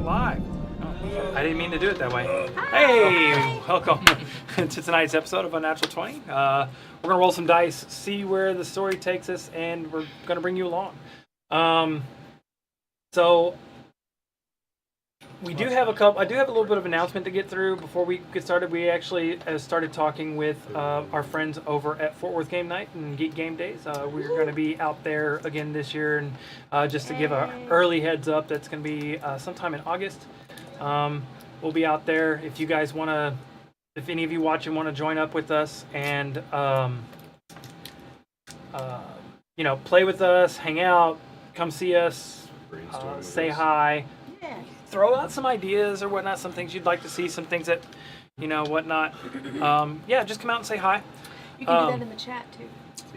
Live. Oh, I didn't mean to do it that way. Hey, welcome to tonight's episode of Unnatural 20. We're gonna roll some dice, see where the story takes us, and we're gonna bring you along. So we do have I do have a little bit of announcement to get through before we get started. We actually started talking with our friends over at Fort Worth Game Night and Geek Game Days. We're going to be out there again this year, and just to give an early heads up, that's going to be sometime in August. We'll be out there if you guys want to, if any of you watching want to join up with us and you know, play with us, hang out, come see us, say hi. Yeah. Throw out some ideas or whatnot, some things you'd like to see, some things that, you know, whatnot. Yeah, just come out and say hi. You can do that in the chat too.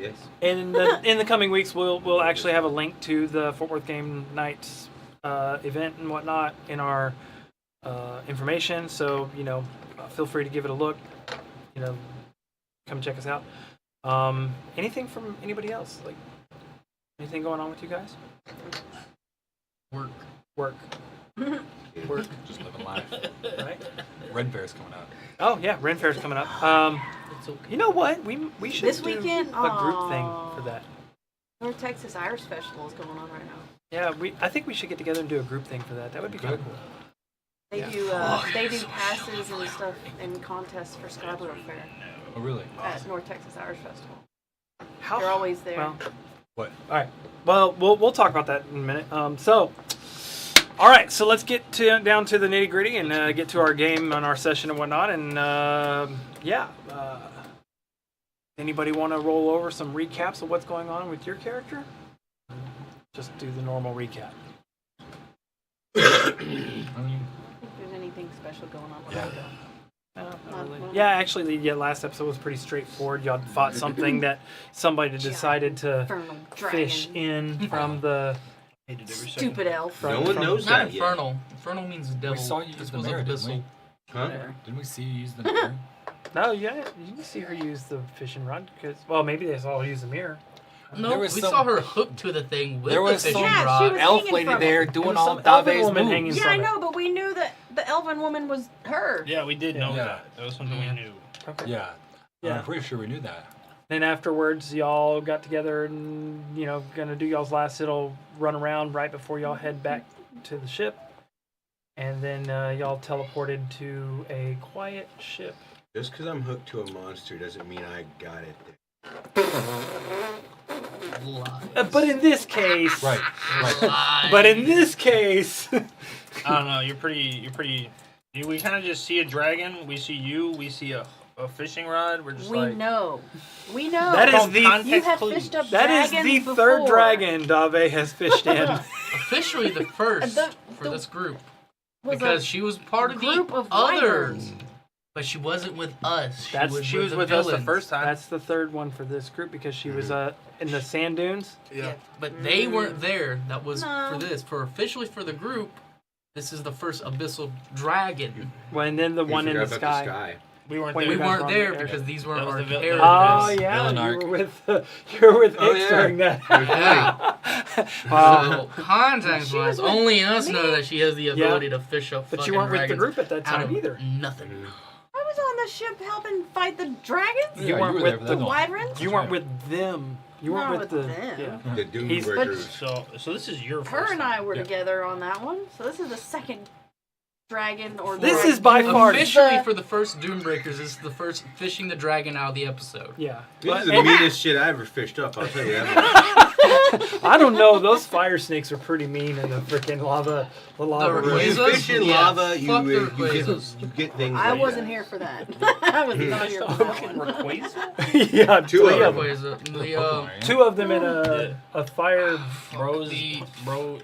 Yes. In the coming weeks, we'll actually have a link to the Fort Worth Game Nights event and whatnot in our information. So, you know, feel free to give it a look. You know, come check us out. Anything from anybody else? Like, anything going on with you guys? Work. Work. Just living life. Right? Red Fair's coming up. Oh yeah, Ren Fair's coming up. You know what? We should This do weekend? a group thing for that. North Texas Irish Festival is going on right now. Yeah, I think we should get together and do a group thing for that. That would be kind of cool. They Yeah. do they do passes and stuff and contests for Scarborough Fair Oh, really? at North Texas Irish Festival. How? They're always there. Well, What? all right. Well, we'll talk about that in a minute. All right. So let's get down to the nitty gritty and get to our game and our session and whatnot. And yeah. Anybody want to roll over some recaps of what's going on with your character? Just do the normal recap. I don't think there's anything special going on with that. No, not really. Yeah, actually, the last episode was pretty straightforward. Y'all fought something that somebody decided to Infernal fish dragon. in from the Stupid elf. No one knows Not that yet. infernal. Infernal means devil. We saw you use This the was mirror, didn't abyssal. we? Huh? Didn't we see you use the mirror? No, yeah, you can see her use the fishing rod because, well, maybe they saw her use the mirror. No, There we was saw her hooked to the thing with There the was fishing some Yeah, she rod. was elf hanging lady from there it. doing There was all some elven Dave's woman moves. hanging Yeah, from I it. know, but we knew that the elven woman was her. Yeah, we did know Yeah. that. That was something we knew. Okay. Yeah. Yeah. I'm pretty sure we knew that. Then afterwards, y'all got together and, you know, gonna do y'all's last little run around right before y'all head back to the ship. And then y'all teleported to a quiet ship. Just because I'm hooked to a monster doesn't mean I got it there. But in this case, Right. but in this case, I don't know. You're pretty. We kind of just see a dragon. We see you. We see a fishing rod. We're just We like. know. We know. That is Called the- context You have clues. fished up that is dragons the before. third dragon Dave has fished in. Officially the first The- for the- this group. Was Because a she was part of group the of others. wyverns. But she wasn't with us. She was the with us the villains. first time. That's the third one for this group because she was in the sand dunes. Yeah. But they weren't there. That was No. for this. Officially for the group, this is the first abyssal dragon. Well, and then the We one in forgot the about sky. We weren't When there. We you guys weren't were on there the air. because these That weren't was our the vil- characters. Oh Villain yeah, Villain you arc. were with Oh, X yeah. during that. Yeah. Wow. So, context She wise, was with only us me. know that she has the ability to fish up But fucking you weren't with the dragons group at that out time of either. nothing. I was on the ship helping fight the dragons. You Yeah, weren't were with there for the that one. Wyverns? You weren't with them. You weren't Not with with the. them. Yeah. The Doom He's- Breakers. So this is your Her first and I were Yeah. together on that one, so this is the second dragon or. This dragon. is by far. Officially, The- for the first Doombreakers, this is the first fishing the dragon out of the episode. Yeah. This is the And- meanest shit I ever fished up. I'll tell you that. I don't know. Those fire snakes are pretty mean in the freaking lava. The lava. The When you Rayquazas? fish in Yeah, lava, you fuck the you Rayquazas. get things. I like wasn't that. here for that. I was not here for that one. Rayquaza? Yeah, Two three of of them. them. The, Pokemon, yeah. Two of them in a fire. Bro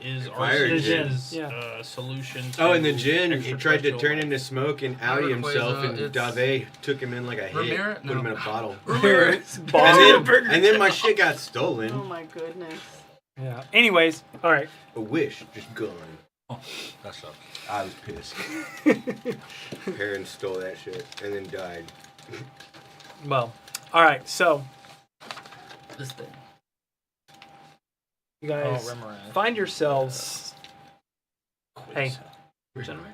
is Fire Arceus's gin. solution. Oh, and the to Jin, he tried to extraterrestrial turn life. into smoke and outie himself, Rayquaza, and it's- Dave took him in like a hit, Ramira? put him No. in a bottle. Bomb. And then my shit got stolen. Oh my goodness. Yeah. Anyways, all right. A wish, just gone. Oh, that sucks. I was pissed. Parents stole that shit and then died. Well, all right. So this thing. you guys Remoran. find yourselves. Hey, gentlemen.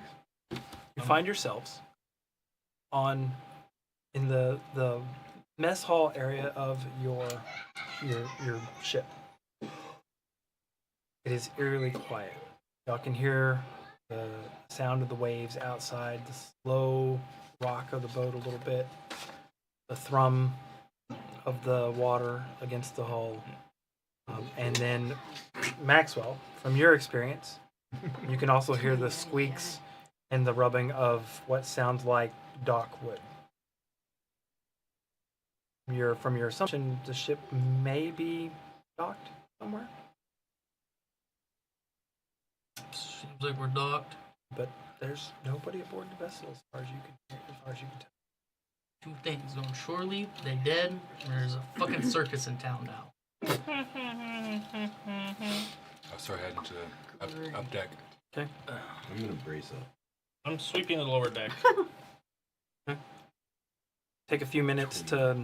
You find yourselves in the mess hall area of your ship. It is eerily quiet. Y'all can hear the sound of the waves outside, the slow rock of the boat a little bit, the thrum of the water against the hull. And then, Maxwell, from your experience, you can also hear the squeaks and the rubbing of what sounds like dock wood. From your assumption, the ship may be docked somewhere, Seems like we're docked. but there's nobody aboard the vessel as far as you can tell. Two things. Going shore leave, they dead, and there's a fucking circus in town now. I'll start heading to the up deck. I'm gonna brace up. I'm sweeping the lower deck. Take a few minutes to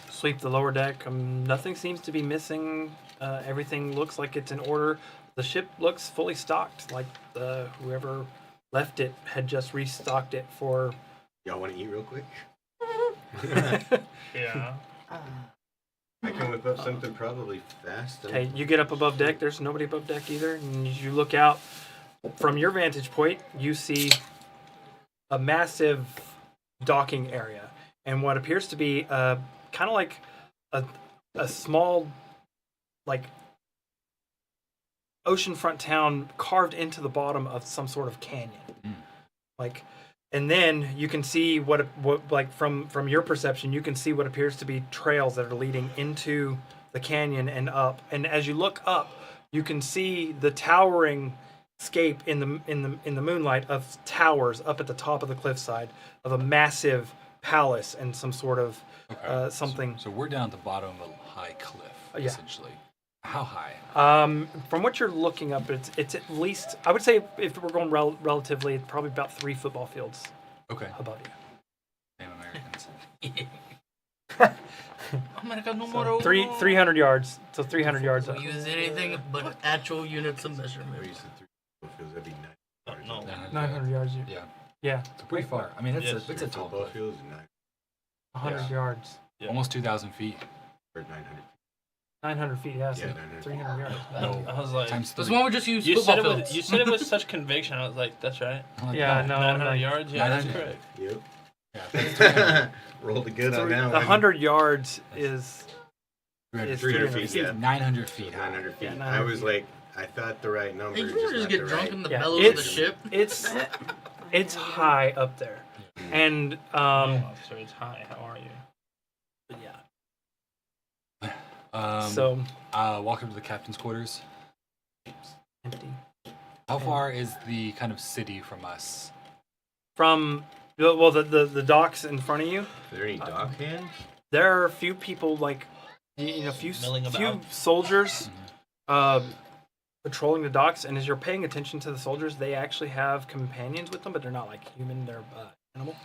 sweep the lower deck. Nothing seems to be missing. Everything looks like it's in order. The ship looks fully stocked, like whoever left it had just restocked it for. Y'all want to eat real quick? Yeah. I can whip up something probably fast. Okay, you get up above deck. There's nobody above deck either. And as you look out from your vantage point, you see a massive docking area and what appears to be kind of like a small, like, oceanfront town carved into the bottom of some sort of canyon. Like, and then you can see what like from your perception, you can see what appears to be trails that are leading into the canyon and up. And as you look up, you can see the towering scape in the moonlight of towers up at the top of the cliffside of a massive palace and some sort of something. So we're down at the bottom of a high cliff, Yeah. essentially. How high? From what you're looking up, it's at least, I would say, if we're going relatively, it's probably about 3 football fields Okay. above you. Damn Americans. America So numero 300 yards. So 300 yards up. Don't use anything but actual units of Where measurement. you said 3 fields, that'd be 9. No. 900 yards. Yeah. Yeah. It's pretty far. I mean, it's Yes. a tall football cliff. fields, 9 100 Yeah. yards. Yeah. Almost 2,000 feet. or 900. 900 feet. Yeah. So Yeah, 900. 300 yards. No. I was like, Times That's 3. why we just use you football said it fields. with you said it with such conviction. I was like, that's right. I'm like, Yeah, no, 900 like, yards. Yeah, that's 900. correct. Yep. Yeah. Rolled a good on So that the one. 100 yards is 300 300 feet, feet, yeah. 900 feet high. 900 feet. Yeah, I 900 was feet. like, I thought the right number. Hey, you just ever just not get the drunk right. in the Yeah, bellows of the it's- ship? it's high up there, and Officer, it's high. How are you? yeah. So Walk up to the captain's quarters. empty. How far is the kind of city from us? From the docks in front of you. Are there any dock hands? There are a few people, like, few Milling few about. soldiers patrolling the docks, and as you're paying attention to the soldiers, they actually have companions with them, but they're not like human, they're animal.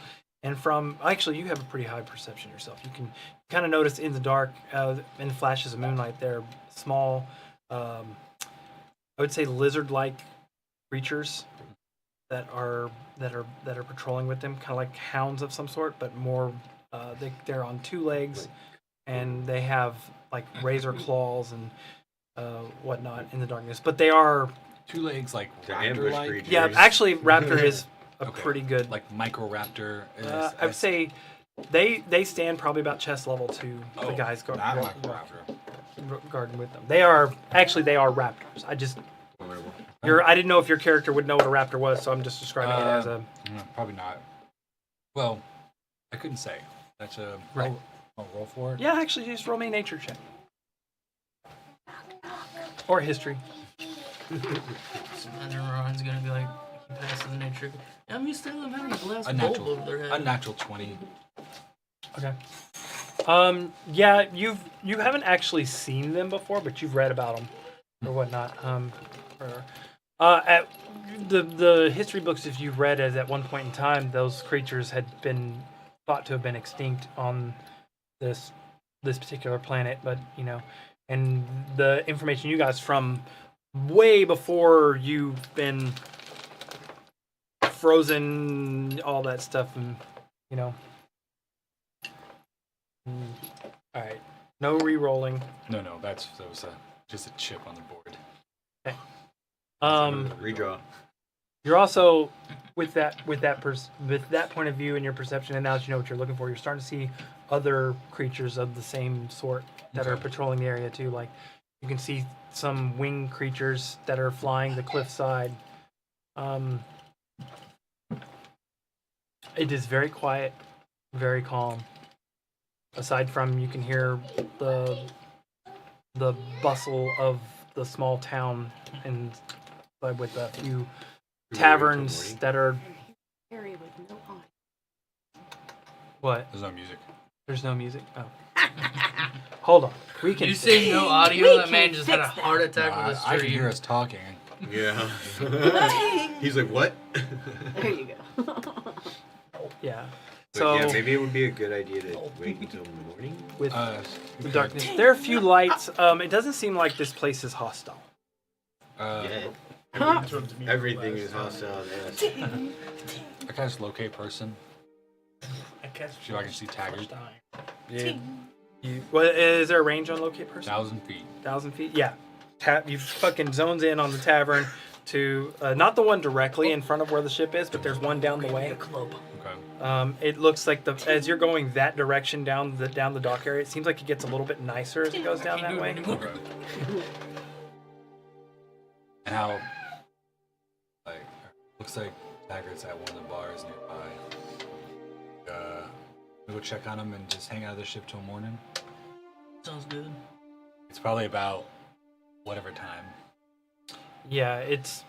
And from actually, you have a pretty high perception yourself. You can kind of notice in the dark, in flashes of moonlight, there are small, I would say lizard-like creatures that are patrolling with them, kind of like hounds of some sort, but more. They're on two legs, and they have like razor claws and whatnot in the darkness. But they are 2 legs like The ambush raptor-like? creatures. yeah. Actually, raptor is a Okay. pretty good. Like micro-raptor. I would say they stand probably about chest level to the guys not micro-raptor. guarding with them. They are raptors. I didn't know if your character would know what a raptor was, so I'm just describing it as a. No, probably not. Well, I couldn't say. That's a Right. I'll roll for it. Yeah, actually, just roll me a nature check or history. And then Ron's gonna be like, he passes the nature. I'm used to them having a glass A bulb natural, over their head. a natural 20. Okay. Yeah, you haven't actually seen them before, but you've read about them or whatnot. At the history books, if you've read, as at one point in time, those creatures had been thought to have been extinct on this particular planet, but and the information you guys from way before you've been frozen, all that stuff, and all right, no re-rolling. No, that was just a chip on the board. Redraw. You're also with that point of view and your perception, and now that you know what you're looking for, you're starting to see other creatures of the same sort that are patrolling the area too. Like you can see some winged creatures that are flying the cliffside. It is very quiet, very calm. Aside from you can hear the bustle of the small town and with a few taverns that are Harry with no eye. what? There's no music. There's no music. Oh, hold on. We can. You say no audio? we That man can just had a fix that. heart attack No, with a I can stream. hear us talking. Yeah. He's like, what? There you go. Yeah. But So yeah, maybe it would be a good idea to wait until morning. with Okay. darkness, there are a few lights. It doesn't seem like this place is hostile. Yeah. Huh? Everything is hostile. Yes. I cast locate person. I catch See if I can see Taggart. Yeah. Is there a range on locate person? 1,000 feet. 1,000 feet. Yeah. You fucking zones in on the tavern to not the one directly in front of where the ship is, but there's one down the way. Okay. It looks like as you're going that direction down the dock area, it seems like it gets a little bit nicer as it goes down that way. Okay. And how, looks like Taggart's at one of the bars nearby. We'll go check on him and just hang out of the ship till morning. Sounds good. It's probably about whatever time. Yeah, it's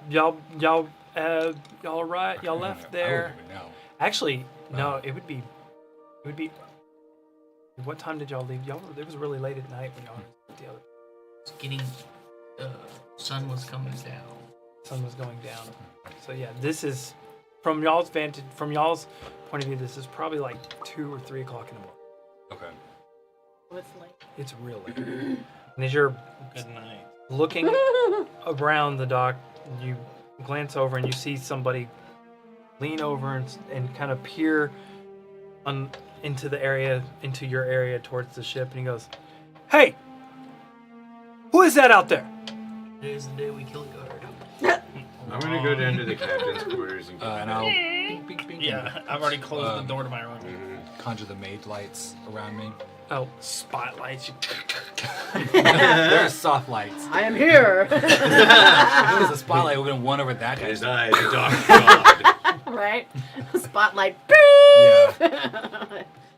y'all all right? Y'all left there. I wouldn't even know. Actually, no, it would be. What time did y'all leave? It was really late at night when y'all were the other. It's getting, sun was coming down. Sun was going down. So yeah, this is from y'all's point of view. This is probably like 2 or 3 o'clock in the morning. Okay. What's like? It's real late. And as you're Good night. looking around the dock, you glance over and you see somebody lean over and kind of peer into your area towards the ship, and he goes, "Hey, who is that out there?" Today's the day we kill a guard. I'm gonna go down to the captain's quarters and And I'll bing, bing, bing, Yeah, I've already closed the door to my room. conjure the maid lights around me. Oh, spotlights. There's soft lights. I am here. If it was a spotlight, it would have been one over that his guy's. eyes, dark God. Right? Spotlight. Yeah.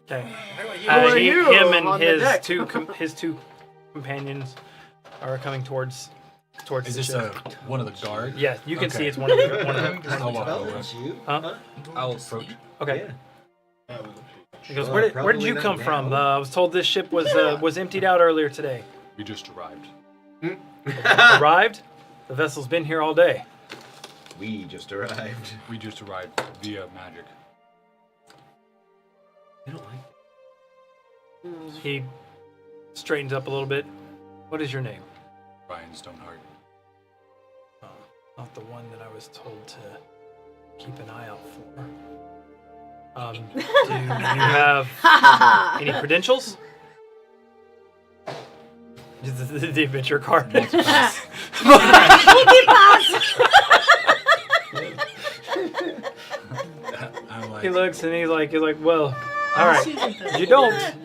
Okay. Who are you Him and on the his deck? his two companions are coming towards Is the this ship. one of the guards? Yeah, you can Okay. see it's one of the. I'll walk over. Huh? I'll approach. Okay. Yeah. He goes, Well, where did probably you not come now. from? I was told this ship was emptied out earlier today. We just arrived. Arrived? The vessel's been here all day. We just arrived. We just arrived via magic. I don't like He straightens up a little bit. What is your name? Ryan Stoneheart. Not the one that I was told to keep an eye out for. Do you have any credentials? The adventure card. I'm like, He looks and he's like, well, all right. You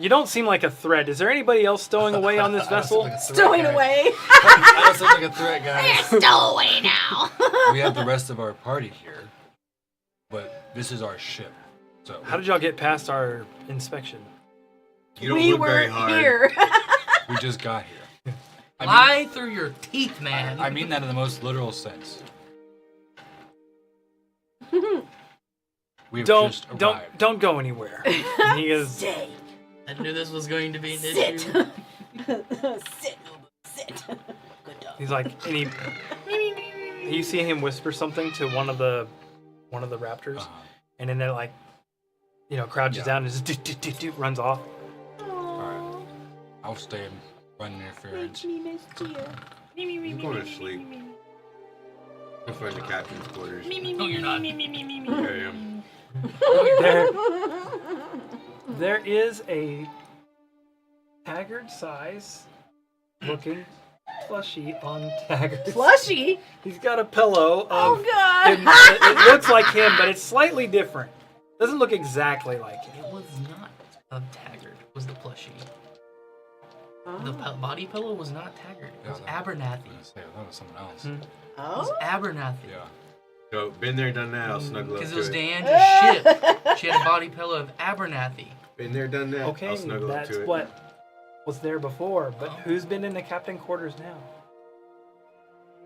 don't seem like a threat. Is there anybody else stowing away on this vessel? Stowing away. I don't sound like a threat, guys. Stowaway now. We have the rest of our party here, but this is our ship. So How did y'all get past our inspection? it. You don't We look very weren't hard. here. we just got here. Lie through your teeth, man. I mean that in the most literal sense. We've just arrived. Don't go anywhere. And he goes, Stay. I knew this was going to be an Sit. issue. Sit. Good dog. he's like, and you see him whisper something to one of the raptors, and then they're like, crouches down and just runs off. Alright. I'll stay and run interference. I'm going to sleep. I'll find the captain's quarters. No, you're not. There I am. There is a haggard size looking plushie on Taggart. Plushie? He's got a pillow of Oh, God. him. It looks like him, but it's slightly different. Doesn't look exactly like him. It was not a Taggart. It was the plushie. The body pillow was not Taggart. It was Abernathy. I was gonna say, I thought it was someone else. It was Abernathy. Yeah. So, been there, done that. I'll snuggle up Because to it was it. Deandra's ship. She had a body pillow of Abernathy. Been there, done that. Okay, I'll snuggle up that's to it. what was there before. But who's been in the captain quarters now?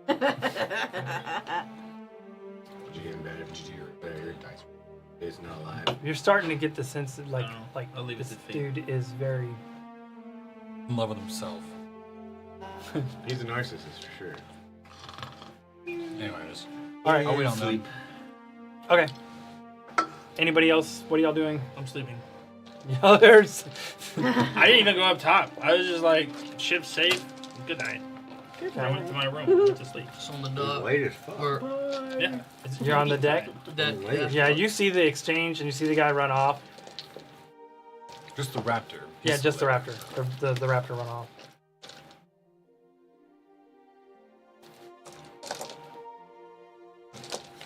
Did you get better? Did you get better? Dice. It's not alive. You're starting to get the sense that I don't know. I'll leave it this to fate. dude is very. In love with himself. He's a narcissist for sure. Anyways. All right. Oh, we don't know. Sleep. Okay. Anybody else? What are y'all doing? I'm sleeping. Others. I didn't even go up top. I was just like, ship's safe. Good night. Good I went night. to my room. Went to sleep. Just on the It's dock. late as fuck. Or Yeah. You're on the deck. Yeah, you see the exchange and you see the guy run off. Just the raptor. Yeah, He's just the still raptor. The raptor run off.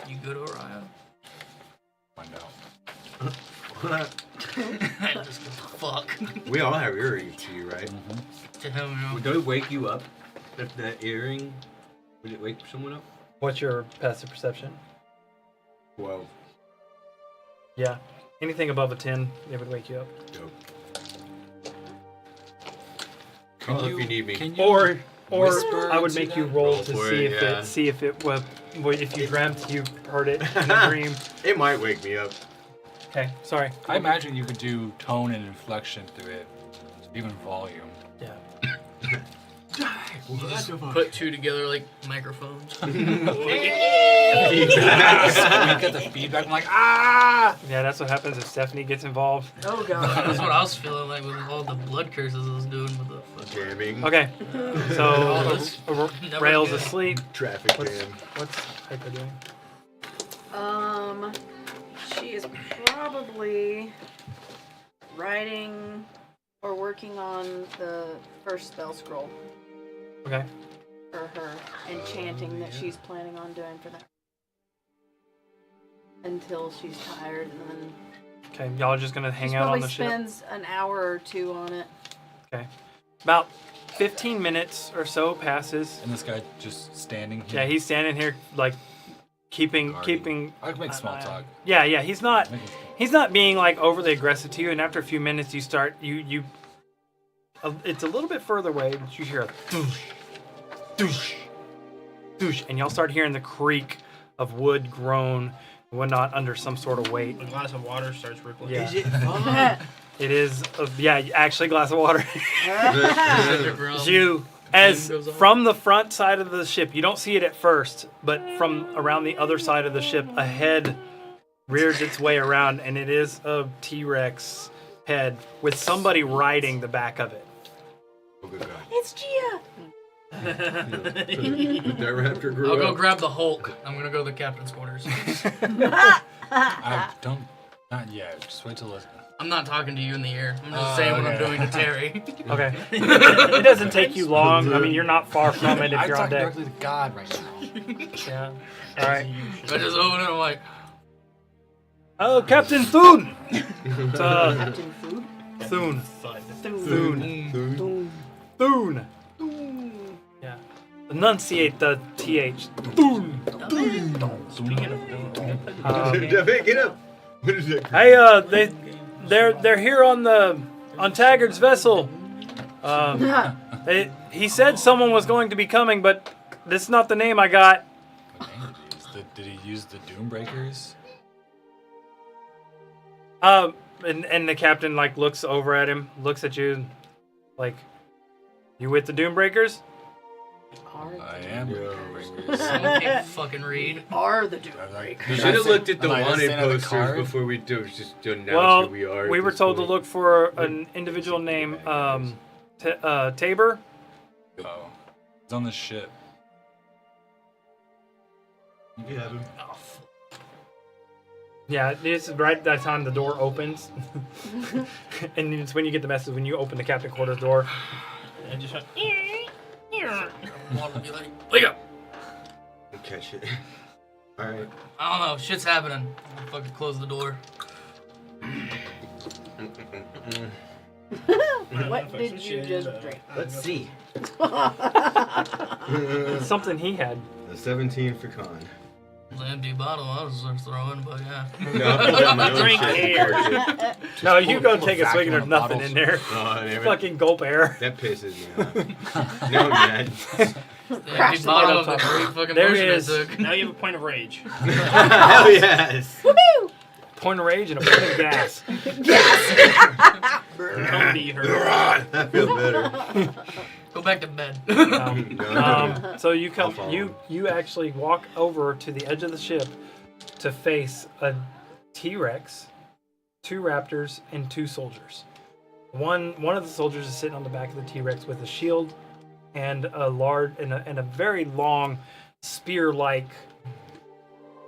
You good, Orion? there. Find out. Just give a fuck. We all have earrings to you, right? To him, you know. Would it wake you up? If that earring, would it wake someone up? What's your passive perception? 12. Yeah. Anything above a 10, it would wake you up. Dope. Can Call if you need me. Can you Or whisper I would into make you that? roll Roll to for see it, if yeah. it if you dreamt you heard it in a dream. It might wake me up. Okay, sorry. I imagine you could do tone and inflection through it, even volume. Yeah. You just put two together like microphones. We get the feedback. I'm like, ah! Yeah, that's what happens if Stephanie gets involved. Oh, God. That's what I was feeling like with all the blood curses I was doing with the fucking. Jamming. Okay. Oh, this- So never Rail's good. asleep. Traffic What's jam. Hyper doing? She is probably writing or working on the first spell scroll Okay. for her enchanting that she's planning on doing for that. Until she's tired, and then Okay. Y'all are just gonna hang she out probably on the ship. spends an hour or two on it. Okay. About 15 minutes or so passes. And this guy just standing here. Yeah, he's standing here like keeping. I can make small talk. Yeah, he's not. Make it small. He's not being like overly aggressive to you, and after a few minutes, you start it's a little bit further away, but you hear a doosh, doosh, doosh, and y'all start hearing the creak of wood grown and whatnot under some sort of weight. A glass of water starts rippling. Yeah. Is it fun? It is, actually a glass of water. Underground. You, as goes on. from the front side of the ship, you don't see it at first, but from around the other side of the ship, a head rears its way around, and it is a T-Rex head with somebody riding the back of it. Oh, good God. It's Gia. That raptor grew I'll go up. grab the Hulk. I'm gonna go to the captain's quarters. I don't. Not yet. Just wait till listen. I'm not talking to you in the ear. I'm just saying what I'm okay. doing to Terry. Okay. It doesn't take you long. I mean, you're not far from it if I'm you're on talking deck. directly to God right now. Yeah. All right. I just open it. I'm like, Oh, Captain Thune. Captain Food. Thune. Thune. Thune. Thune. Yeah. Enunciate the th. Thune. Speaking of David, get up. What is that? Hey, they're here on Taggart's vessel. He said someone was going to be coming, but this is not the name I got. Did he use the Doombreakers? And the captain like looks over at him, looks at you, like, you with the Doombreakers? I am with the Doombreakers. someone can't fucking read. Are the I was like, We "Did should I have say- looked at the am I wanted saying on the posters card?" before we do. Just to announce Well, who we are. we at were this told to point. look for an individual named Tabor. Oh, it's on the ship. You have him. Oh, fuck. Yeah, this is right that time the door opens. And it's when you get the message when you open the captain quarters door. I just went. Water will be like, wake up! Catch it. All right. I don't know. Shit's happening. I'll fucking close the door. What did you just drink? Let's see. It's something he had. A 17 for con. It was an empty bottle I was just throwing, but yeah. No, I pulled out my own Drink shit. air. No, you go Full take a swig and there's vacuum of nothing bottles. in there. Oh, damn it. Fucking gulp air. That pisses me off. No, man. The Crash empty the bottle of the bottle. great fucking There potion it I is. took. Now you have a point of rage. Hell yes. Woohoo! Point of rage and a point of gas. Come be her. I feel better. Go back to bed. So you I'll come, follow. you actually walk over to the edge of the ship to face a T-Rex, 2 raptors, and 2 soldiers. One of the soldiers is sitting on the back of the T-Rex with a shield and a large and a very long spear-like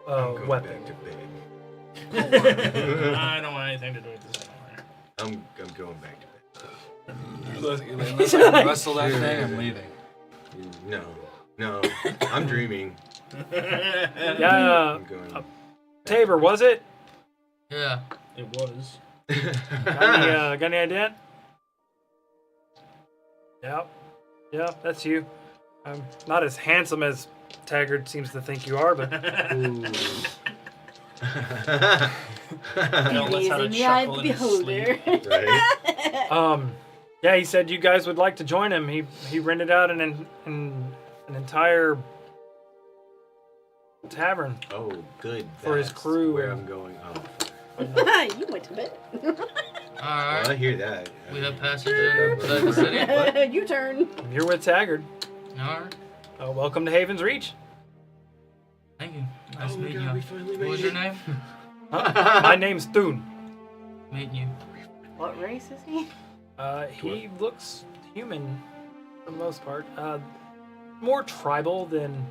I'm going weapon. back to bed. I don't want anything to do with this anymore. I'm going back to bed. Unless I can wrestle that thing, I'm leaving. No, I'm dreaming. Yeah, I'm going. Tabor, was it? Yeah. It was. Got any idea? Yep, that's you. Not as handsome as Taggart seems to think you are, but Ooh. Don't Beauty is how to in the eye of chuckle the in his sleep. beholder. Right? yeah, he said you guys would like to join him. He rented out an entire tavern. Oh, good. For his That's crew Where and- I'm going. Oh. You went to bed. Well, I Alright. hear that. We have passage inside the city. You turn. You're with Taggart. Alright. Welcome to Haven's Reach. Thank you. Nice Oh my meeting God, we you. finally What made was it. your name? My name's Thune. Meeting you. What race is he? He looks human for the most part. More tribal than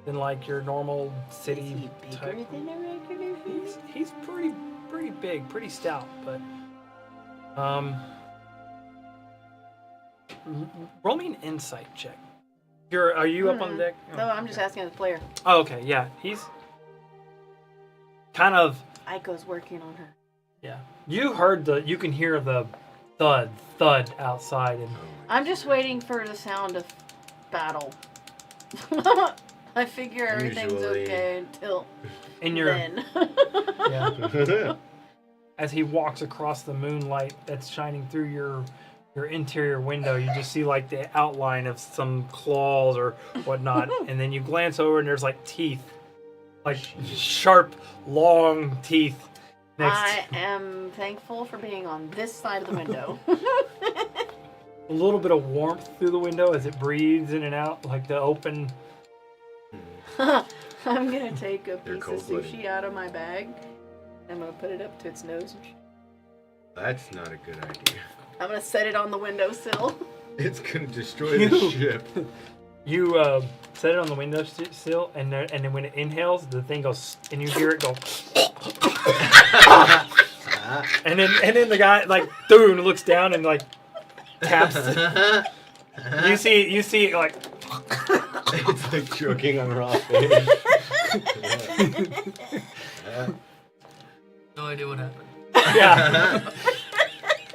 like your normal Is city he bigger type. than a regular human? He's pretty big, pretty stout, but roll me an insight check. Are you up on the deck? No, I'm just asking the player. Oh, okay, yeah. He's kind of Aiko's working on her. yeah. You can hear the thud outside and I'm just waiting for the sound of battle. I figure everything's Usually. okay until in your then. yeah. As he walks across the moonlight that's shining through your interior window, you just see like the outline of some claws or whatnot, and then you glance over and there's like teeth, like sharp, long teeth. I am thankful for being on this side of the window. A little bit of warmth through the window as it breathes in and out, like the open. I'm gonna take a They're piece of cold-blooded. sushi out of my bag. I'm gonna put it up to its nose. That's not a good idea. I'm gonna set it on the windowsill. It's gonna destroy the ship. You set it on the windowsill, and then when it inhales, the thing goes, and you hear it go. and then the guy like dude looks down and like taps. You see it like. It's like choking on raw fish. No idea what happened. Yeah.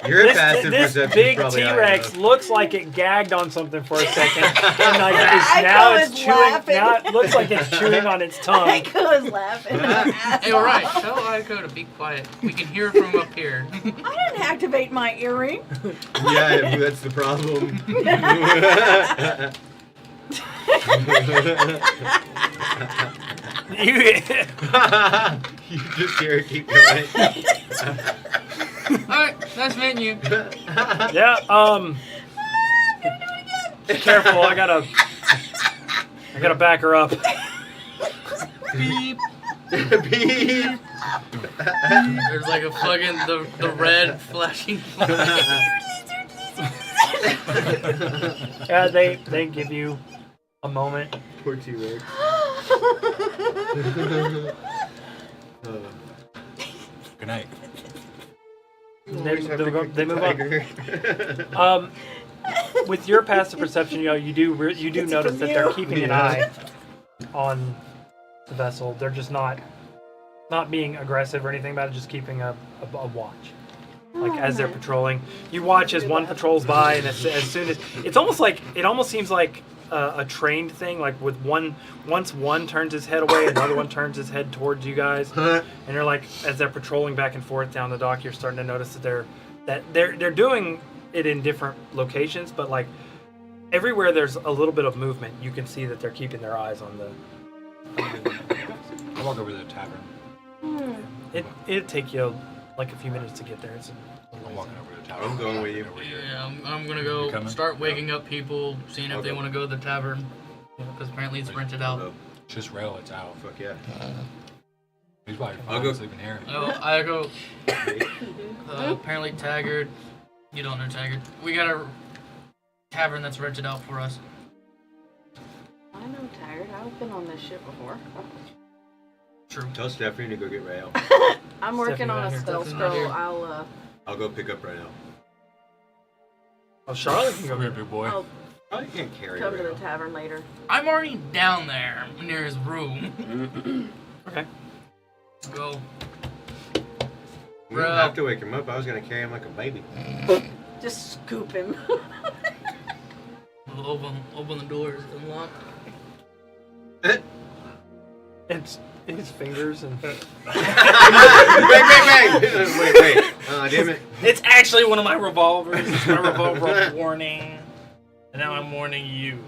Your passive This perception big is probably high T-Rex enough. looks like it gagged on something for a second, and like I it's was chewing. laughing. Now it looks like it's chewing on its tongue. Aiko was laughing. her ass Hey, alright, off. tell Aiko to be quiet. We can hear from up here. I didn't activate my earring. Yeah, that's the problem. You just hear it keep going. Alright, nice meeting you. Yeah. Careful, I gotta back her up. Beep. Beep. There's like a fucking the red flashing light. Yeah, they give you a moment. Poor T-Rex. Good night. They move on. With your passive perception, you do notice that they're keeping an eye on the vessel. They're just not being aggressive or anything about it. Just keeping a watch, like as they're patrolling. You watch as one patrols by, and as soon as it almost seems like a trained thing. Like with once one turns his head away, another one turns his head towards you guys, and they're like as they're patrolling back and forth down the dock. You're starting to notice that they're doing it in different locations, but like everywhere there's a little bit of movement, you can see that they're keeping their eyes on the. I'll walk over to the tavern. It'd take you like a few minutes to get there. I'm walking over to the tavern. I'm going with you. Over here. Yeah, I'm gonna You go coming? start waking up people, seeing if they Okay. want to go to the tavern. Because apparently it's rented out. Hello. Just rail, it's out. Fuck yeah. He's probably I'll go- sleeping here. Oh, I go. Apparently Taggart. You don't know Taggart. We got a tavern that's rented out for us. I know, tired. I've been on this ship before. True. Tell Stephanie to go get Rael. I'm working Stephanie on not a here. spell Stephanie's not scroll. here. I'll go pick up Rael. Oh, Charlotte can go Come here, big boy. I'll Probably can't carry come to the Rael. tavern later. I'm already down there near his room. Okay. Go. You don't have to wake him up. I was gonna carry him like a baby. Just scoop him. We'll open the doors, unlock. It's his fingers and. Wait. Damn it. It's actually one of my revolvers. It's my revolver of warning. And now I'm warning you.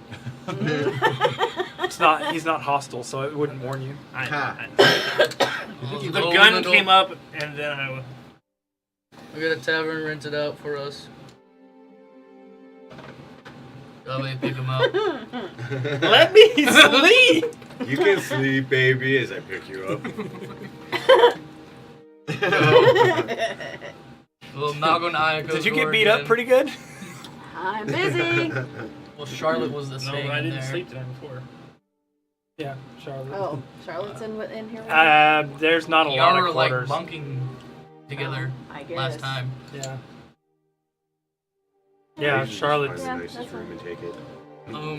It's not. He's not hostile, so it wouldn't warn you. The gun came up, and then We got a tavern rented out for us. That way pick him up. let me sleep. You can sleep, baby, as I pick you up. Well, Malcolm and I Did you get beat up pretty good? I'm busy. Well, Charlotte was the No, staying I in didn't there. sleep the night before. Yeah, Charlotte. Oh, Charlotte's in here. With me? There's not a lot Y'all of were like quarters. bunking together I guess. last time. Yeah. Yeah, Charlotte's. Yeah, the nicest that's room and take it.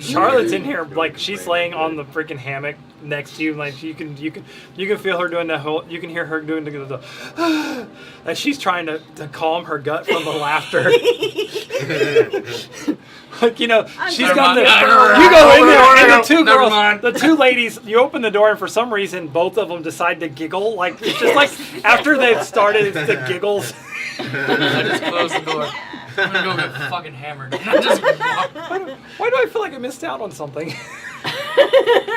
Charlotte's in here, like she's laying on the freaking hammock next to you, like you can feel her doing the whole. You can hear her doing the as she's trying to calm her gut from the laughter. Like she's Never got mind. you go in there and the two Never girls, mind. the two ladies. You open the door and for some reason both of them decide to giggle. Like it's just like after they've started, it's the giggles. I just closed the door. I'm gonna go get fucking hammered. I just Why do I feel like I missed out on something?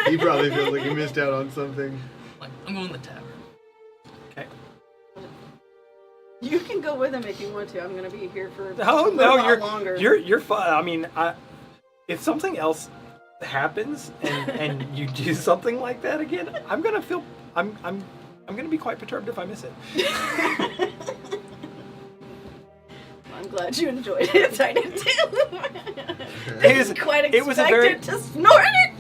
He probably feels like he missed out on something. like, I'm going to the tavern. Okay. You can go with him if you want to. I'm gonna be here for No, a little while you're longer. you're fine. I mean, if something else happens and you do something like that again, I'm gonna be quite perturbed if I miss it. glad you enjoyed it. I did too. It was- quite it was a very- expected to snort it.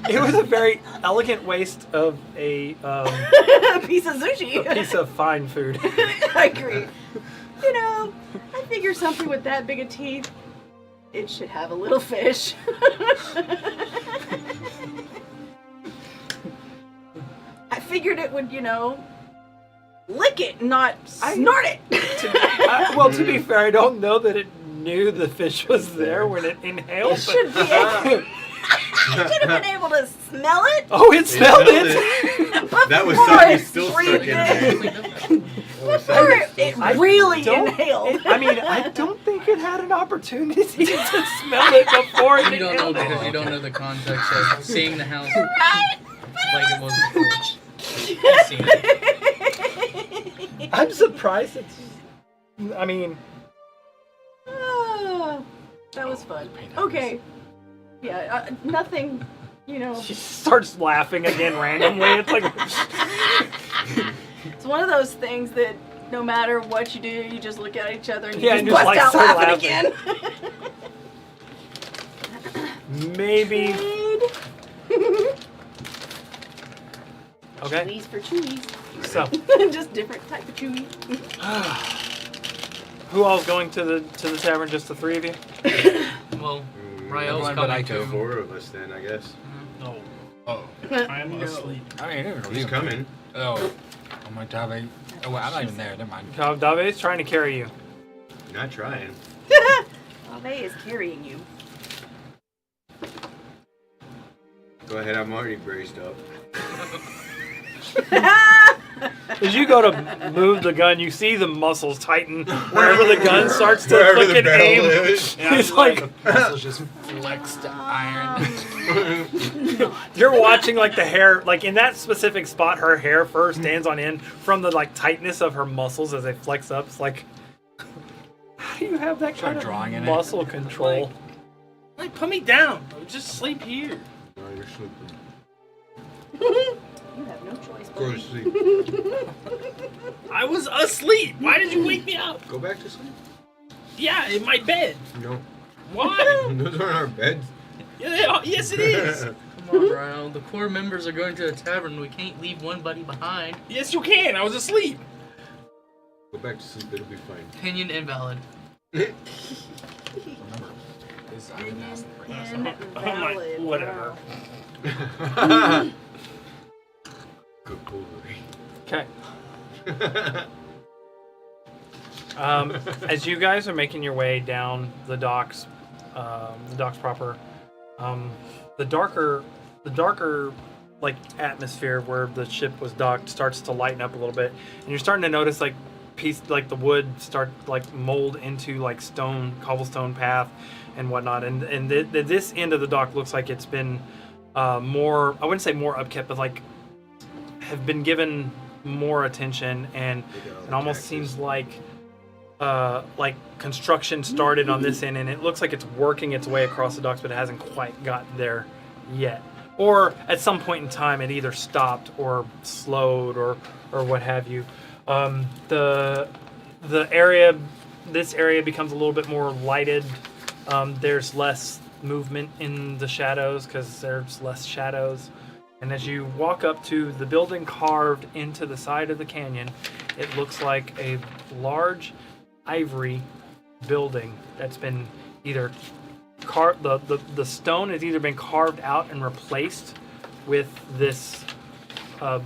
It was a very elegant waste of a Piece of sushi. piece of fine food. I agree. You know, I figure something with that big of teeth, it should have a little fish. I figured it would, lick it, not snort it. Well, to be fair, I don't know that it knew the fish was there when it inhaled. It should be. I should have been able to smell it. Oh, it smelled it. That was before something it still stuck breathed in there. Before That it I really don't- inhaled. I don't think it had an opportunity to smell it before it You don't know inhaled it. because you don't know the context of seeing the house Right? like it was before. You've seen it. I'm surprised it's. I mean, Ah, that was fun. Okay. Yeah, nothing, she starts laughing again randomly. It's like. It's one of those things that no matter what you do, you just look at each other and you Yeah, just and just, bust like, out start laughing again. Maybe. Okay. Chewies for chewies. So, Just different type of chewy. who all's going to the tavern? Just the three of you? Well, Mm, Rael's Everyone but coming Aiko. too. 4 of us then, I guess. No. Oh. I'm asleep. I mean, He's coming. Oh my Dave. Oh, well, I'm not even there. Never mind. Dave is trying to carry you. Not trying. Ave is carrying you. Go ahead, I'm already braced up. As you go to move the gun, you see the muscles tighten wherever the gun starts to Wherever the fucking barrel aim. is. It's like Muscles just flexed iron. you're watching like the hair, like in that specific spot, her hair first stands on end from the like tightness of her muscles as they flex up. It's like, how do you have that Start kind drawing in of it. muscle control? Like, put me down. Just sleep here. No, you're sleeping. You have no choice, Go to buddy. sleep. I was asleep. Why did you wake me up? Go back to sleep. Yeah, in my bed. No. Why? Those aren't our beds. Yeah, yes, it is. Come on, Rael. The core members are going to the tavern. We can't leave one buddy behind. Yes, you can. I was asleep. Go back to sleep, it'll be fine. Opinion invalid. Remember, is I didn't ask the right I'm like, Invalid. whatever. Wow. Good boy. Okay. As you guys are making your way down the docks proper, the darker like atmosphere where the ship was docked starts to lighten up a little bit, and you're starting to notice like the wood start like mold into like cobblestone path and whatnot, and this end of the dock looks like it's been more, I wouldn't say more upkept, but like have been given more attention, and it almost seems like construction started on this end, and it looks like it's working its way across the docks, but it hasn't quite got there yet. Or at some point in time, it either stopped or slowed or what have you. This area becomes a little bit more lighted. There's less movement in the shadows because there's less shadows. And as you walk up to the building carved into the side of the canyon, it looks like a large ivory building that's been either carved, the stone has either been carved out and replaced with this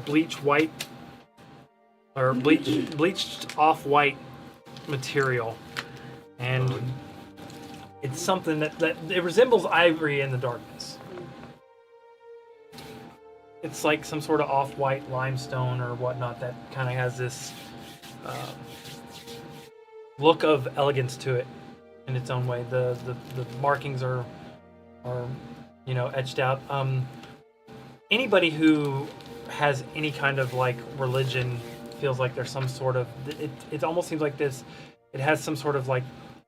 bleached off-white material. And it's something that it resembles ivory in the darkness. It's like some sort of off-white limestone or whatnot that kind of has this look of elegance to it in its own way. The markings are etched out. Anybody who has any kind of like religion feels like there's some sort of it almost seems like this. It has some sort of like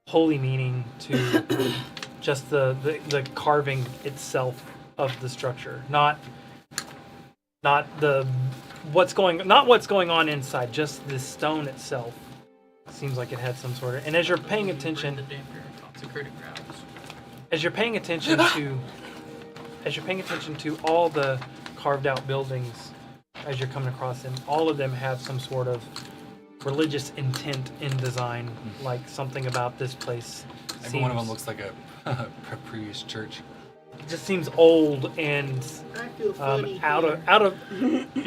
holy meaning to just the carving itself of the structure, not what's going on inside, just the stone itself seems like it had some sort of. And as you're paying attention, The damn consecrated grounds. as you're paying attention to all the carved out buildings, as you're coming across them, all of them have some sort of religious intent in design, like something about this place. Every one of them looks like a previous church. It just seems old and I feel funny. out of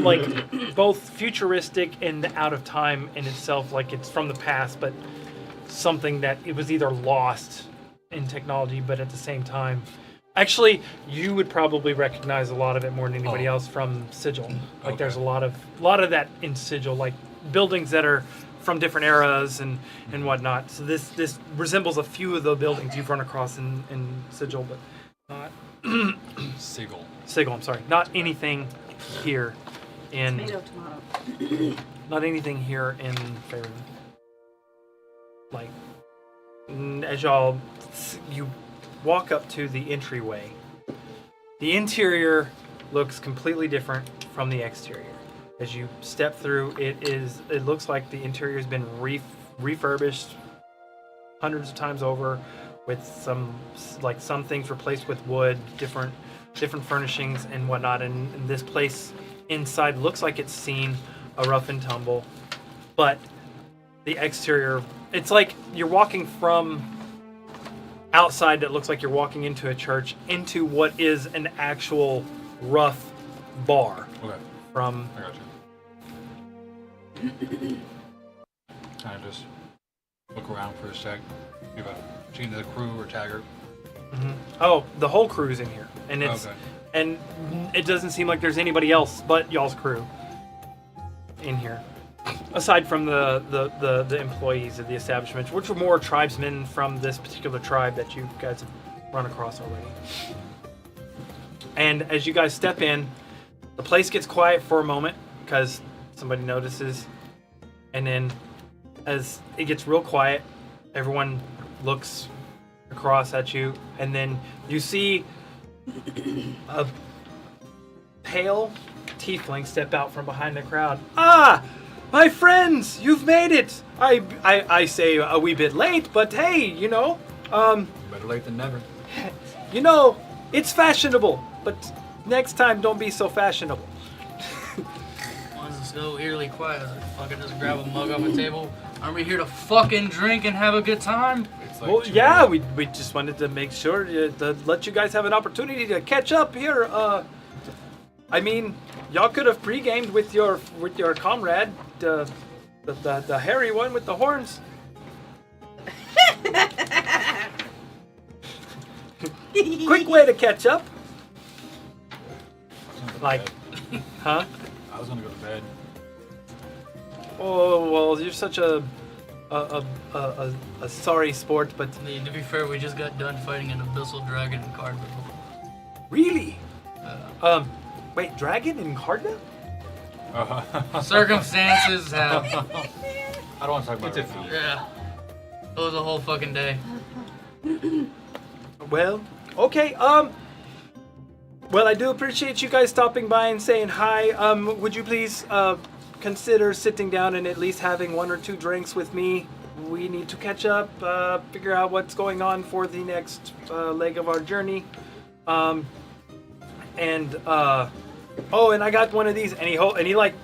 like both futuristic and out of time in itself, like it's from the past, but something that it was either lost in technology, but at the same time, actually, you would probably recognize a lot of it more than anybody else from Sigil. Like there's a lot of that in Sigil, like buildings that are from different eras and whatnot. So this resembles a few of the buildings you've run across in Sigil, but not Sigil. I'm sorry, not anything here in Tomato, tomato. not anything here in Fairhaven. Like as you walk up to the entryway, the interior looks completely different from the exterior. As you step through, it looks like the interior has been refurbished hundreds of times over, with some things replaced with wood, different furnishings and whatnot. And this place inside looks like it's seen a rough and tumble, but the exterior, it's like you're walking from outside that looks like you're walking into a church into what is an actual rough bar. Okay. From I got you. Kind of just look around for a sec. See if I've seen the crew or Taggart. oh, the whole crew's in here, and it's Okay. and it doesn't seem like there's anybody else but y'all's crew in here, aside from the employees of the establishment, which were more tribesmen from this particular tribe that you guys have run across already. And as you guys step in, the place gets quiet for a moment because somebody notices, and then as it gets real quiet, everyone looks across at you, and then you see a pale tiefling step out from behind the crowd. Ah, my friends, you've made it. I say a wee bit late, but hey, Better late than never. it's fashionable, but next time don't be so fashionable. Why is it so eerily quiet? I fucking just grab a mug off the table. Aren't we here to fucking drink and have a good time? It's like Well, two- yeah, we just wanted to make sure to let you guys have an opportunity to catch up here. I mean, y'all could have pre-gamed with your comrade, the hairy one with the horns. Quick way to catch up. Like, huh? I was gonna go to bed. Oh well, you're such a sorry sport, but I mean, to be fair, we just got done fighting an abyssal dragon in Cardinal. really, wait, dragon in Cardinal? Circumstances have. I don't want to talk about It's it. a right now. feat. Yeah. It was a whole fucking day. Well, okay. Well, I do appreciate you guys stopping by and saying hi. Would you please consider sitting down and at least having one or two drinks with me? We need to catch up, figure out what's going on for the next leg of our journey. Oh, and I got one of these, and he like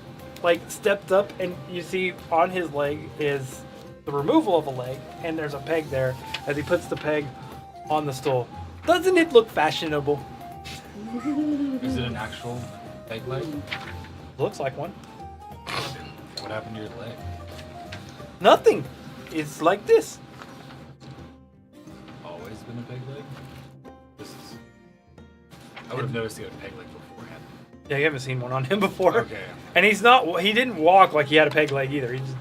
stepped up, and you see on his leg is the removal of a leg, and there's a peg there as he puts the peg on the stool. Doesn't it look fashionable? Is it an actual peg leg? Looks like one. What happened to your leg? Nothing. It's like this. Always been a peg leg? This is. I would have noticed he had a peg leg beforehand. Yeah, you haven't seen one on him before. Okay. And he didn't walk like he had a peg leg either. He just,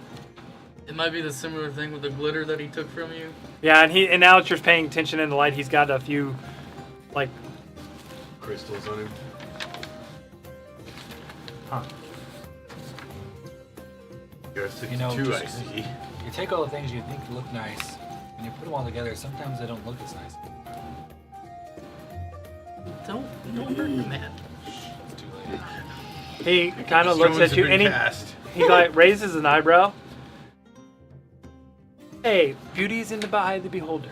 It might be the similar thing with the glitter that he took from you. yeah, and now that you're paying attention in the light, he's got a few, like, Crystals on him. huh. You're 62, You know, I just- see. You take all the things you think look nice, and you put them all together. Sometimes they don't look as nice. Don't hurt the man. It's too late. He kind of looks Stones at you, have and been cast. he like raises an eyebrow. Hey, beauty is in the eye of the beholder.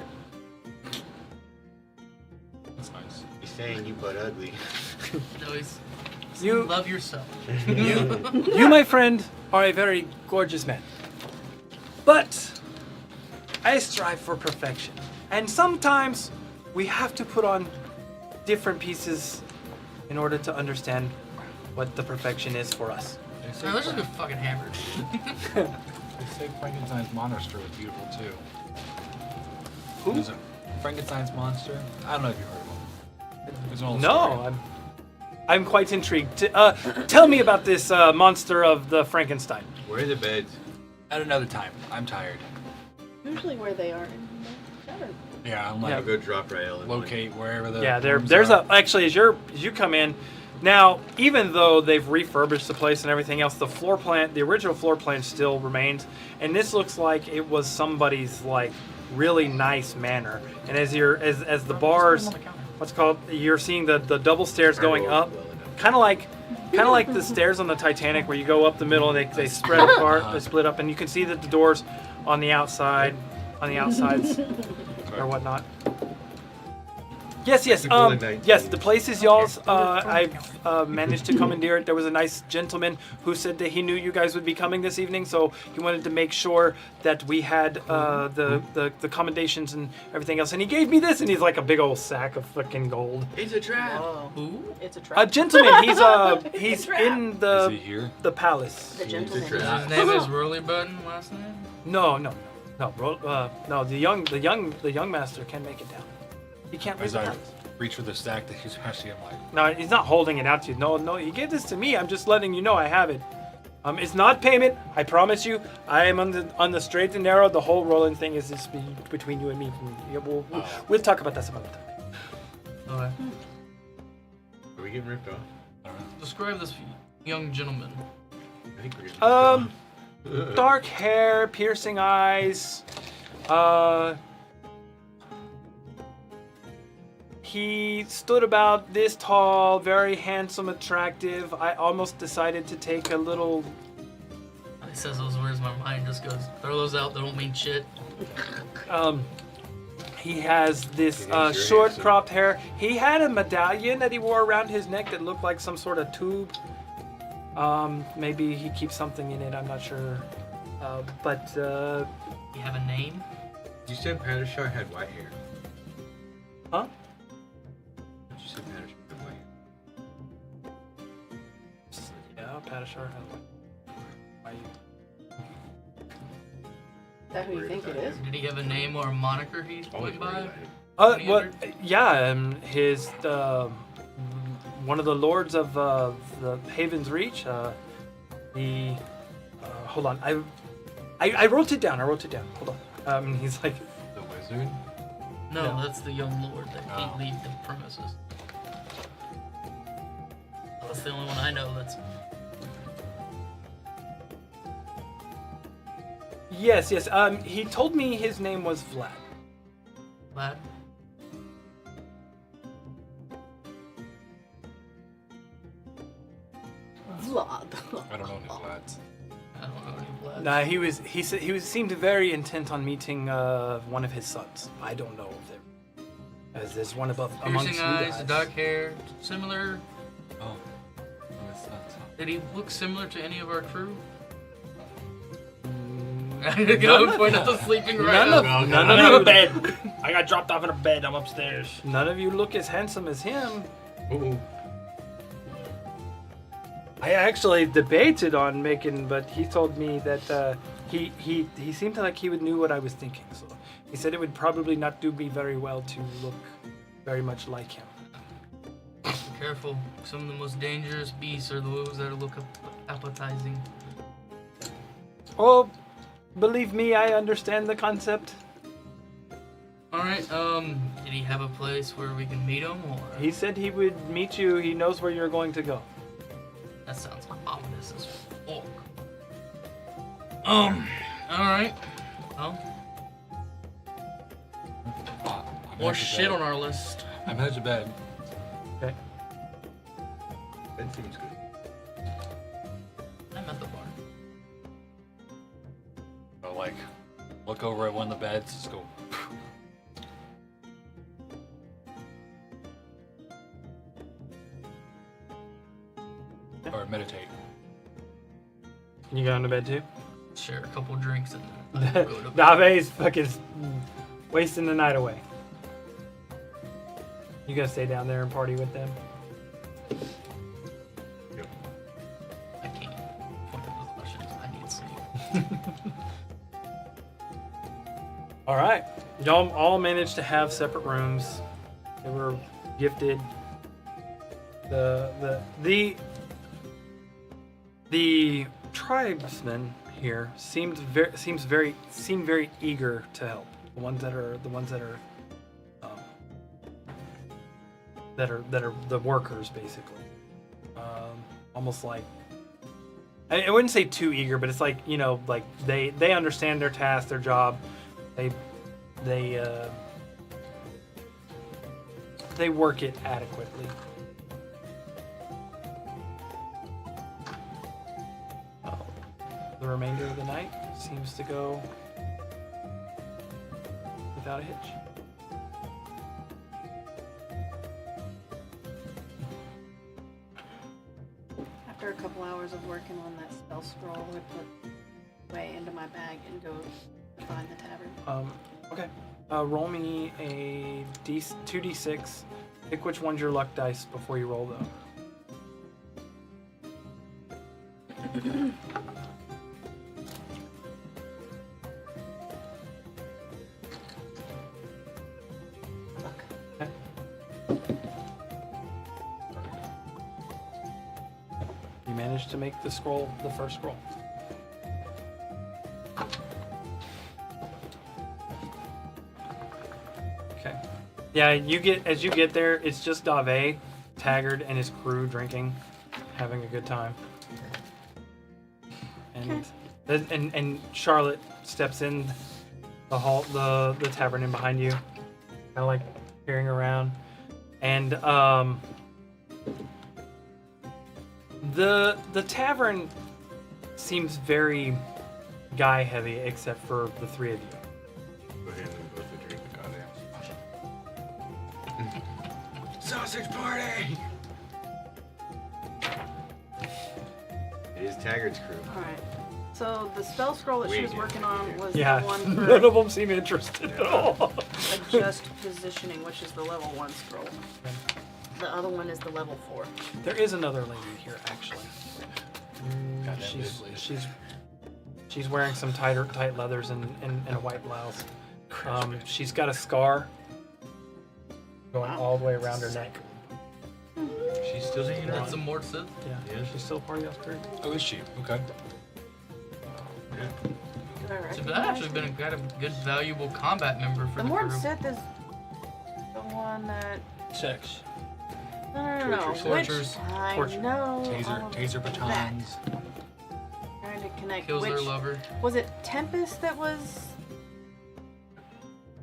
That's nice. He's saying you but ugly. No, he's You- love yourself. You, my friend, are a very gorgeous man. But I strive for perfection. And sometimes we have to put on different pieces in order to understand what the perfection is for us. They say, Man, let's just get fucking hammered. they say Frankenstein's monster was beautiful too. Who? There's a Frankenstein's monster. I don't know if you heard of him. It's an old No, story. I'm quite intrigued. Tell me about this monster of the Frankenstein. Where are the beds? At another time. I'm tired. Usually where they are in the tavern. Yeah, I'm Yeah. I'll go drop Rael. and locate wherever the Yeah, rooms there's are. actually as you come in now, even though they've refurbished the place and everything else, the original floor plan still remains, and this looks like it was somebody's like really nice manor. And as the bars, what's it called, you're seeing the double stairs going up, kind of like the stairs on the Titanic where you go up the middle and they spread apart, they split up, and you can see that the doors on the outsides or whatnot. Yes. People in 19. Yes, the place is y'all's. I've managed to commandeer it. There was a nice gentleman who said that he knew you guys would be coming this evening, so he wanted to make sure that we had the commendations and everything else. And he gave me this, and he's like a big old sack of fucking gold. It's a trap. Whoa. Who? It's a A trap. gentleman. He's Trap. in Is the he here? The palace. It's a gentleman. trap. His name is Whirly Button. Last name? No. No. The young master can't make it down. He can't leave As the I palace. reach for the stack that he's actually, I'm like, No, he's not holding it out to you. No, he gave this to me. I'm just letting you know I have it. It's not payment. I promise you. I am on the straight and narrow. The whole rolling thing is just between you and me. Yeah, we'll talk about that some other time. Okay. Are we getting ripped off? I don't know. Describe this young gentleman. I think we're getting ripped off. Dark hair, piercing eyes. He stood about this tall, very handsome, attractive. I almost decided to take a little. He says those words, my mind just goes, throw those out, they don't mean shit. He has this He thinks you're short handsome. cropped hair. He had a medallion that he wore around his neck that looked like some sort of tube. Maybe he keeps something in it. I'm not sure. But You have a name? You said Pattershar had white hair. huh? You said Pattershar had white hair. Yeah, Patashar. Why you? Is that who you think it is? Did he have a name or a moniker he Always went worried by? about him. Any Well, other- yeah. His one of the lords of the Haven's Reach. Hold on. I wrote it down. Hold on. He's like. The wizard? No, No. that's the young lord that Oh. can't leave the premises. That's the only one I know that's... Yes. He told me his name was Vlad. Lad. Vlad. I don't know any lads. I don't know any Vlads. Nah, he seemed very intent on meeting one of his sons. I don't know if there, as there's one above amongst Piercing you eyes, guys. dark hair, similar. Oh. That's not Did he look similar to any of our crew? Mm, Go and point at the sleeping None right of now. none I'm of in a you, bed. I got dropped off in a bed. I'm upstairs. none of you look as handsome as him. Ooh. I actually debated on making, but he told me that he seemed like he would knew what I was thinking. So he said it would probably not do me very well to look very much like him. Be careful. Some of the most dangerous beasts are those that look appetizing. Oh, believe me, I understand the concept. Alright, did he have a place where we can meet him, or? He said he would meet you. He knows where you're going to go. That sounds ominous as fuck. Alright. Well, I'm more headed to shit bed. on our list. I'm headed to bed. Okay. That seems good. I'm at the bar. But like, look look over at one of the beds. Just go. Or meditate. Can you go into bed too? Share a couple drinks and then go to bed. Dave's fucking wasting the night away. You gonna stay down there and party with them? I can't point at those questions. I need sleep. All right, y'all all managed to have separate rooms. They were gifted. The tribesmen here seemed very eager to help. The ones that are the workers, basically. Almost like I wouldn't say too eager, but it's like, you know, like they understand their task, their job. They work it adequately. The remainder of the night seems to go without a hitch. After a couple hours of working on that spell scroll, I put away into my bag and go find the tavern. Okay. Roll me a 2d6. Pick which one's your luck dice before you roll though. You managed to make the scroll, the first scroll. Okay. Yeah, as you get there, it's just Dave, Taggart, and his crew drinking, having a good time. And Charlotte steps in the hall, the tavern in behind you, kind of like peering around, and the tavern seems very guy heavy, except for the three of you. Go ahead and both to drink the goddamn sausage party. It is Taggart's crew. Alright. So the spell scroll that she was working on was Yeah, the one none for of them seem interested at all. adjust positioning, which is the level 1 scroll. The other one is the level 4. There is another lady here, actually. Goddamn She's wearing some tight leathers and a white blouse. She's got a scar going all the way around her neck. She's still hanging That's on. a more Sith. Yeah, she's still part of the crew. Oh, is she? Okay. Did I So recognize that actually her? been a good, valuable combat member for The the Mord crew. Sith is the one that. Sex. No. Tortures. Which I Torture. know. Taser of batons. that. Trying to connect. Kills Which their lover. was it? Tempest that was.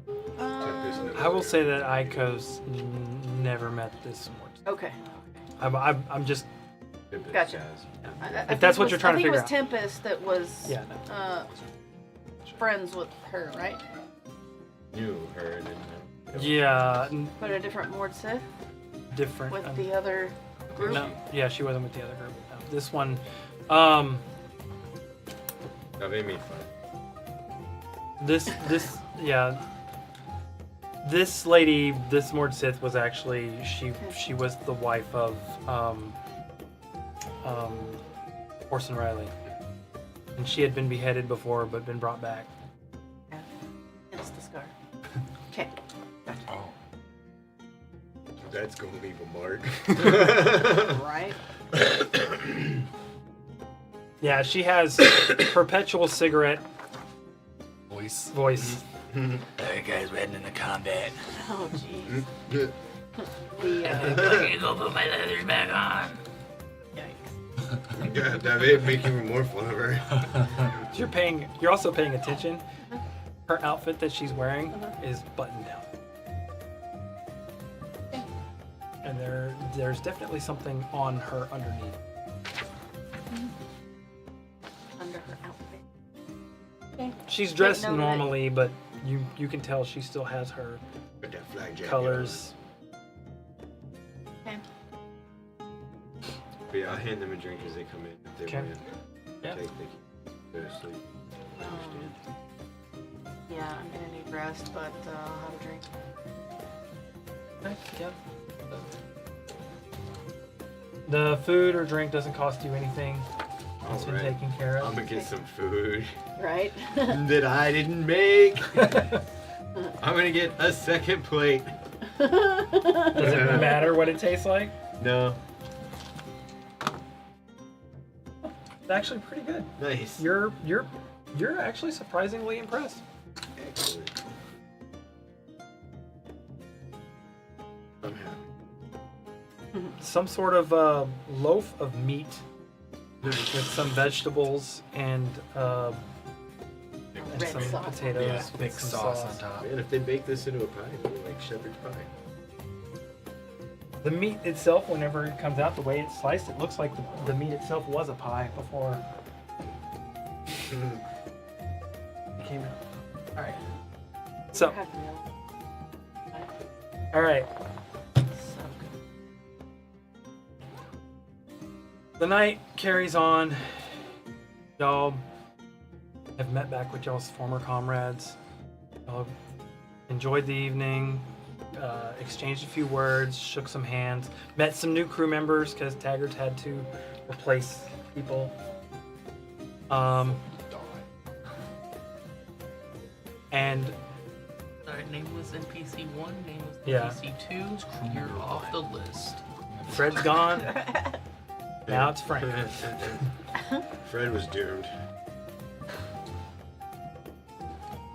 Tempest and I will say that Aiko's never met this Mort. Okay. I'm just Gotcha. If that's what you're trying to figure out. I think it was Tempest that was yeah. No. friends with her, right? Knew her and then. Yeah, But a different Mord Sith different. with the other group. No, yeah, she wasn't with the other group. No, this one, No, they made fun. yeah. This lady, this Mord Sith was actually she was the wife of Orson Riley, and she had been beheaded before but been brought back. Yeah. It's the scar. Okay. Oh. That's gonna leave a mark. Right. Yeah, she has perpetual cigarette Voice. voice. Alright guys, we're heading into combat. Oh jeez. The I'm gonna go put my leathers back on. yikes. Yeah, that would make even more fun of her. So you're also paying attention. Her outfit that she's wearing is buttoned down. And there's definitely something on her underneath. Under her outfit. She's dressed Take note of it. normally, but you can tell she still has her Put that flag jacket colors. Okay. on. But yeah, I'll hand them a drink as they come in. If they Okay. want to Yeah. take, they can go to sleep. Understand. Yeah, I'm gonna need rest, but I'll have a drink. Okay, yeah. The food or drink doesn't cost you anything. It's been Alright. taken care I'm of. gonna get some food Right? that I didn't make. I'm gonna get a second plate. Does it matter what it tastes like? No. It's actually pretty good. Nice. You're actually surprisingly impressed. Excellent. I'm happy. Some sort of loaf of meat with some vegetables and Red some sauce. potatoes Yeah, with thick some sauce on top. Man, if they bake this into a pie, it'd be like shepherd's pie. The meat itself, whenever it comes out, the way it's sliced, it looks like the meat itself was a pie before it came out. All right. So, Have milk. all right. So good. The night carries on. Y'all have met back with y'all's former comrades. Y'all enjoyed the evening, exchanged a few words, shook some hands, met some new crew members because Taggart had to replace people. And Alright, name was NPC 1, name was Yeah. NPC 2. You're off the list. Fred's gone. Now it's Frank. Fred was doomed.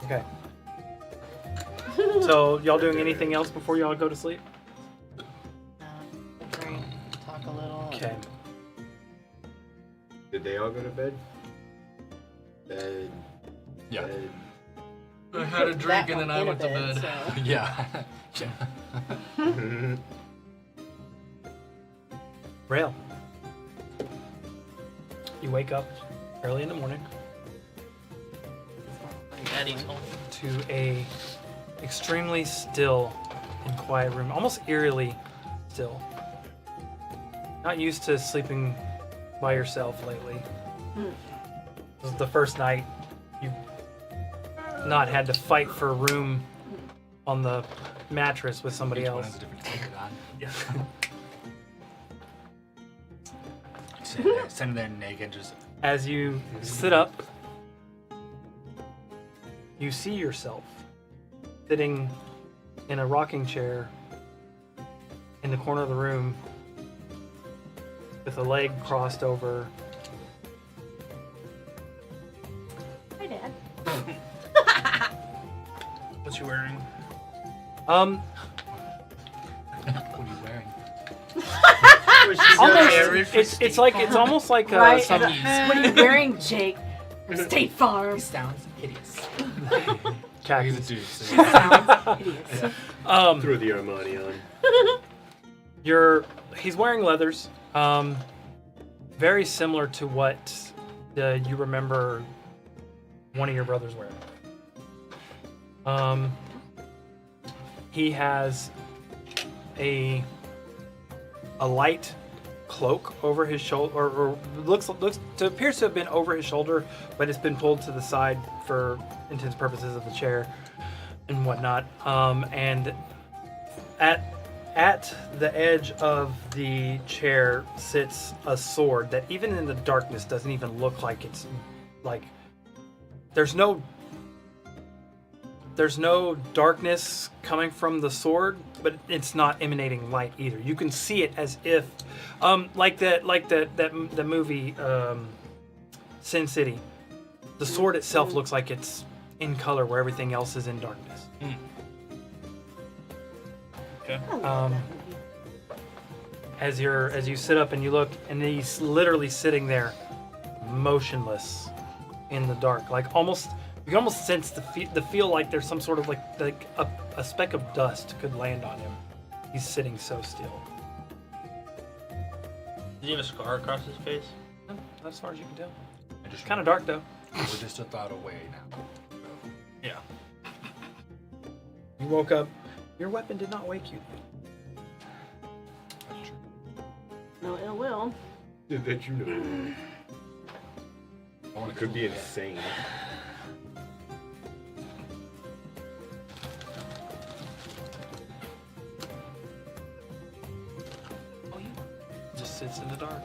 Okay. So y'all doing anything else before y'all go to sleep? Drink, talk a little. Okay. Did they all go to bed? Bed. Yeah. Bed. I had a drink That and then one I in a went to bed. So. Yeah. Rail. You wake up early in the morning Daddy told me. to a extremely still and quiet room, almost eerily still. Not used to sleeping by yourself lately. This is the first night you've not had to fight for a room on the mattress with somebody Each one else. has a different ticket on. Yeah. Sitting there naked, just As you sit up, you see yourself sitting in a rocking chair in the corner of the room with a leg crossed over. Hi, Dad. What's she wearing? Um, what are you wearing? almost, it's like it's almost like Right? some What are you wearing, Jake? State Farm. Sounds hideous. khakis. He's a dude. So Sounds hideous. Throw the Armani on. He's wearing leathers, very similar to what you remember one of your brothers wearing. He has a light cloak over his shoulder, or looks to appears to have been over his shoulder, but it's been pulled to the side for intents purposes of the chair and whatnot. And at the edge of the chair sits a sword that even in the darkness doesn't even look like it's like there's no darkness coming from the sword, but it's not emanating light either. You can see it as if like the movie Sin City. The sword itself looks like it's in color where everything else is in darkness. Okay. I love that movie. As you sit up and you look, and he's literally sitting there, motionless in the dark, like almost you can almost sense the feel like there's some sort of like a speck of dust could land on him. He's sitting so still. Does he have a scar across his face? Not as far as you can tell. I just Kind of dark though. We're just a thought away now. woke up. Your weapon did not wake you. No ill will. That you know. It could be insane. Just sits in the dark.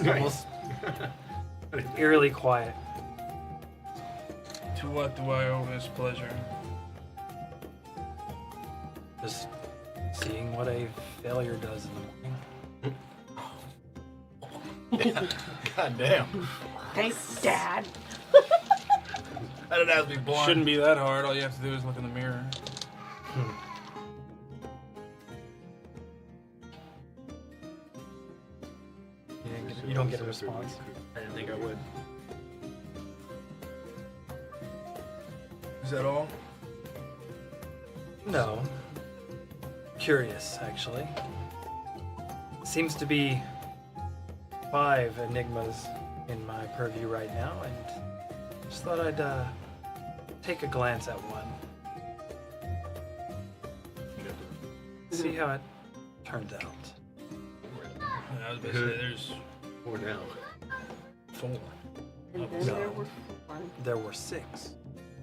Nice. Almost eerily quiet. To what do I owe this pleasure? Just seeing what a failure does in the morning. God damn. Thanks, Dad. I didn't have to be born. Shouldn't be that hard. All you have to do is look in the mirror. You don't get a response. I didn't think I would. Is that all? No. Curious, actually. Seems to be 5 enigmas in my purview right now, and just thought I'd take a glance at one. See how it turns out. I was basically there's 4 now. 4. And then No. there were 4. There were 6.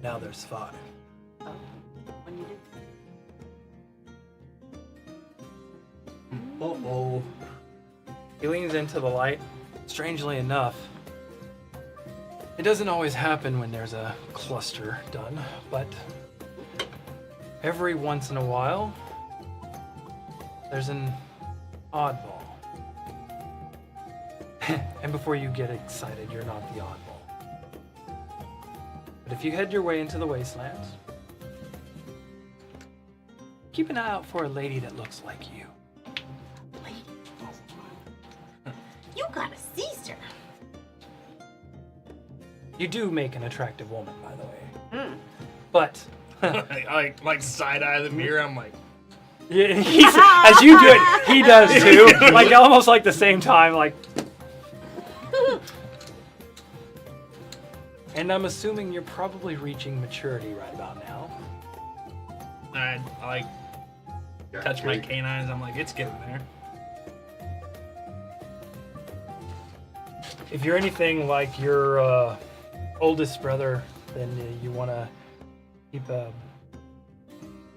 Now there's 5. Oh, when you did. Uh-oh. He leans into the light. Strangely enough, it doesn't always happen when there's a cluster done, but every once in a while, there's an oddball. And before you get excited, you're not the oddball. But if you head your way into the wastelands, keep an eye out for a lady that looks like you. You got a Caesar. You do make an attractive woman, by the way. Mm. But like side eye the mirror. I'm like, yeah, as you do it, he does too. Like almost like the same time, like. And I'm assuming you're probably reaching maturity right about now. I like touch my canines. I'm like, it's getting there. If you're anything like your oldest brother, then you want to keep a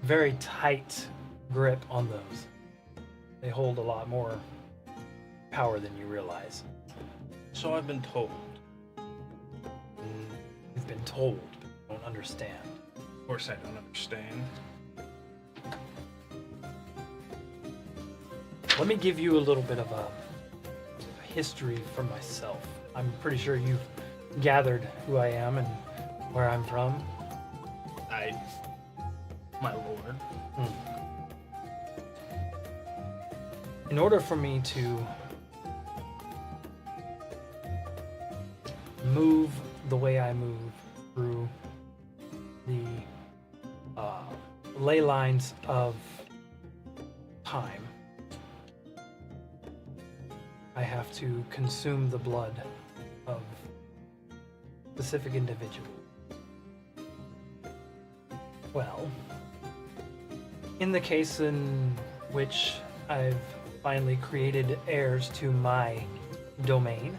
very tight grip on those. They hold a lot more power than you realize. So I've been told. You've been told, but you don't understand. Of course, I don't understand. Let me give you a little bit of a history from myself. I'm pretty sure you've gathered who I am and where I'm from. My lord. In order for me to move the way I move through the ley lines of time, I have to consume the blood of specific individuals. Well, in the case in which I've finally created heirs to my domain,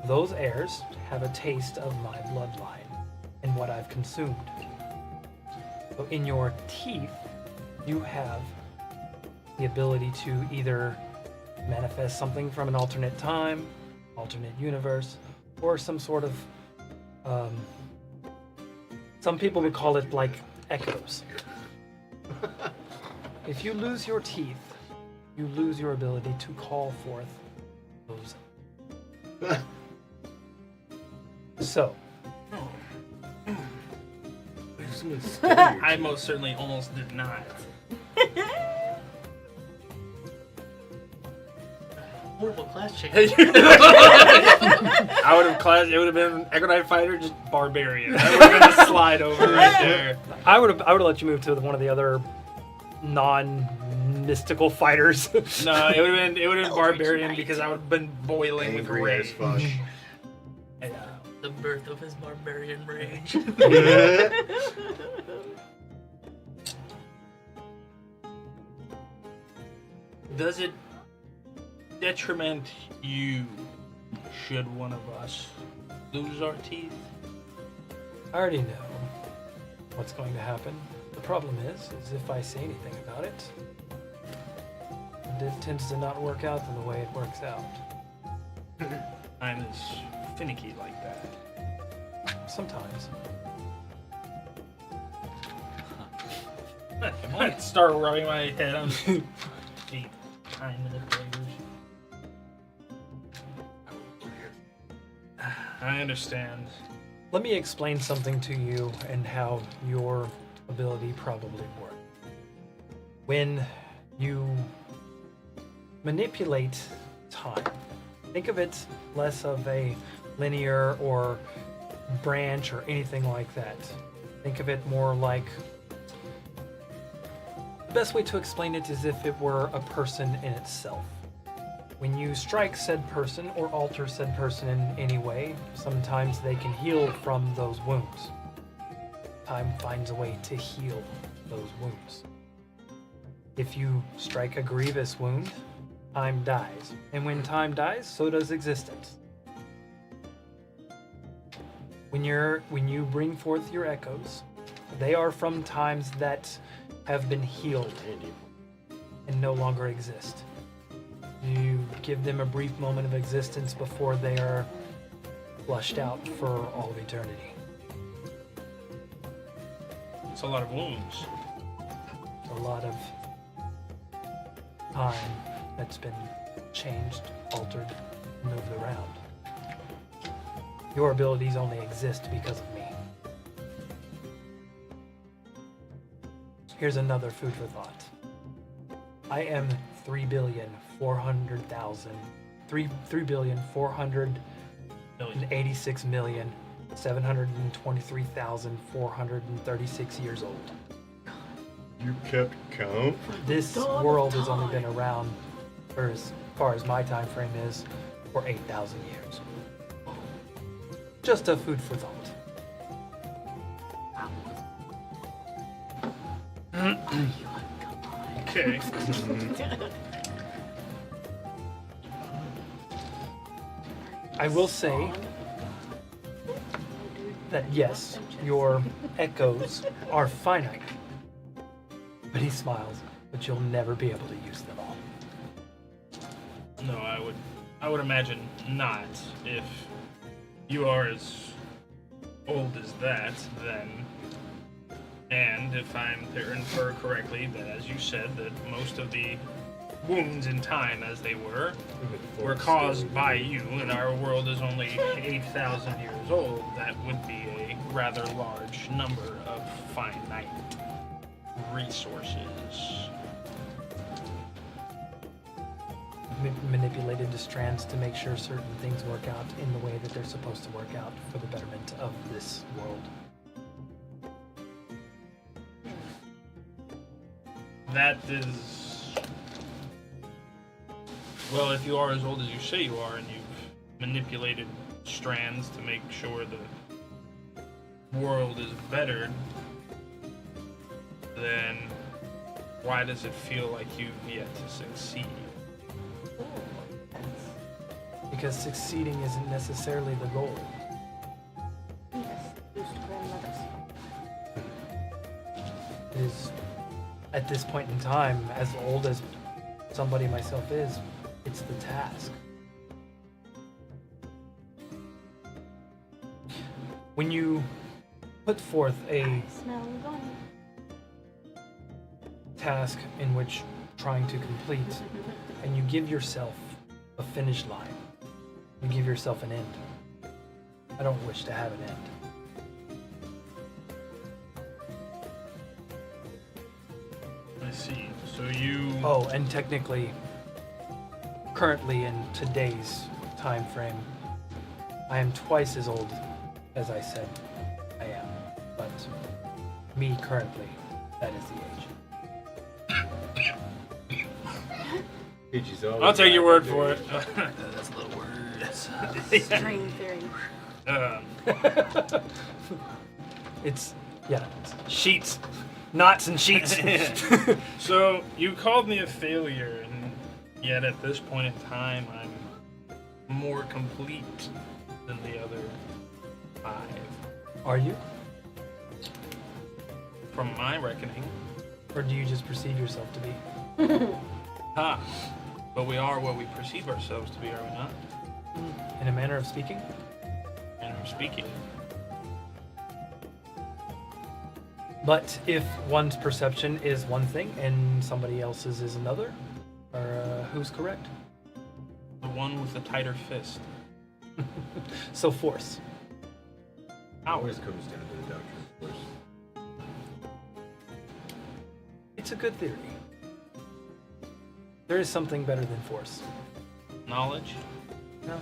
those heirs have a taste of my bloodline and what I've consumed. So in your teeth, you have the ability to either manifest something from an alternate time, alternate universe, or some sort of, some people would call it like echoes. If you lose your teeth, you lose your ability to call forth those. So, I most certainly almost did not. Horrible class change. I would have classed. It would have been Echo Fighter, just barbarian. That would have been a slide over right there. I would have let you move to one of the other non-mystical fighters. No, it would have been barbarian because I would have been boiling with Angry as rage. fuck. The birth of his barbarian rage. Does it detriment you should one of us lose our teeth? I already know what's going to happen. The problem is if I say anything about it, it tends to not work out in the way it works out. I'm as finicky like that. Sometimes. I might start rubbing my head on the time manipulators. I understand. Let me explain something to you and how your ability probably works. When you manipulate time, think of it less of a linear or branch or anything like that. Think of it more like, the best way to explain it is if it were a person in itself. When you strike said person or alter said person in any way, sometimes they can heal from those wounds. Time finds a way to heal those wounds. If you strike a grievous wound, time dies. And when time dies, so does existence. When you bring forth your echoes, they are from times that have been healed and no longer exist. You give them a brief moment of existence before they are flushed out for all of eternity. It's a lot of wounds. A lot of time that's been changed, altered, moved around. Your abilities only exist because of me. Here's another food for thought. I am 3,486,723,436 years old. You kept count? This world has only been around, for as far as my time frame is, for 8,000 years. Just a food for thought. Okay. I will say that yes, your echoes are finite. But he smiles, but you'll never be able to use them all. No, I would imagine not. If you are as old as that, then, and if I'm to infer correctly, that as you said, that most of the wounds in time as they were caused by you, and our world is only 8,000 years old, that would be a rather large number of finite resources. Manipulated the strands to make sure certain things work out in the way that they're supposed to work out for the betterment of this world. That is... Well, if you are as old as you say you are, and you've manipulated strands to make sure the world is bettered, then why does it feel like you've yet to succeed? Because succeeding isn't necessarily the goal. It is, at this point in time, as old as somebody myself is, it's the task. When you put forth a task in which trying to complete, and you give yourself a finish line, you give yourself an end. I don't wish to have an end. I see. So you... Oh, and technically, currently in today's time frame, I am twice as old as I said I am. But me currently, that is the age. I'll take your word for it. That's little words. String theory. It's, yeah, it's sheets. Knots and sheets. So you called me a failure, and Yet at this point in time, I'm more complete than the other 5. Are you? From my reckoning. Or do you just perceive yourself to be? Ha! But we are what we perceive ourselves to be, are we not? In a manner of speaking? And I'm speaking. But if one's perception is one thing and somebody else's is another, or who's correct? The one with the tighter fist. So force. Always comes down to the doctrine of force. It's a good theory. There is something better than force. Knowledge? No.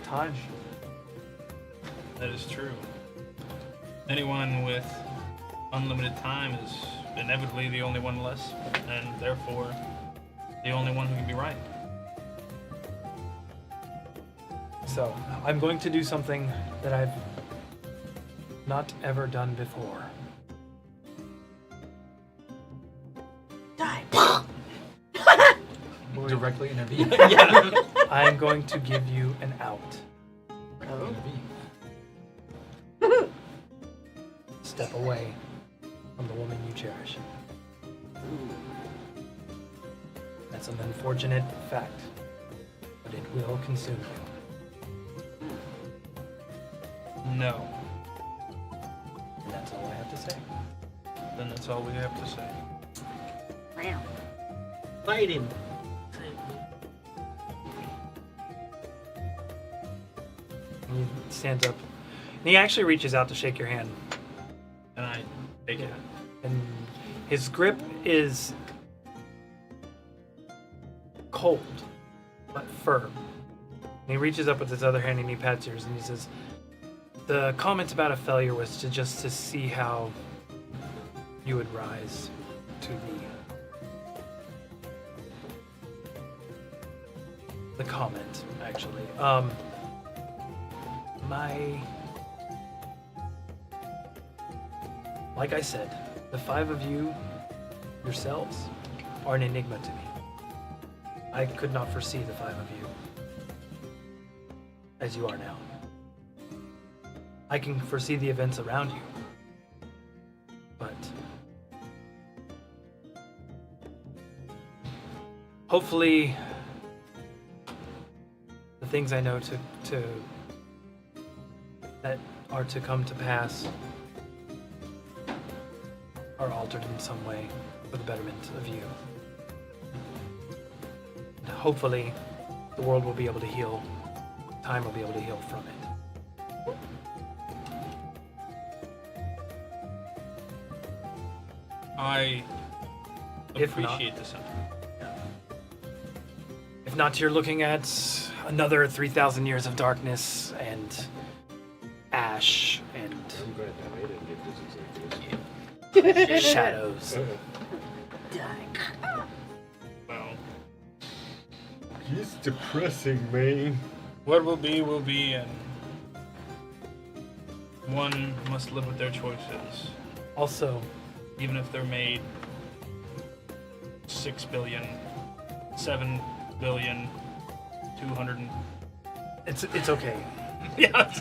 Time. That is true. Anyone with unlimited time is inevitably the only one less, and therefore the only one who can be right. So, I'm going to do something that I've not ever done before. Die. Directly intervene. I am going to give you an out. Step away from the woman you cherish. That's an unfortunate fact, but it will consume you. No. And that's all I have to say. Then that's all we have to say. Fight him. And he stands up. And he actually reaches out to shake your hand. And I take it. And his grip is cold, but firm. And he reaches up with his other hand and he pats yours and he says, the comment about a failure was just to see how you would rise to the comment, actually. Like I said, the 5 of you yourselves are an enigma to me. I could not foresee the 5 of you as you are now. I can foresee the events around you, but hopefully the things I know that are to come to pass are altered in some way for the betterment of you. And hopefully the world will be able to heal. Time will be able to heal from it. I If not- appreciate the sentiment. If not, you're looking at another 3,000 years of darkness and ash and I'm glad that I didn't get this exactly. shadows. Well, He's depressing, man. what will be, and one must live with their choices, Also, even if they're made 6 billion, 7 billion, 200. it's okay. Yeah.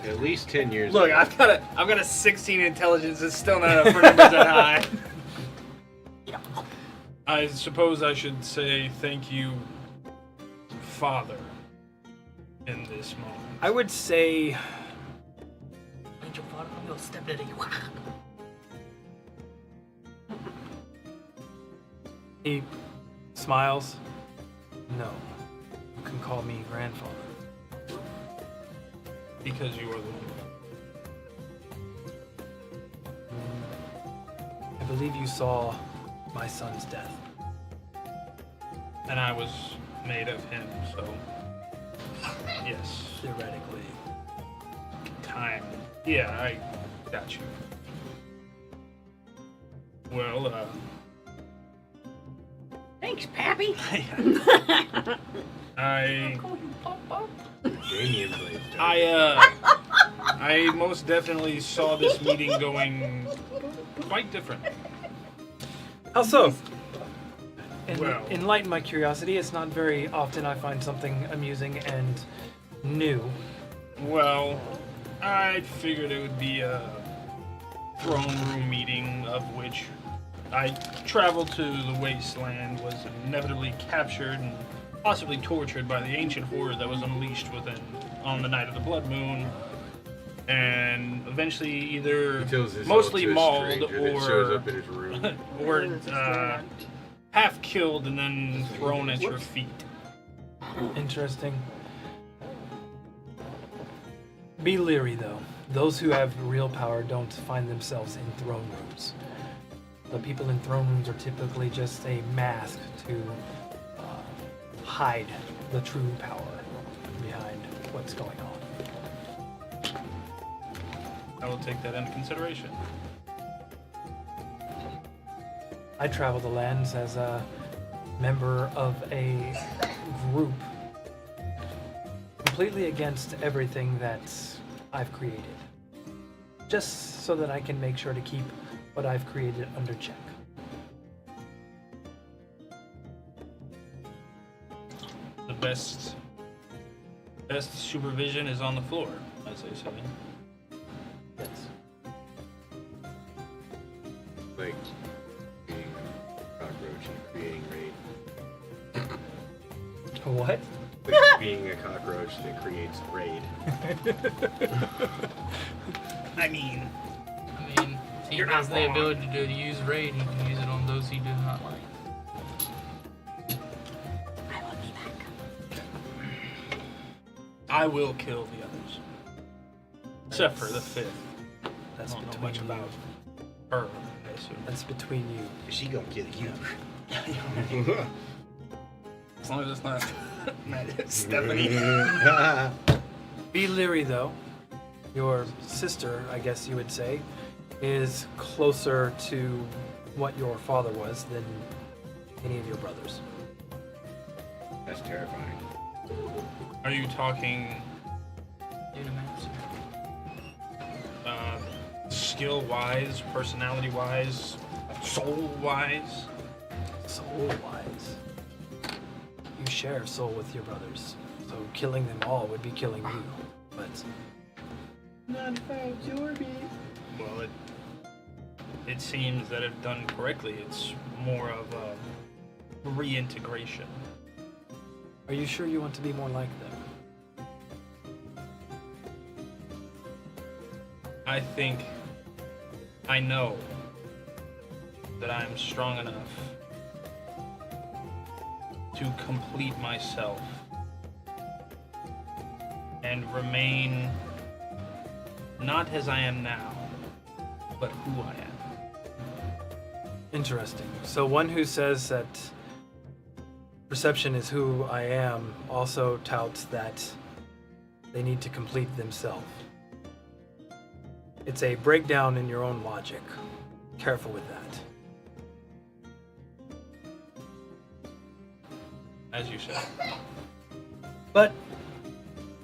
At least 10 years. Look, ago. I've got a 16 intelligence. It's still not enough for numbers that high. I suppose I should say thank you, Father, in this moment. I would say Ain't your father? I'm gonna step at you. he smiles. No, you can call me grandfather. Because you are the one. I believe you saw my son's death. And I was made of him, so. Yes. Theoretically. Time. Yeah, I got you. Well, Thanks, Pappy. I Damien Blade. I most definitely saw this meeting going quite different. How so? Well- Enlighten my curiosity. It's not very often I find something amusing and new. Well, I figured it would be a throne room meeting of which I traveled to the wasteland, was inevitably captured and possibly tortured by the ancient horde that was unleashed within on the night of the blood moon, and eventually either He tells his mostly all to a mauled stranger that shows or up in his room. or half killed and then thrown at your feet. Interesting. Be leery, though. Those who have real power don't find themselves in throne rooms. The people in throne rooms are typically just a mask to hide the true power behind what's going on. I will take that into consideration. I travel the lands as a member of a group completely against everything that I've created. Just so that I can make sure to keep what I've created under check. The best supervision is on the floor, as they say. Yes. Like being a cockroach and creating raid. What? Like being a cockroach that creates raid. I mean, He You're has not the wrong. ability to use raid. He can use it on those he does not like. I will be back. I will kill the others. Except for the fifth. I That's don't know between much you. about her, I assume. That's between you. She gonna kill you. As long as it's not Stephanie. Be leery, though. Your sister, I guess you would say, is closer to what your father was than any of your brothers. That's terrifying. Are you talking Unimax. skill-wise, personality-wise, soul-wise? Soul-wise, you share a soul with your brothers, so killing them all would be killing you. But Well, it seems that if done correctly, it's more of a reintegration. are you sure you want to be more like them? I think I know that I am strong enough to complete myself and remain not as I am now, but who I am. Interesting. So one who says that perception is who I am also touts that they need to complete themselves. It's a breakdown in your own logic. Careful with that. As you said. But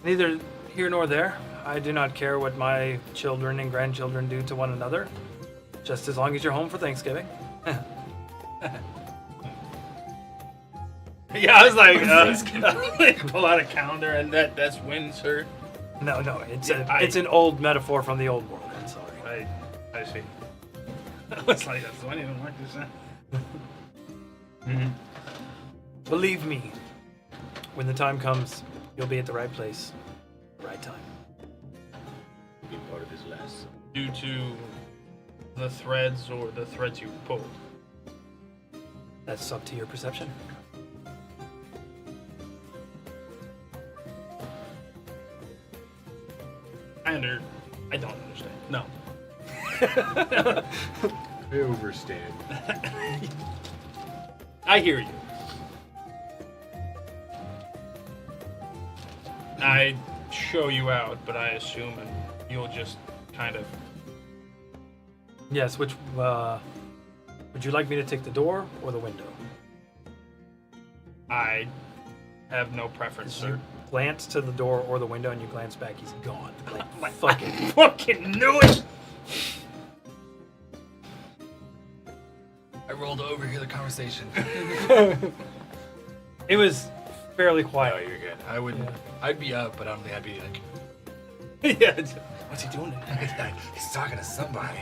neither here nor there. I do not care what my children and grandchildren do to one another, just as long as you're home for Thanksgiving. Yeah, I was like, pull out a calendar and that's when, sir. No, it's Yeah, it's an old metaphor from the old world. I'm sorry. I see. I was like, that's why I didn't like this. Believe me, when the time comes, you'll be at the right place, the right time. Be part of his last. Due to the threads or the threads you pulled. That's up to your perception. I don't understand. No. I overstand. I hear you. I show you out, but I assume and you'll just kind of. Yes, which would you like me to take the door or the window? I have no preference, You sir. glance to the door or the window and you glance back, he's gone. Like, Fuck fucking it. Fucking knew it! I roll to overhear the conversation. It was fairly No, quiet. you're good. I wouldn't. I'd be up, but I don't think I'd be like. Yeah. What's he doing? He's talking to somebody.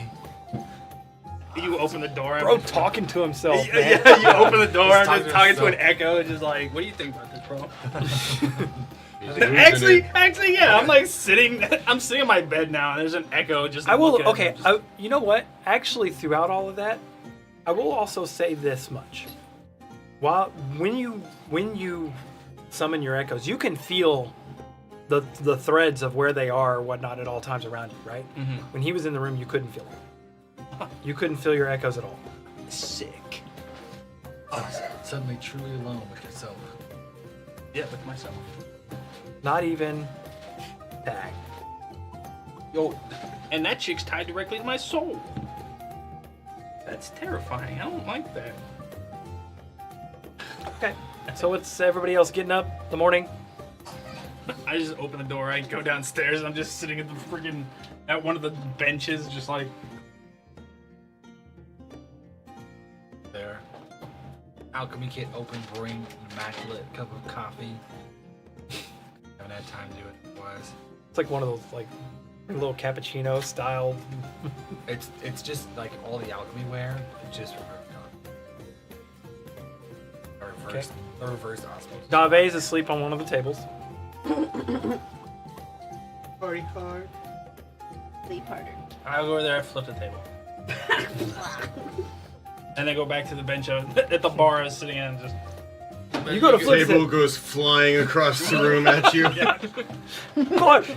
You open the door. Bro, talking to himself, Yeah, man. yeah, you open the door and talking just to talking to an himself. echo. It's just like, what do you think about this, bro? He's losing Actually, yeah. I'm like sitting. I'm sitting in my bed now, and there's an echo. Just I will. looking at Okay, me, just- you know what? Actually, throughout all of that, I will also say this much: when you summon your echoes, you can feel the threads of where they are or whatnot at all times around you, right? Mhm. When he was in the room, you couldn't feel it. You couldn't feel your echoes at all. Sick. Suddenly truly alone with yourself. Yeah, with myself. Not even tag. Yo, and that chick's tied directly to my soul. That's terrifying. I don't like that. Okay. So what's everybody else getting up in the morning? I just open the door. I go downstairs. And I'm just sitting at the friggin' at one of the benches, just like. There. Alchemy kit open, brewing, immaculate cup of coffee. Haven't had time to do it otherwise. It's like one of those like little cappuccino style. It's just like all the alchemy ware, it's just reverse a reverse osmosis. Dave's asleep on one of the tables. Party hard. Sleep harder. I go over there. I flip the table. And then go back to the bench at the bar I was sitting at and just. You go to flip Table it. goes flying across the room at you.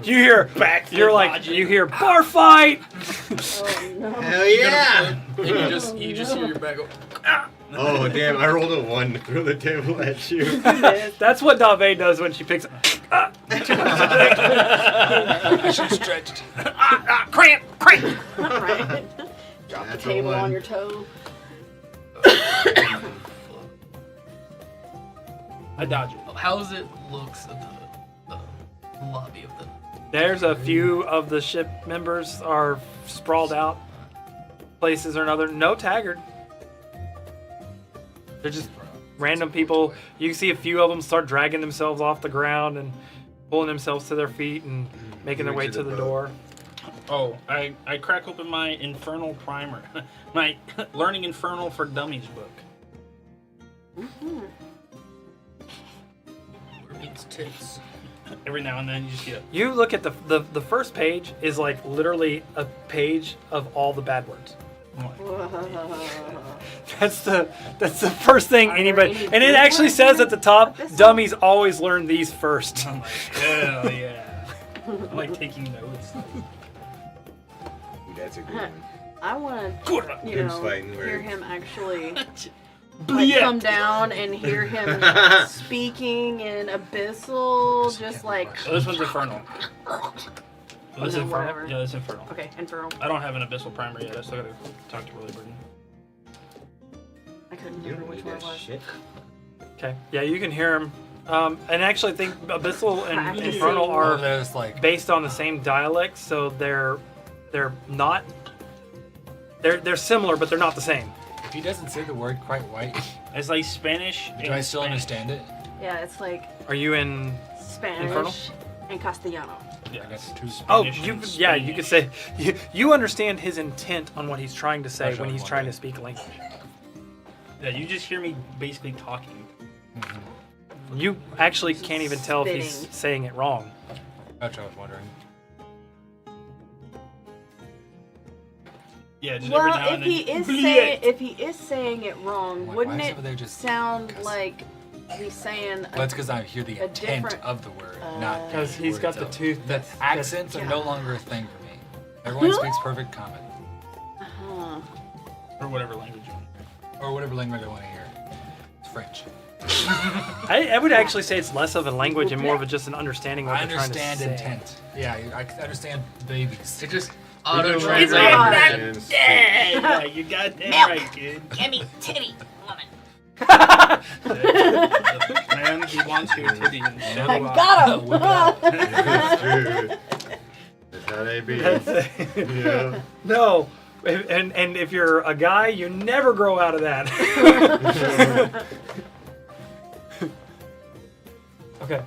You hear Back to You're the like dodging. you hear bar fight. Oh no. Hell yeah! And you just hear your back go. Oh damn! I rolled a 1 to throw the table at you. That's what Dave does when she picks. I should have stretched. Cramp! Right. Drop the That's a table on 1. your toe. I dodge it. How does it looks at the lobby of the? There's a few of the ship members are sprawled out places or another. No Taggart. They're just random people. You can see a few of them start dragging themselves off the ground and pulling themselves to their feet and making their way to the door. Oh, I crack open my Infernal Primer. My Learning Infernal for Dummies book. Where meets tits. Every now and then you just get. You look at the first page is like literally a page of all the bad words. That's the first thing Are there anybody, any and it good actually ones says in at the top, this one? dummies always learn these first. I'm like, hell yeah. I'm like taking notes. That's a good one. I want to, you Him know, fighting hear words. him actually Yeah. come down and hear him speaking in abyssal, just like Oh, this one's Infernal. Oh, This no, Infernal. whatever. Yeah, this Infernal. okay, infernal. I don't have an Abyssal Primer yet. I still gotta talk to Willie Burton. I couldn't You remember don't which need one it that was. shit. Okay, yeah, you can hear them, and actually I think abyssal I and have to infernal see. are There's like based on the same dialect, so they're not. They're similar, but they're not the same. If he doesn't say the word quite right, It's like Spanish. do I still understand it? Yeah, it's like Are you in? Spanish Infernal? and Castellano. Yeah. I got two. Oh, Spanish you and yeah, you could Spanish. say you understand his intent on what he's trying to say That's when what he's I'm trying to wondering. speak language. Yeah, you just hear me basically talking. You actually can't even tell if he's Spitting. saying it wrong. That's what I was wondering. Yeah, just every now Well, if and he then. is Bleh. saying it wrong, Like, wouldn't why is it everybody just sound cuss? like he's saying? Well, that's because I hear the a intent different- of the word, not Because the he's got words the of- tooth. That accents are no God. longer a thing for me. Everyone speaks perfect common, Uh-huh. Or whatever language you want. or whatever language I want to hear. It's French. I would actually say it's less of a language and more of a just an understanding what I they're trying understand to say. intent. Yeah, I understand babies. it just We auto don't translate. understand speech. Yeah, you got that Milk. right, kid. Gimme titty, woman. Man, he wants your titty and so I do I. got him. Whip it out. That's true. That's how they be. That's it. Yeah. No, And if you're a guy, you never grow out of that. Okay.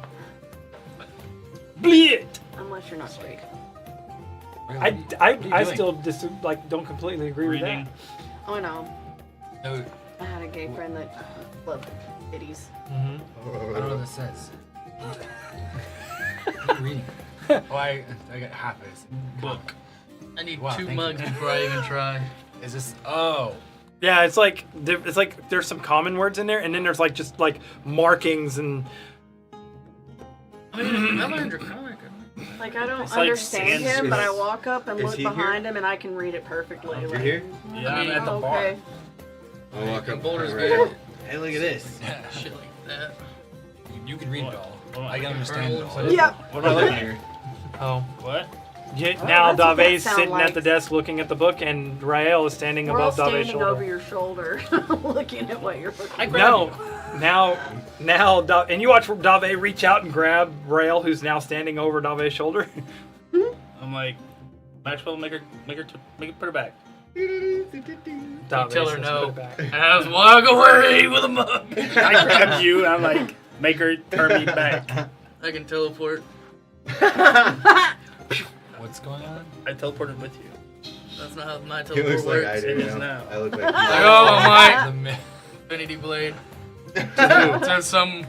Bleed. Unless you're not straight. Really? I What are you doing? still don't completely agree Reading. with Oh no. No, I had a gay friend that loved titties. that. Mm-hmm. I don't know what this says. What are you reading? Oh, I got half of this. Book. I need Wow, 2 thank mugs you. before I even try. Is this? Oh. Yeah, it's like there's some common words in there, and then there's like just like markings and. I mean, I learned Draconic. Like I don't It's like understand Sanskrit. him, but I walk up and Is look he here? behind him and I can read it perfectly. You're like, here? Yeah, I'm at the oh, bar. okay. I'll walk up. Boulder's right good. now. Hey, look at this. Shit like that. You can read it all. What? I can understand it all. Yeah. What am I looking at? Oh. What? Yeah, now that's what that Dave's sound sitting like. at the desk looking at the book, and Rael is standing We're all above Dave's standing shoulder. over your shoulder, looking at what you're looking at. No, now, and you watch Dave reach out and grab Rael, who's now standing over Dave's shoulder. I'm like, Maxwell, make her put her back. Dave tell her says, no. "Put it back." And I just walk away with a mug. I grab you, and I'm like, make her turn me back. I can teleport. What's going on? I teleported with you. That's not how my He teleport looks like works. I do It is now. now. I look like Like, oh my The mi- Infinity Blade. To some.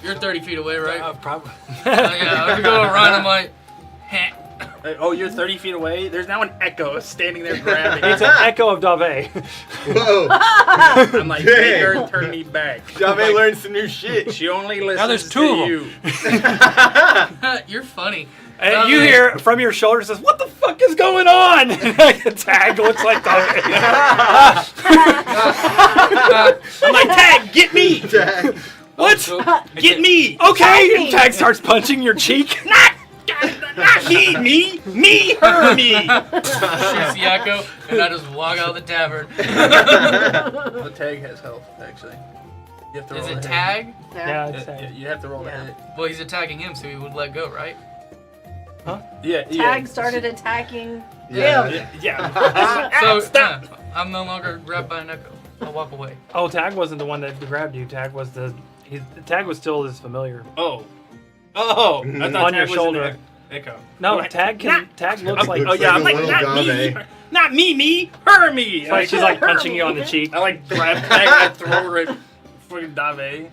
You're 30 feet away, right? Probably. Yeah, if you go to run, I'm like, heh. Oh, you're 30 feet away? There's now an echo standing there grabbing. It's an echo of Dave. Whoa! I'm like, make Dang. her turn me back. Jave Like, learned some new shit. She only listens there's to 2 of 'em. you. You're funny. And you hear from your shoulder says, "What the fuck is going on?" Tag looks like Dave. I'm like, Tag, get me! Jack. What? Get me! Okay. And Tag starts punching your cheek. Not me! Me! Her! Me! Shoots the echo, and I just walk out of the tavern. The tag has health, actually. You have to Is roll it the hit. tag? Yeah, Yeah, it's Tag. you have to roll Yeah. the hit. Well, he's attacking him, so he would let go, right? Yeah, Tag started attacking Yeah. him. Yeah. So, stop! I'm no longer grabbed by an echo. I'll walk away. Oh, Tag wasn't the one that grabbed you. Tag was Tag was still his familiar. Oh. I thought On Tag your was in shoulder. the Echo. No, What? Tag looks like. Oh yeah, I'm like like, a not little me! Dave. Not me! Her! Me! Like she's like punching you on the cheek. I like grab Tag and I throw her at fucking Dave.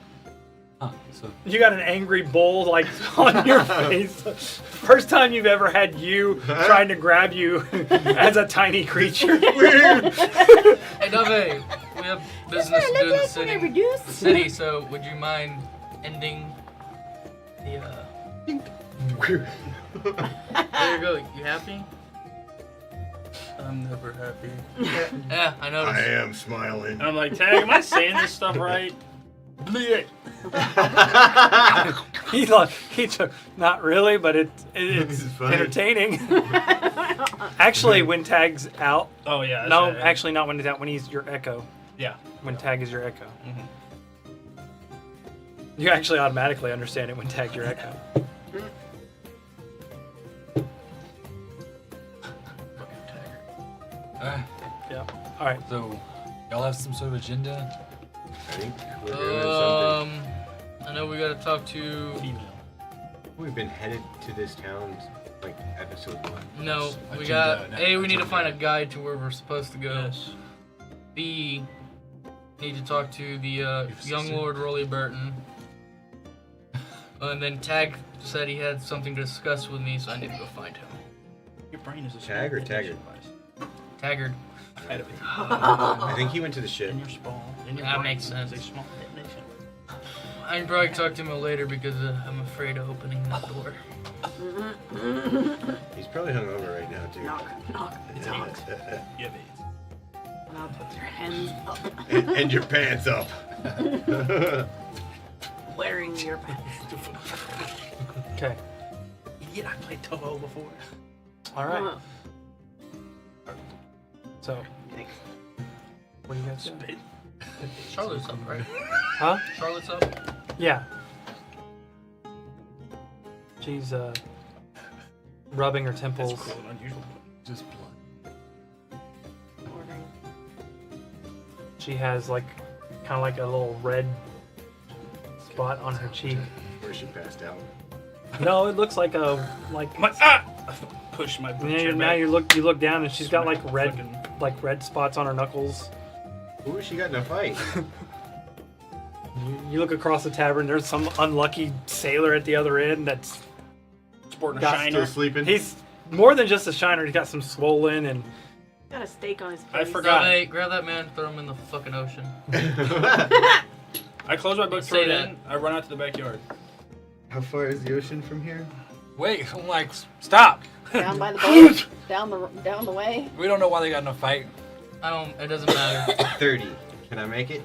Huh, so You got an angry bull like on your face. First time you've ever had you trying to grab you as a tiny creature. Hey, Dave, we have business to do in the city. City. So would you mind ending the? There you go. You happy? I'm never happy. Yeah, I noticed. I am smiling. And I'm like, Tag, am I saying this stuff right? Blech. He took not really, but it's This is funny. entertaining. Actually, when Tag's out, Oh yeah. no, that's right. actually not when he's out. When he's your echo. Yeah. When Tag is your echo. Mhm. You actually automatically understand it when Tag's your echo. Yeah. All right. So, y'all have some sort of agenda? I think we're doing something. I know we gotta talk to. Female. We've been headed to this town like episode 1. No, we Agenda, got. not A, we need to agenda. find a guide to where we're supposed to go. Yes. B, need to talk to the young assistant. Lord Rolly Burton. And then Tag said he had something to discuss with me, so I need to go find him. Your brain is a Tag or small Taggart? device. Taggart. Ahead of it. I think he went to the ship. In your small. In your That brain makes sense. is a small detonation. I can probably talk to him later because I'm afraid of opening that door. He's probably hungover right now too. Knock, knock, knock. You have AIDS. Now put your hands up. and your pants up. Wearing your pants. Okay. Yeah, I played Toho before. All right. So, Thanks. what do you guys do? Charlotte's up, right? Huh? Charlotte's up. Yeah. She's rubbing her temples. That's cool and unusual. Just blood. She has like kind of like a little red spot on her cheek. Where she passed out. No, it looks like a Push my. now you look down and she's got like Smack red spots on her knuckles. Ooh, she got in a fight. You look across the tavern. There's some unlucky sailor at the other end that's sporting a Got shiner. Still sleeping. he's more than just a shiner. He's got some swollen and Got a steak on his face. I forgot. Hey, grab that man, throw him in the fucking ocean. I close my book, Say throw it that. in. I run out to the backyard. How far is the ocean from here? Wait, I'm like, stop. Down by the boat. down the way. We don't know why they got in a fight. It doesn't matter. 30. Can I make it?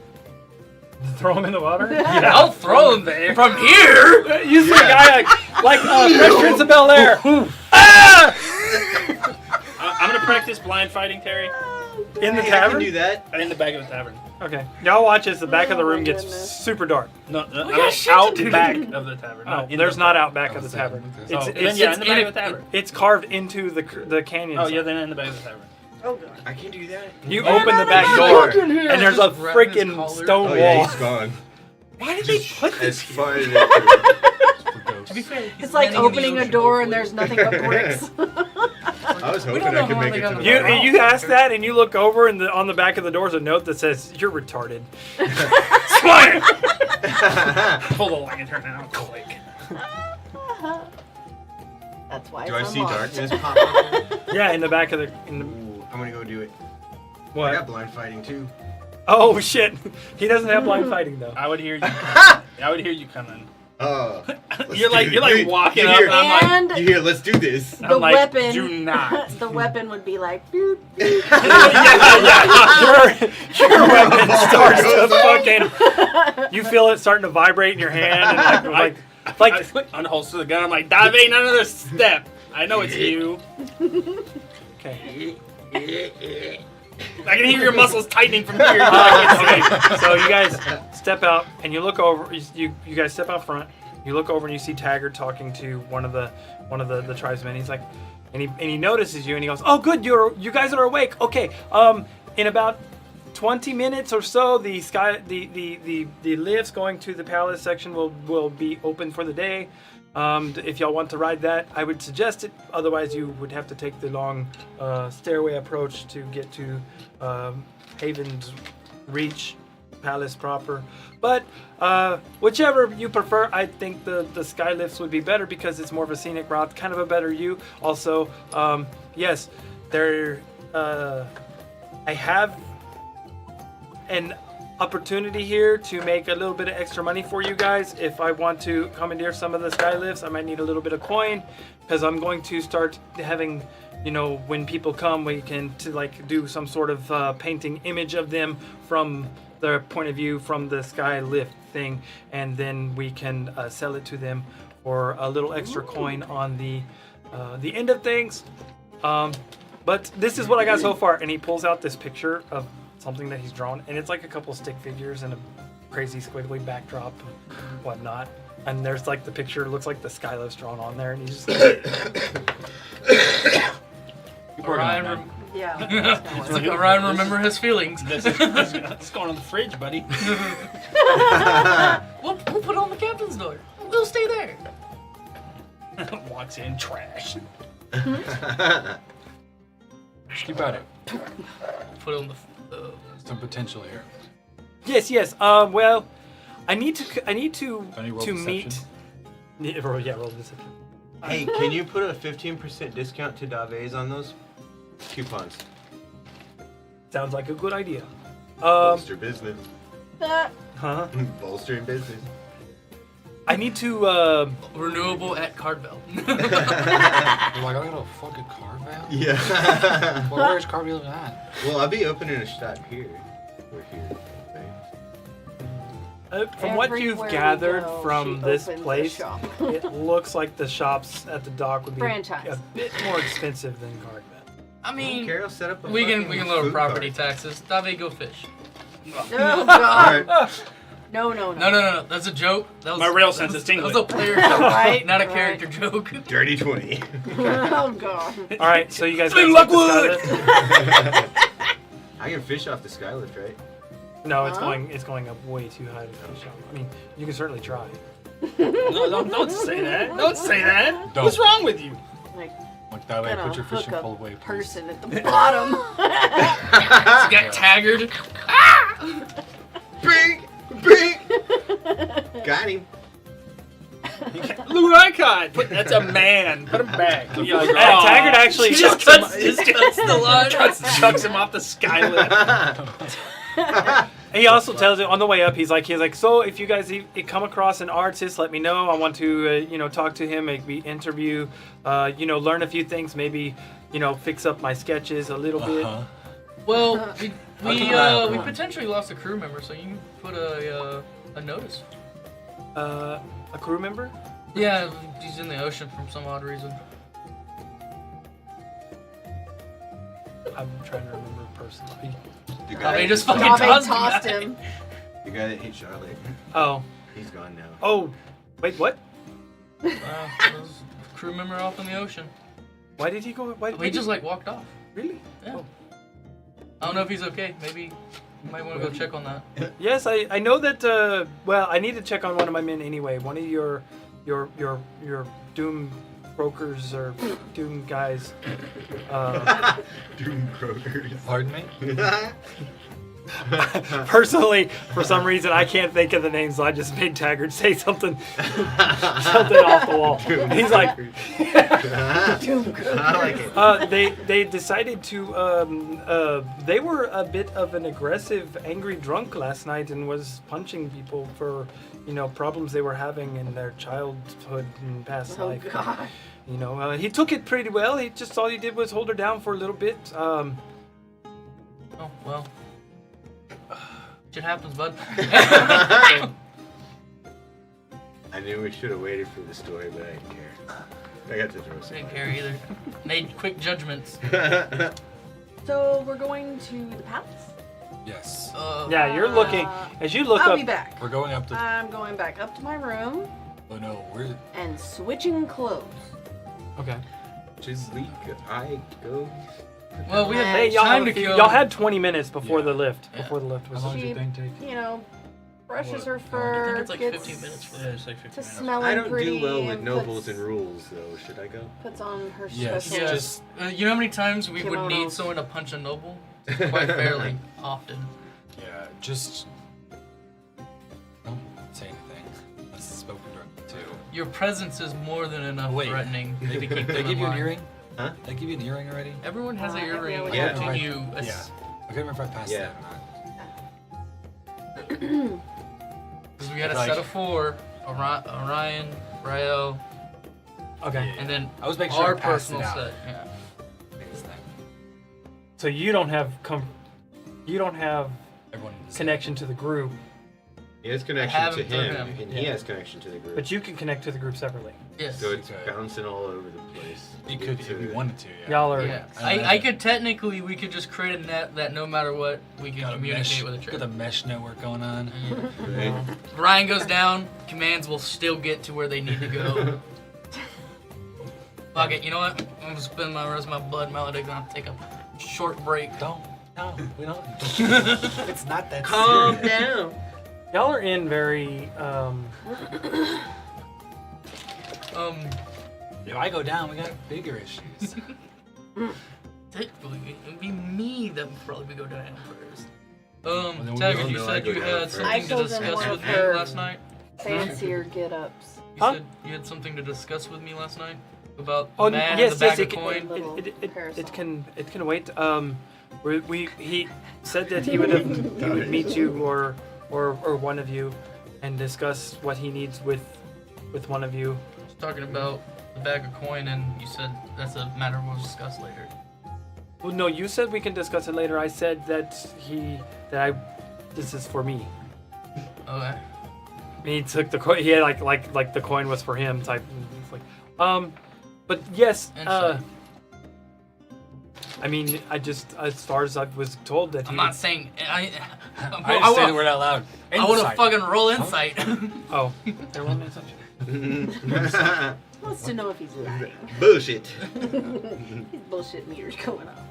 throw him in the water. I'll throw him there. From here? You see a guy like Fresh Prince of Bel Air. Ah! I'm gonna practice blind fighting, Terry. In the Hey, I can tavern. do that. In the back of the tavern. Okay. Y'all watch as the back of the Oh, room my gets goodness. super dark. No, got I'm shit to out do. back of the tavern. No, in there's the not out back of the was tavern. thinking. It's, Oh, it's, then yeah, in the back in- of the tavern. it's carved into the canyon. Oh side. yeah, then in the back of the tavern. Oh god. I can do that. You open the back door, and there's a Just wrap his freaking collar. stone Oh yeah, wall. he's gone. Why did they put As this? far as I To be fair, he's It's like landing in the opening a ocean, door and hopefully. there's nothing but bricks. I was We hoping don't know I could how make they it got to the in You the bottom. you ask that, and you look over, and on the back of the door is a note that says, "You're retarded." Slam! Pull the lantern out. Click. That's why Do I it's see unlocked. darkness pop up? Yeah, in the back of the. Ooh, I'm gonna go do it. I What? got blind fighting too. Oh shit! He doesn't have blind fighting though. I would hear you. I would hear you coming. You're like walking you up, hear, and I'm like, And you hear, let's do this. the I'm like, weapon. do not. The weapon would be like, boop, boop. Your weapon starts to fucking. You feel it starting to vibrate in your hand, and like I unholster the gun. I'm like, Dave, ain't another step. I know it's you. okay. I can hear your muscles tightening from here. Like, So you guys step out and you look over. You guys step out front. You look over and you see Taggart talking to one of the tribesmen. He's like, and he notices you and he goes, "Oh, good, you guys are awake. Okay. In about 20 minutes or so, the lifts going to the palace section will be open for the day. If y'all want to ride that, I would suggest it. Otherwise, you would have to take the long stairway approach to get to Haven's Reach Palace proper. But whichever you prefer, I think the sky lifts would be better because it's more of a scenic route, kind of a better view. Also, yes, there. I have an opportunity here to make a little bit of extra money for you guys. If I want to commandeer some of the sky lifts, I might need a little bit of coin because I'm going to start having, when people come, we can do some sort of painting image of them from their point of view from the sky lift thing, and then we can sell it to them for a little extra coin on the end of things. But this is what I got so far, and he pulls out this picture of something that he's drawn, and it's like a couple stick figures and a crazy squiggly backdrop and whatnot. And there's like the picture, looks like the skylift's drawn on there, and he's just Orion, Yeah. it's like Orion remember his feelings. it's going on the fridge, buddy. We'll put it on the captain's door. We'll stay there. Walks in, trash. Keep at it. Put it on the. Some potential here. yes. Well, I need to Any roll to deception? meet. Yeah, roll deception. Hey, can you put a 15% discount to Dave's on those coupons? Sounds like a good idea. Bolster business. Huh? Bolstering business. I need to. Renewable at Cardville. You're like, I got a fucking Carvel? Yeah. Well, where's Carvel at? Well, I'll be opening a shop here. Or here. From what you've Everywhere we gathered go, from she this opens a place, shop. it looks like the shops at the dock would be Franchise. a bit more expensive than Cardville. I mean, Carol set up a we can fucking lower food property cart. taxes. Dave, go fish. Oh god. Alright. No. No. That's a joke. That was My real sense is That was tingling. a player joke, Right, not a right. character joke. Dirty 20. Oh god. All right, so you guys Swing guys take the Lockwood! skylift. I can fish off the skylift, right? No, it's Huh? going up way too high to fish on. I mean, you can certainly try. No, don't say that. Don't say that. Don't. What's wrong with you? Like, Like that way, gonna put your hook fishing a pole away, please. person at the bottom. You got taggered. Bing! Got him. Look what I caught. That's a man. Put him back. You're like, Taggart actually he just chucks cuts the line. Chucks him off the skylift. He also tells it on the way up. He's like, so if you guys come across an artist, let me know. I want to, talk to him, maybe interview, learn a few things, maybe, fix up my sketches a little bit. Well, we come on. potentially lost a crew member, so you can put a notice. A crew member? Yeah, he's in the ocean from some odd reason. I'm trying to remember personally. The Oh, guy, they just fucking Gabe tossed tossed him. the guy that hit Charlotte. Oh, He's gone now. oh, wait, what? There's a crew member off in the ocean. Why did he go? Why He just like walked off. really? Yeah. Oh. I don't know if he's okay. Maybe you might want to go check on that. Yes, I know that. Well, I need to check on one of my men anyway. One of your doom brokers or doom guys. Doom Krogers. Pardon me? Personally, for some reason, I can't think of the names, so I just made Taggart say something off the wall. And he's like, I like it. they decided to. They were a bit of an aggressive, angry drunk last night and was punching people for, problems they were having in their childhood and past Oh, life. God. He took it pretty well. He just all he did was hold her down for a little bit. Oh well. Shit happens, bud. I knew we should have waited for the story, but I didn't care. I got to throw Didn't some. care either. Made quick judgments. So we're going to the palace? Yes. Yeah, you're looking as you look I'll up. be back. We're going up to. I'm going back up to my room Oh no, we're. and switching clothes. Okay. Just leak. I go. Well, we have Hey, time to kill. y'all had 20 minutes before Yeah. the lift. Yeah. Before the lift was. How long does She- your thing take? Brushes her I fur. think it's like gets 15 minutes for Yeah, it's like 15 to minutes. smelling I don't pretty do well with and nobles puts, and rules, though. Should I go? puts on her Yes, special. Yeah. just You know how many times we would need Kimonos. someone to punch a noble? Quite fairly often. yeah, just don't say anything. That's spoken directly to. Your presence is more than enough Wait. threatening to keep them They in give you an line. earring? Huh? They give you an earring already? Everyone has an earring Yeah. up to Right. you. Yeah. I can't remember if I passed Yeah. that or not. Because we had a Like- set of 4. Orion, Rael, Okay. and then I was making sure our I passed personal it out. set. Yeah. So you don't have Everyone. connection to the group, He has connection have to him through him, him. and Yeah. he has connection to the group. but you can connect to the group separately. Yes. So it's Okay. bouncing all over the place. You could if you wanted to. Yeah. Y'all are. Yeah. I I could technically, we could just create a net that no matter what, we can Got a communicate mesh. with a Got trader. the mesh network going on. Right? Ryan goes down, commands will still get to where they need to go. Fuck it, you know what? I'm gonna spend the rest of my blood melody, gonna take a short break. Don't. No, we don't. It's not that Calm serious. down. Y'all are in very. If I go down, we got bigger issues. Technically, it'd be me that would probably go down first. then we Taggart, all you know I said go you down had first. something I to told them discuss one with of me her- last night. Fancier get-ups. You Huh? said you had something to discuss with me last night about Oh the man yes, and the yes. bag It of can, coin. it can wait. He said that he would meet you or one of you, and discuss what he needs with one of you. I was talking about the bag of coin, and you said that's a matter we'll discuss later. Well, no, you said we can discuss it later. I said that this is for me. Okay. He took the coin. He had like the coin was for him type. It's like, but yes. I mean, I just as far as I was told that he. I'm not saying I I just say the word out loud. I want to Insight. fucking roll insight. Oh, there wasn't such. Wants to know if he's lying. Bullshit. His bullshit meter's going up.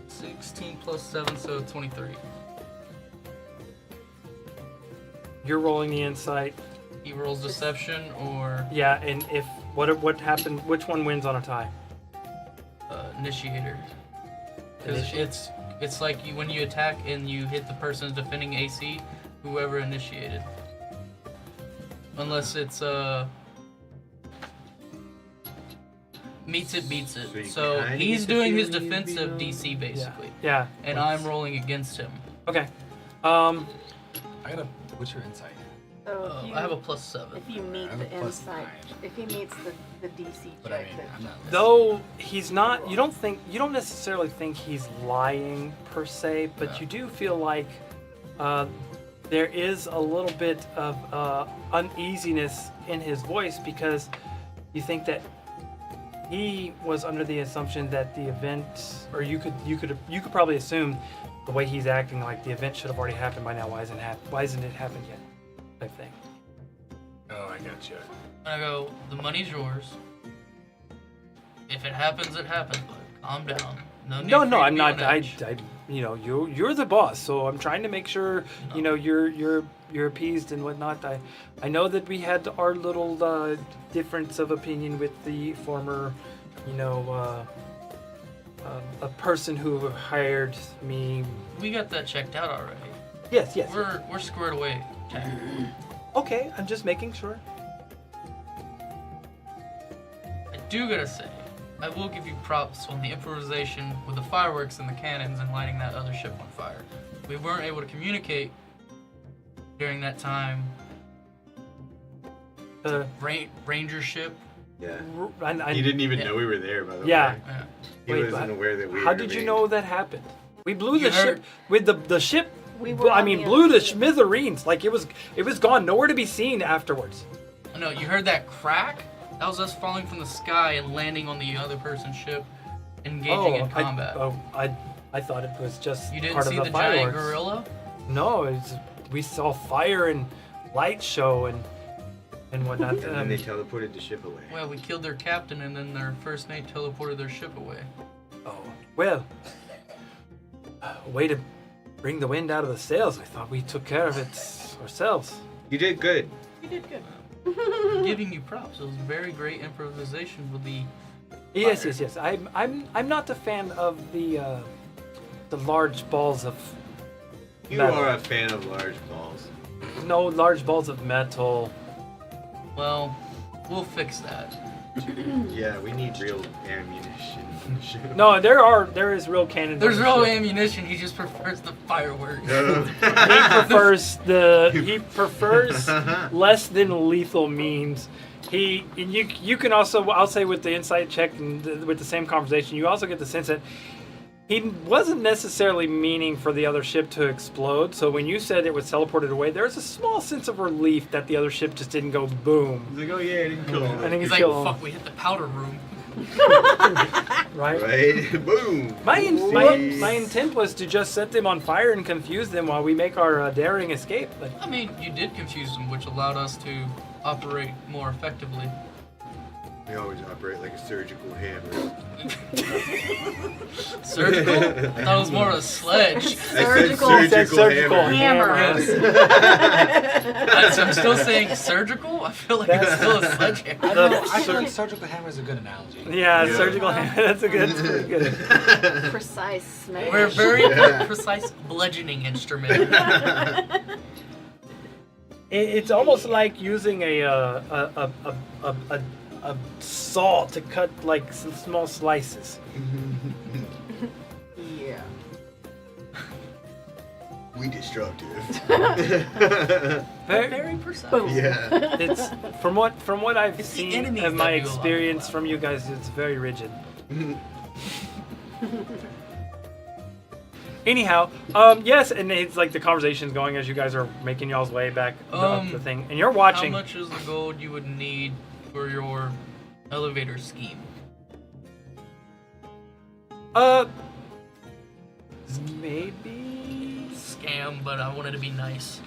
16 plus 7, so 23. You're rolling the insight. He rolls deception or Yeah, and if what happened? Which one wins on a tie? initiator. Because it's like when you attack and you hit the person's defending AC, whoever initiated. Unless it's meets it, beats it. you So kinda he's get the doing his feeling you'd be defensive on- DC basically, Yeah. and I'm rolling against him. Okay. I gotta. What's your insight? So if you, I have a +7. if you meet I have the a plus insight, 9. if he meets the DC But I check, mean, that I'm not. Though he's not, you don't necessarily think he's lying per se, but No. you do feel like there is a little bit of uneasiness in his voice because you think that he was under the assumption that the event, or you could probably assume the way he's acting like the event should have already happened by now. Why isn't it happened yet? Type thing. Oh, I got you. I go, the money's yours. If it happens, it happens. But calm down. No, need No, for no, you to I'm be not. on I, edge. you're the boss, so I'm trying to make sure, you're appeased and whatnot. I know that we had our little difference of opinion with the former, a person who hired me. We got that checked out already. Yes. We're squared away. Jack. Okay, I'm just making sure. I do gotta say, I will give you props on the improvisation with the fireworks and the cannons and lighting that other ship on fire. We weren't able to communicate during that time. Uh, Ranger ship. Yeah. I, He didn't even Yeah. know we were there, by the Yeah. way. Yeah. He Wait, wasn't but aware that we were How did you remained. know that happened? We blew You the ship heard- with the ship. we were. I on mean, the blew other the side. smithereens. Like it was gone, nowhere to be seen afterwards. No, you heard that crack? That was us falling from the sky and landing on the other person's ship, engaging in combat. I thought it was just You didn't part see of the the giant fireworks. gorilla? No, we saw fire and light show and whatnot. And then they teleported the ship away. Well, we killed their captain and then their first mate teleported their ship away. Oh, well, way to bring the wind out of the sails. I thought we took care of it ourselves. You did good. You did good. I'm giving you props. It was very great improvisation with the. Yes, Fire. yes. I'm not a fan of the large balls of You metal. are a fan of large balls. No large balls of metal. Well, we'll fix that. Yeah, we need real ammunition. No, there is real cannons. There's on the real ship. ammunition. He just prefers the fireworks. He prefers less than lethal means. You can also, I'll say with the insight check and with the same conversation, you also get the sense that he wasn't necessarily meaning for the other ship to explode. So when you said it was teleported away, there's a small sense of relief that the other ship just didn't go boom. He's like, oh yeah, I didn't kill him. I think He's it's like, kill him, fuck, we hit the powder room. right? Right? Boom. My intent was to just set them on fire and confuse them while we make our daring escape. But I mean, you did confuse them, which allowed us to operate more effectively. We always operate like a surgical hammer. Surgical? I thought it was more of a sledge. Surgical. I said surgical hammer. I'm still saying surgical? I feel like it's still a sledgehammer. I don't know. I feel like surgical hammer is a good analogy. yeah, Yeah. surgical hand. That's pretty good. Precise smash. We're a very precise bludgeoning instrument. It's almost like using a saw to cut like some small slices. Yeah. We destructive. Very precise. Yeah. It's from what I've It's the seen enemies and my that do a lot of experience that. from you guys. It's very rigid. Anyhow, yes, and it's like the conversation's going as you guys are making y'all's way back up the thing, and you're How watching. much is the gold you would need for your elevator scheme? Maybe Scam, but I wanted to be nice.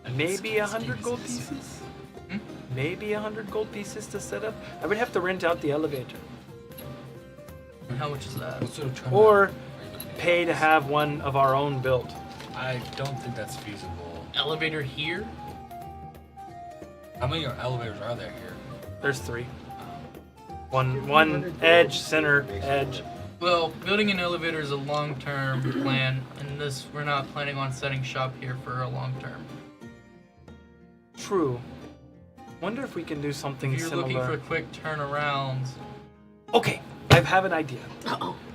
100 gold pieces. Hmm? Maybe 100 gold pieces to set up. I would have to rent out the elevator, And how much is that? What sort of turnaround or are you looking at? pay to have one of our own built. I don't think that's feasible. Elevator here? How many elevators are there here? There's 3. One edge, center, edge. Well, building an elevator is a long-term plan, and this we're not planning on setting shop here for a long term. True. Wonder if we can do something If you're similar. looking for quick turnarounds, Okay, I have an idea.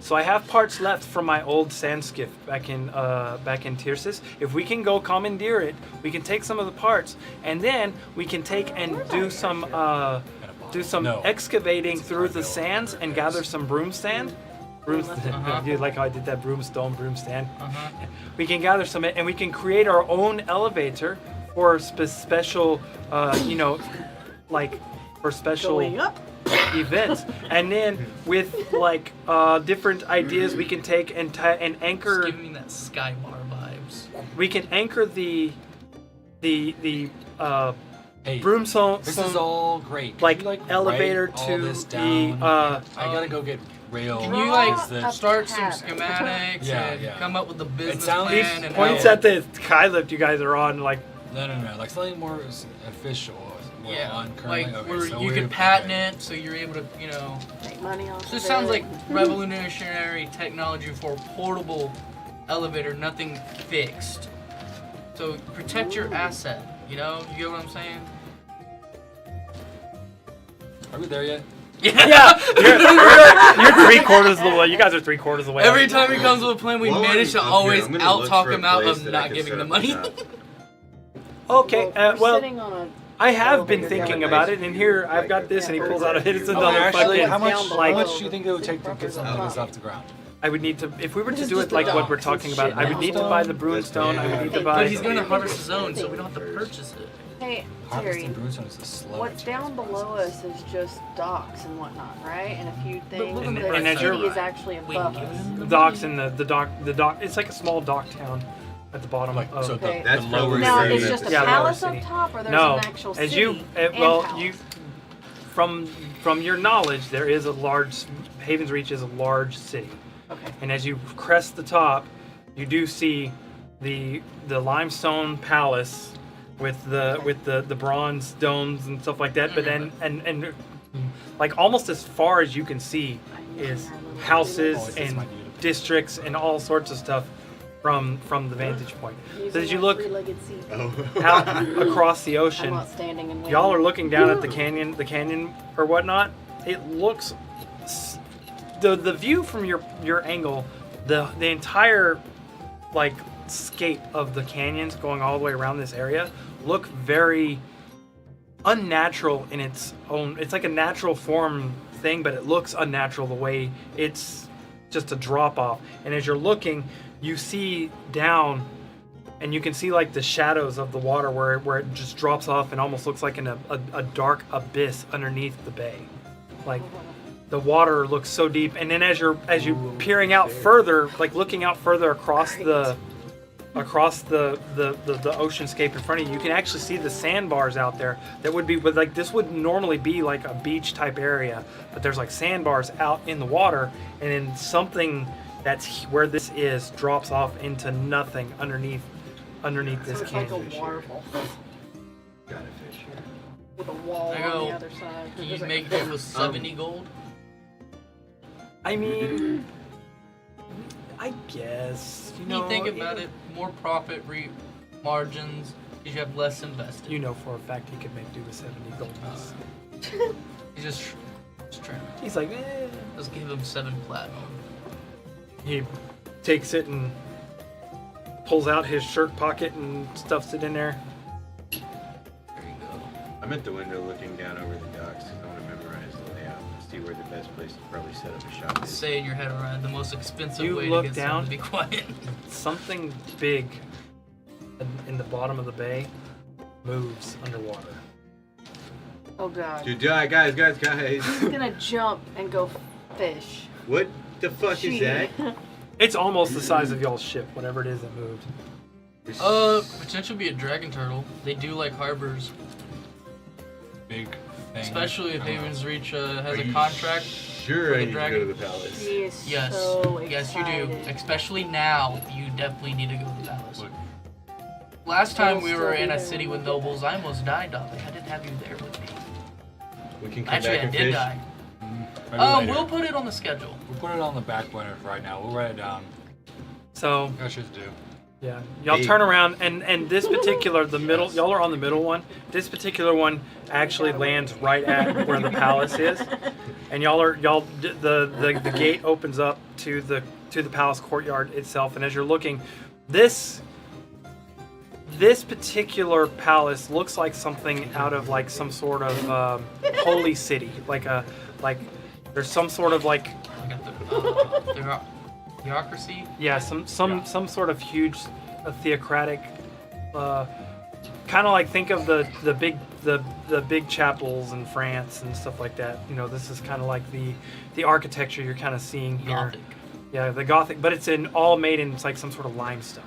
So I have parts left from my old sand skiff back in Tircis. If we can go commandeer it, we can take some of the parts, and then we can take and do some No. excavating through the sands and gather some broom stand. Uh-huh. You like how I did that broom stand? uh-huh. We can gather some, and we can create our own elevator for special, like for special Going up. events. And then with like different ideas, we can take and It's anchor. giving me that Skybar vibes. We can anchor the Hey, broomstone. this is all great. Can like you, elevator write all to this the, down? uh, I gotta go get rail. Can you Draw like a start some pattern. schematics Yeah, and yeah. come up with a business sounds- He plan and points how- at the sky lift you guys are on, like No, like something more official. More yeah, on currently. like Okay, where so you we're- can patent it, so you're able to, Make money off This of sounds it. like revolutionary technology for a portable elevator, nothing fixed. So protect your asset, you get what I'm saying? Are we there yet? yeah, you're 3/4 of the way. You guys are 3/4 of the way. Every time he comes with a plan, we While manage to I'm up always here, I'm gonna out look talk for a him out place of that I not can giving set the up money. shop. Okay, we're well, sitting on a I have been elevator thinking down about a it, and here I've got this, and he pulls out a it's another actually, fucking. how much? down How like- much do you think it would take to get something like this off the ground? I would need to, if we were This to is do just it the like what we're docks talking and about, shit I would need to now. buy the broomstone. I would need to buy. But he's going to harvest his own, so we don't have to purchase it. Hey, Harvesting Terry, broomstone is a slow. what's down below us is just docks and whatnot, right? And a few things. And- The and as city you're- is actually We can above give us. him The the docks money. and the dock. It's like a small dock town at the bottom. Like, of, so Okay. the That's lower probably Now, city. it's just a Yeah, lower palace city. up top, or there's no, an actual as city you and well palace? you from your knowledge, there is a large Haven's Reach is a large city. Okay. And as you crest the top, you do see the limestone palace with the bronze domes and stuff like that. But then and like almost as far as you can see is houses and districts and all sorts of stuff from the vantage point. So as you look Three-legged seat. Oh. out across the I'm ocean, not standing and y'all are waiting. looking down at the canyon or whatnot. It looks the view from your angle, the entire like scape of the canyons going all the way around this area look very unnatural in its own. It's like a natural form thing, but it looks unnatural the way it's just a drop off. And as you're looking, you see down and you can see like the shadows of the water where it just drops off and almost looks like a dark abyss underneath the bay. Like the water looks so deep, and then as you're peering out further, like looking out further across the oceanscape in front of you, you can actually see the sandbars out there that would be like this would normally be like a beach type area, but there's like sandbars out in the water, and then something that's where this is drops off into nothing underneath So this it's like a canyon. waterfall Got a fish. with a wall I on go, the other side. Can you There's like make a- it with 70 gold? I mean, I guess When you think about it, more profit margins because you have less invested. You know for a fact he could make do with 70 gold pieces. He's just trying. He's like, Let's give him 7 platinum. He takes it and pulls out his shirt pocket and stuffs it in there. There you go. I'm at the window looking down over the docks because I want to memorize the layout and see where the best place to probably set up a shop is. Say in your head around the most expensive You way look to get down. someone to be quiet. Something big in the bottom of the bay moves underwater. Oh god. Dude, guys. He's gonna jump and go fish. What the fuck is that? It's almost the size of y'all's ship, whatever it is that moved. Potentially be a dragon turtle. They do like harbors, Big thing. especially if I don't know. Haven's Reach has Are a you contract. Sure, for I the need dragon? to go to the palace. He is Yes, so yes, you do. excited. Especially now, you definitely need to go to the palace. Look, Last time we Still were be in a there city when with we get nobles, I almost died, Dolly. I didn't have you there with me. We can come Actually, back I and did fish. die. Maybe later. We'll put it on the schedule. We'll put it on the back burner for right now. We'll write it down. So Got shit to do. yeah, y'all Hey. turn around and this particular the middle y'all are on the middle one. This particular one actually lands right at where the palace is, and the gate opens up to the palace courtyard itself. And as you're looking, this particular palace looks like something out of like some sort of holy city, like there's some sort of like I got the theocracy. yeah, some sort of huge theocratic, kind of like think of the big chapels in France and stuff like that. You know, this is kind of like the architecture you're kind of seeing here. Gothic. Yeah, the Gothic, but it's all made in like some sort of limestone.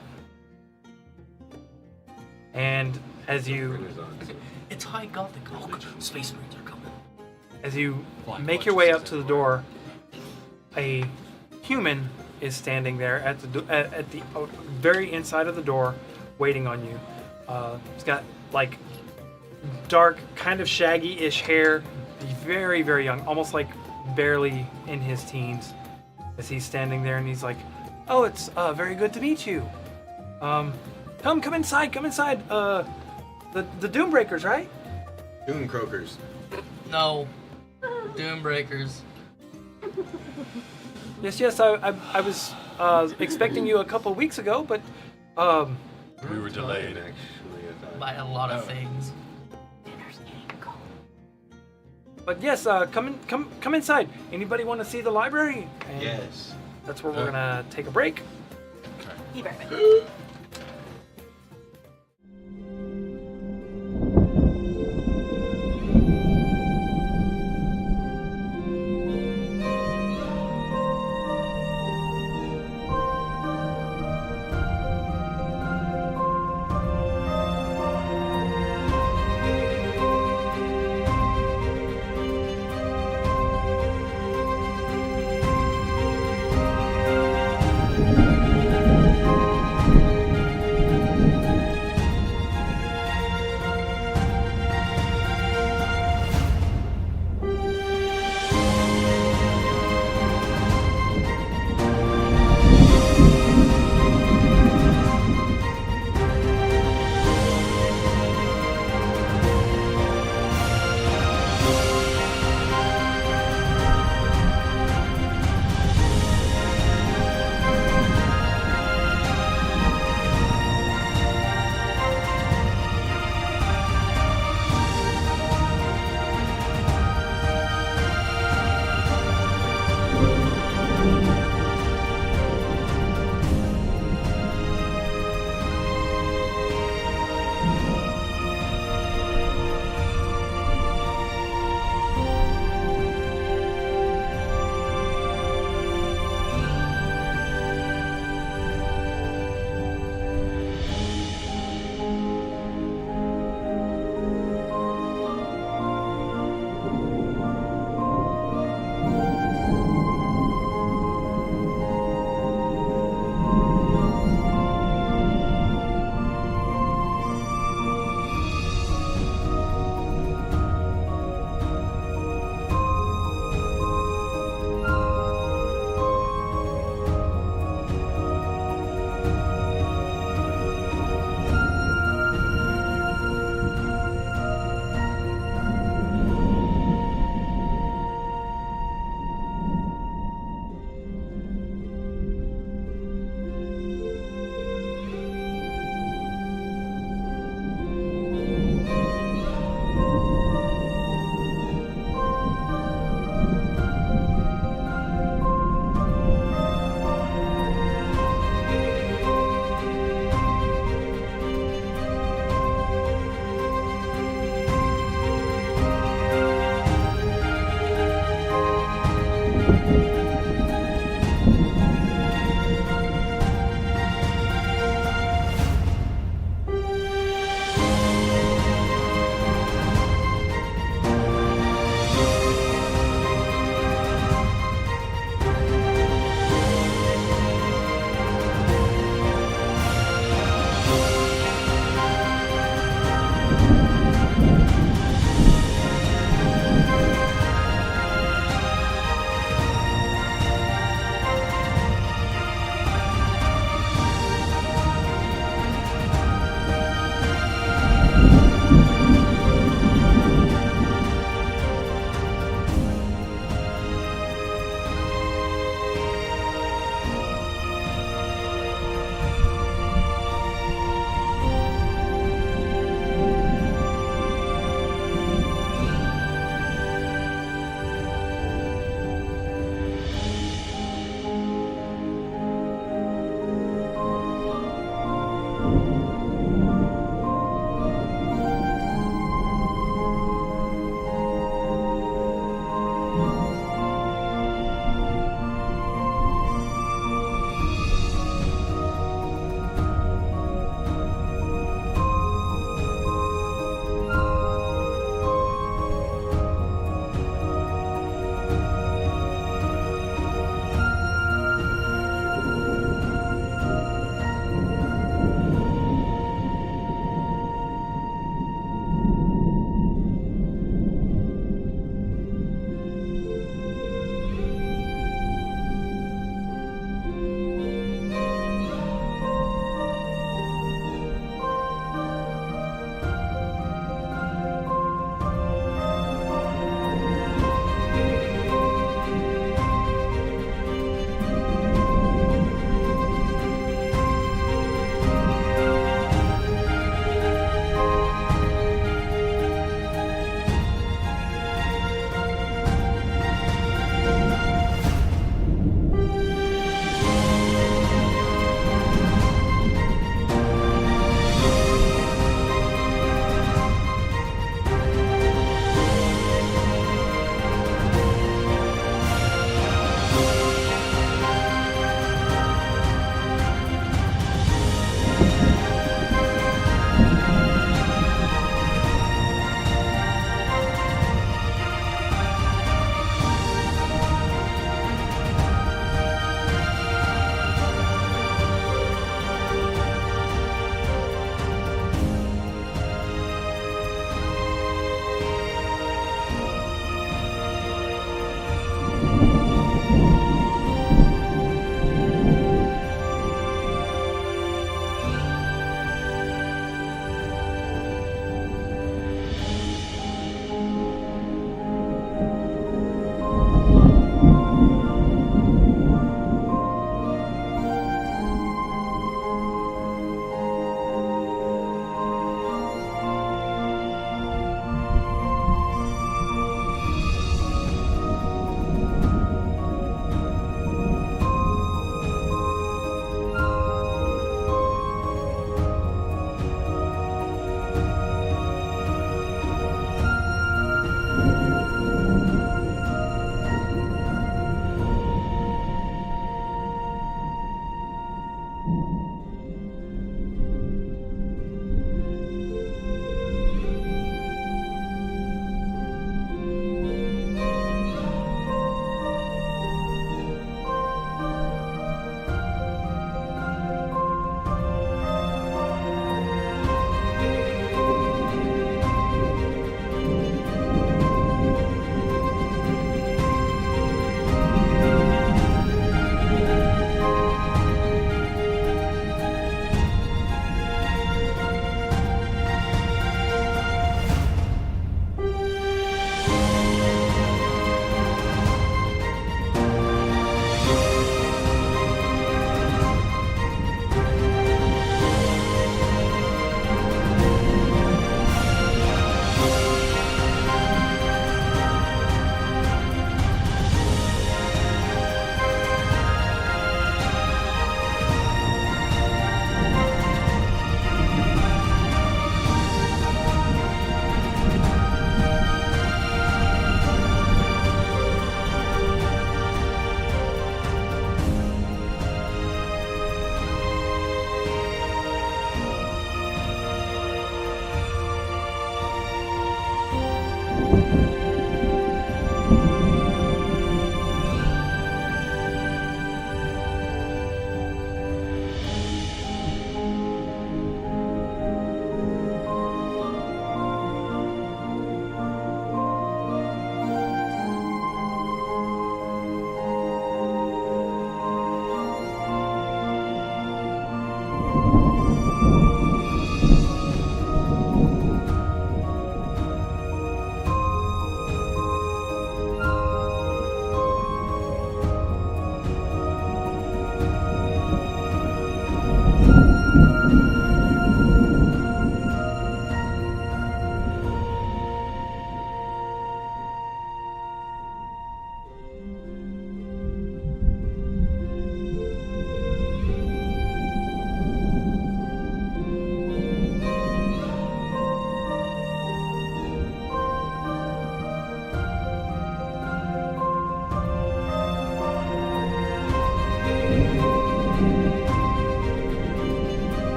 And as you Renaissance. It's high Gothic. Oh, Space Marines are coming. make your way up to the door, a human is standing there at the very inside of the door, waiting on you. He's got like dark, kind of shaggy-ish hair. He's very, very young, almost like barely in his teens. As he's standing there, and he's like, "Oh, it's very good to meet you. Come inside, come inside. The Doombreakers, right?" Doom croakers. No. Doombreakers. Yes. I was expecting you a couple weeks ago, but We were delayed. Actually, I thought. By a lot of things. yes, come inside. Anybody want to see the library? And Yes. that's where we're gonna take a break. Be right back.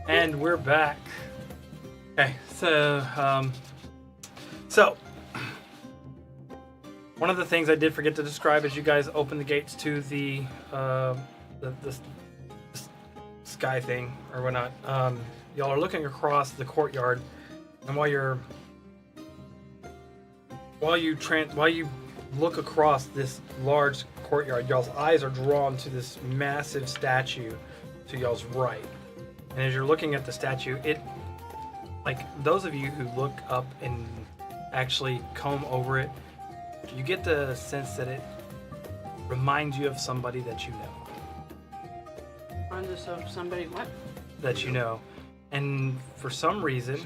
And we're back. Okay, so one of the things I did forget to describe as you guys open the gates to the sky thing or whatnot. Y'all are looking across the courtyard, and while you look across this large courtyard, y'all's eyes are drawn to this massive statue to y'all's right. And as you're looking at the statue, it, like those of you who look up and actually comb over it, you get the sense that reminds you of somebody that you know. Reminds us of somebody what? That you know. And for some reason,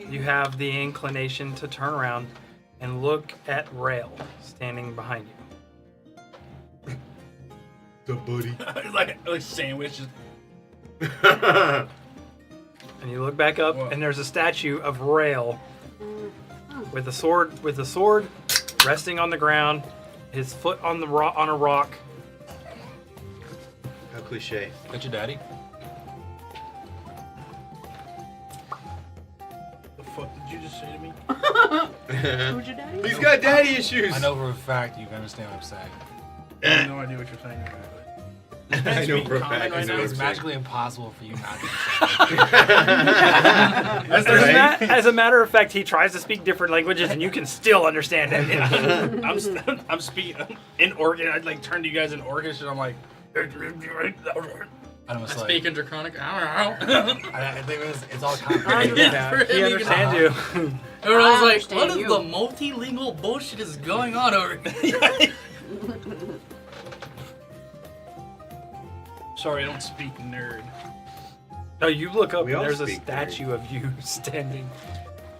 you have the inclination to turn around and look at Rail standing behind you. The buddy. like sandwiches. And you look back up, Whoa. and there's a statue of Rail with a sword resting on the ground, his foot on a rock. How cliche. That's your daddy? The fuck did you just say to me? Who's your daddy? He's got daddy issues. I know for a fact you can understand what I'm saying. I have no idea what you're saying. I know for a fact. Right I know now, It's what magically impossible for you not to understand. As a matter of fact, he tries to speak different languages, and you can still understand it. I'm speaking in Orcish. I'd like turn to you guys in Orcish, and I'm like. I was I like, speak in Draconic. I don't know. I think it's all I complicated. understand. He understands you. Everyone's like, understand what is you. the multilingual bullshit is going on over here? Sorry, I don't speak nerd. No, you look up, We and all there's a speak statue of you standing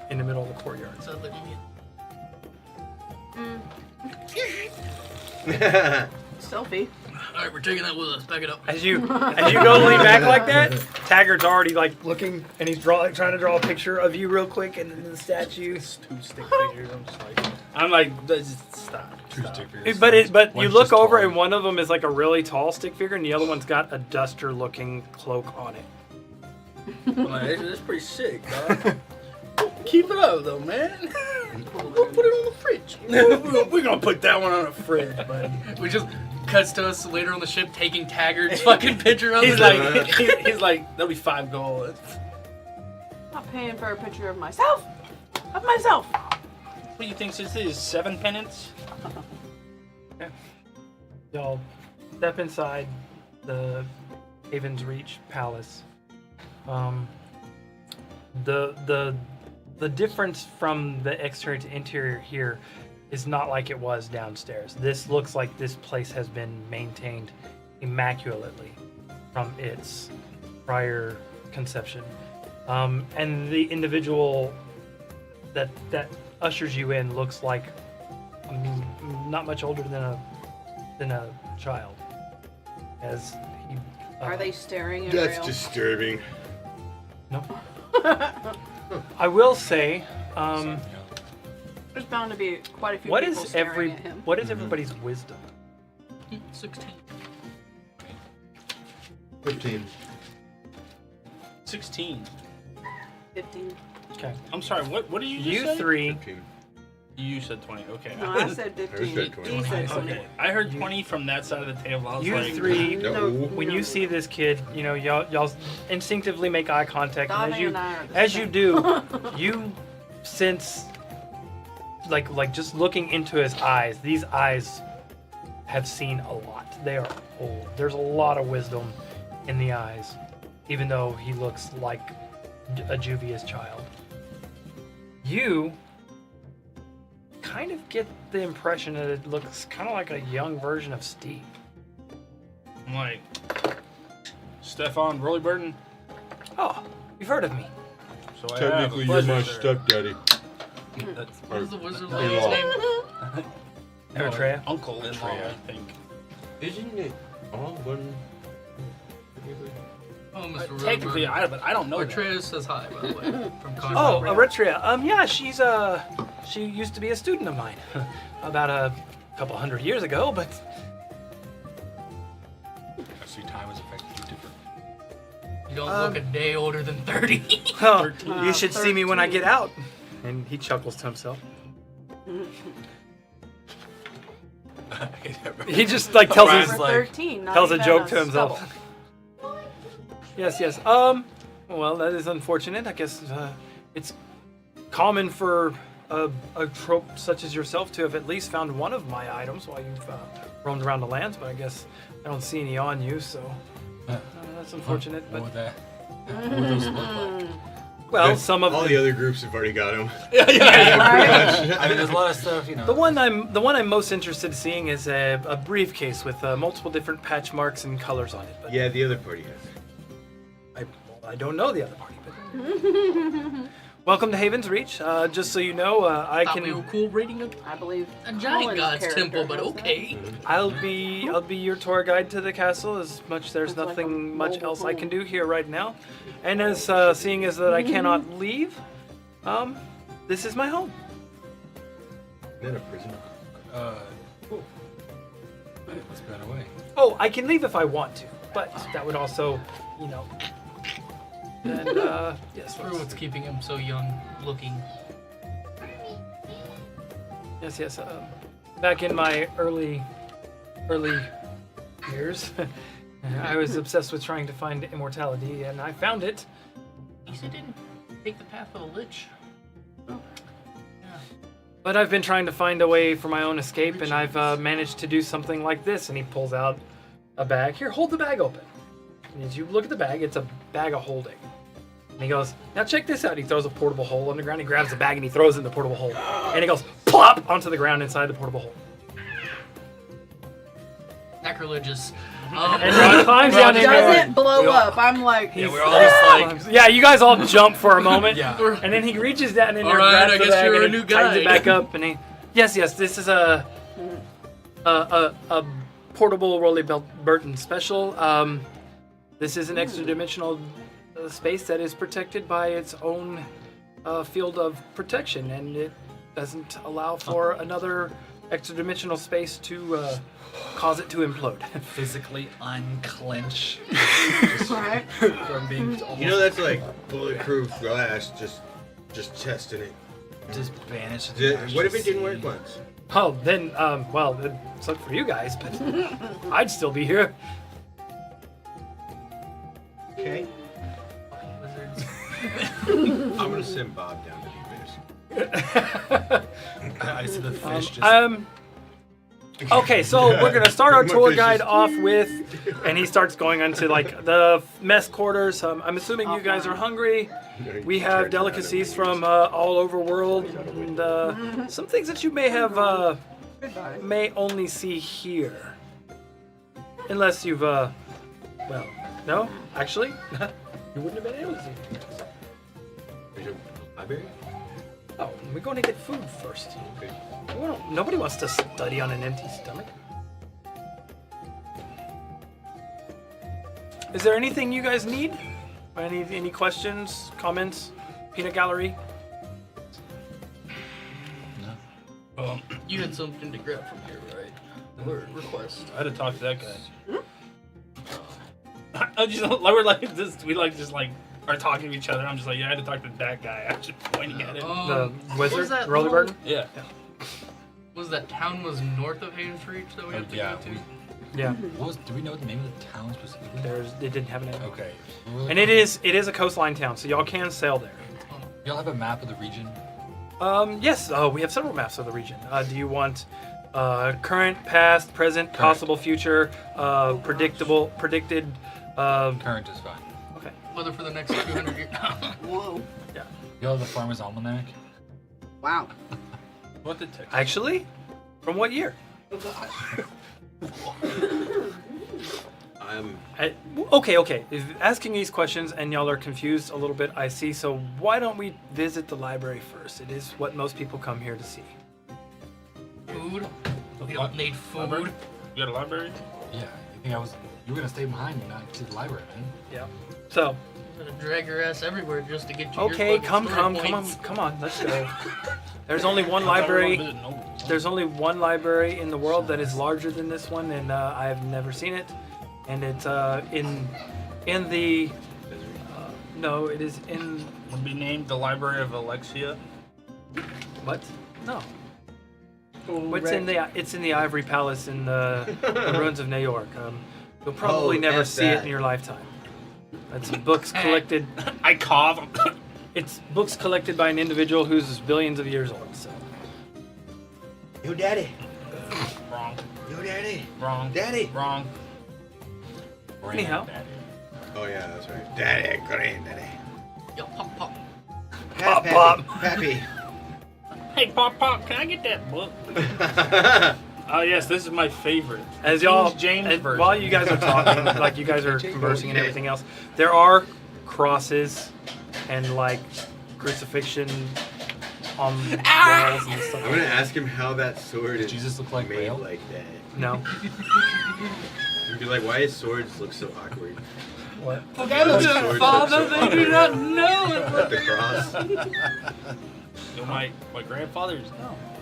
in the middle of the courtyard. So like, Selfie. all right, we're taking that with us. Back it up. As you go to lean back like that, Taggart's already like looking, and he's trying to draw a picture of you real quick, and then the statue. It's 2 stick figures. I'm like, just stop. Two Stop. stick figures. But you One's look just over, tall. and one of them is like a really tall stick figure, and the other one's got a duster-looking cloak on it. I'm like, that's pretty sick, dog. Keep it up, though, man. We'll put it on the fridge. We're gonna put that one on the fridge, buddy. We just cuts to us later on the ship taking Taggart's fucking picture of He's it. like, he's like, that'll be 5 gold. Not paying for a picture of myself. Of myself. What do you think this is? 7 penance? Y'all step inside the Haven's Reach Palace. The difference from the exterior to interior here is not like it was downstairs. This looks like this place has been maintained immaculately from its prior conception. And the individual that ushers you in looks like not much older than a child. As he, Are they staring at That's Rail? disturbing. No. I will say, There's bound to be quite a few what people is staring at him. what is everybody's wisdom? 16. 15. 16. 15. Okay. I'm sorry, what did you just You say? three. 15. You said 20, okay. No, I said 15. said 20. He said 20. Okay, I heard 20 from that side of the table. I was You like, three. No. When you see this kid, you know y'all instinctively make eye contact, and Donnie and I are the as you same. do, you sense like just looking into his eyes. These eyes have seen a lot. They are old. There's a lot of wisdom in the eyes, even though he looks like a juvious child. You kind of get the impression that it looks kind of like a young version of Steve. I'm like, Stefan Rollyburden. Oh, you've heard of me. So I Technically, have you're a my pleasure, sir. stepdaddy. What is the wizard's Or- lady's name? Eritrea. Uncle in law, I think. Isn't it all one? Oh, Mr. Technically, Robertson. I don't know. That. Atreus says hi, by the way. From Oh, Conrad. Eritrea. Yeah, she used to be a student of mine about a couple hundred years ago, but I see time has affected you different. You don't look a day older than 30. oh, you should see me when I get out. And he chuckles to himself. He just like tells Ryan's his, For like- 13, not tells a even joke to himself. stubble. Yes. Well, that is unfortunate. I guess it's common for a trope such as yourself to have at least found one of my items while you've roamed around the lands, but I guess I don't see any on you, so that's unfortunate. What But would that? What would those look like? Well, some of all the other groups have already got them. yeah. Right? I mean, there's a lot of stuff, you know. the one I'm most interested in seeing is a briefcase with multiple different patch marks and colors on it. But Yeah, the other party has. I don't know the other party. But welcome to Haven's Reach. Just so you know, I Thought we were can. cool raiding I believe a giant Colin's god's character temple, but has okay. I'll be your tour guide to the castle. As much there's It's like a nothing much mobile else I home. can do here right now, and as seeing as that I cannot leave, this is my home. Isn't that a prison? Cool. Right, let's get away. Oh, I can leave if I want to, but that would also, you know. And yes, Screw what's keeping him so young looking. yes. Back in my early years, I was obsessed with trying to find immortality, and I found it. At least he didn't take the path of the lich. But I've been trying to find a way for my own escape, and I've managed to do something like this. And he pulls out a bag. Here, hold the bag open. And as you look at the bag, it's a bag of holding. And he goes, now check this out. He throws a portable hole on the ground. He grabs the bag and he throws it in the portable hole. And he goes, plop, onto the ground inside the portable hole. Sacrilegious. And he climbs down in there. Doesn't blow up. I'm like, Yeah, we're all just like, Yeah, you guys all jump for a moment. yeah. And then he reaches down in there, Alright, grabs I the guess bag, you're and a he new tightens it guy. back up, and he, yes, this is a portable Rolly Burton special. This is an extra dimensional space that is protected by its own field of protection, and it doesn't allow for another extra dimensional space to cause it to implode. Physically unclench right? from being You know that's like bulletproof glass, just testing it. just banished. What if it didn't work once? Oh, then, well, it sucked for you guys, but I'd still be here. Okay. Wizards. I'm gonna send Bob down to do this. I see the fish just. Okay, so we're gonna start our My tour fish guide is- off with, and he starts going into like the mess quarters. I'm assuming you guys are hungry. We have delicacies from all over world, and some things that you may have may only see here, unless you've well, no, actually, you wouldn't have been able to see. There's a library? Oh, we're going to get food first. Nobody wants to study on an empty stomach. Is there anything you guys need? Any questions, comments? Peanut gallery? You had something to grab from here, right? Or request. I had to talk to that guy. I just we're like this. We like just like are talking to each other. I'm just like, yeah, I had to talk to that guy. I'm just pointing at him. The what was wizard? that Rolly little- Burton? Yeah. Was that town was north of Haven's Reach that we have to yeah. go to? Yeah. Do we know the name of the town specifically? It didn't have a name. Okay. And it is a coastline town, so y'all can sail there. Y'all have a map of the region? Yes, we have several maps of the region. Do you want current, past, present, possible future, predicted? Current is fine. Okay. Whether for the next 200 years. Whoa. Y'all have the Farmer's Almanac? Wow. What the text? Actually, from what year? Okay. If asking these questions and y'all are confused a little bit, I see. So why don't we visit the library first? It is what most people come here to see. Food? We don't need Library? food. You got a library? Yeah. You were gonna stay behind and not to the library, man. Yeah. So Gonna drag your ass everywhere just to get you okay, your fucking story come points. on, let's go. There's only one library. There's only one library in the world that is larger than this one, and I have never seen it. And it's in the no, it is in Would be named the Library of Alexia. what? No. It's in the Ivory Palace in the ruins of New York. You'll probably never F see it that. in your lifetime. It's books collected. I cough. It's books collected by an individual who's billions of years old. So Yo, daddy. Wrong. Yo, daddy. Wrong. Daddy. Wrong. anyhow, Oh yeah, that's right. Daddy, granddaddy. Yo, pop, pop. Pop, pop. Pappy. Hey, Pop, can I get that book? Oh yes, this is my favorite. As y'all, King James as- version. while you guys are talking, like you guys are conversing and everything else, there are crosses and like crucifixion on walls and stuff. I'm gonna ask him how that sword is Jesus look like made Braille? like that. No. You'd be like, why his swords look so awkward? What? Forget it, Swords Father, look so they do awkward. not know With the cross. So my grandfather's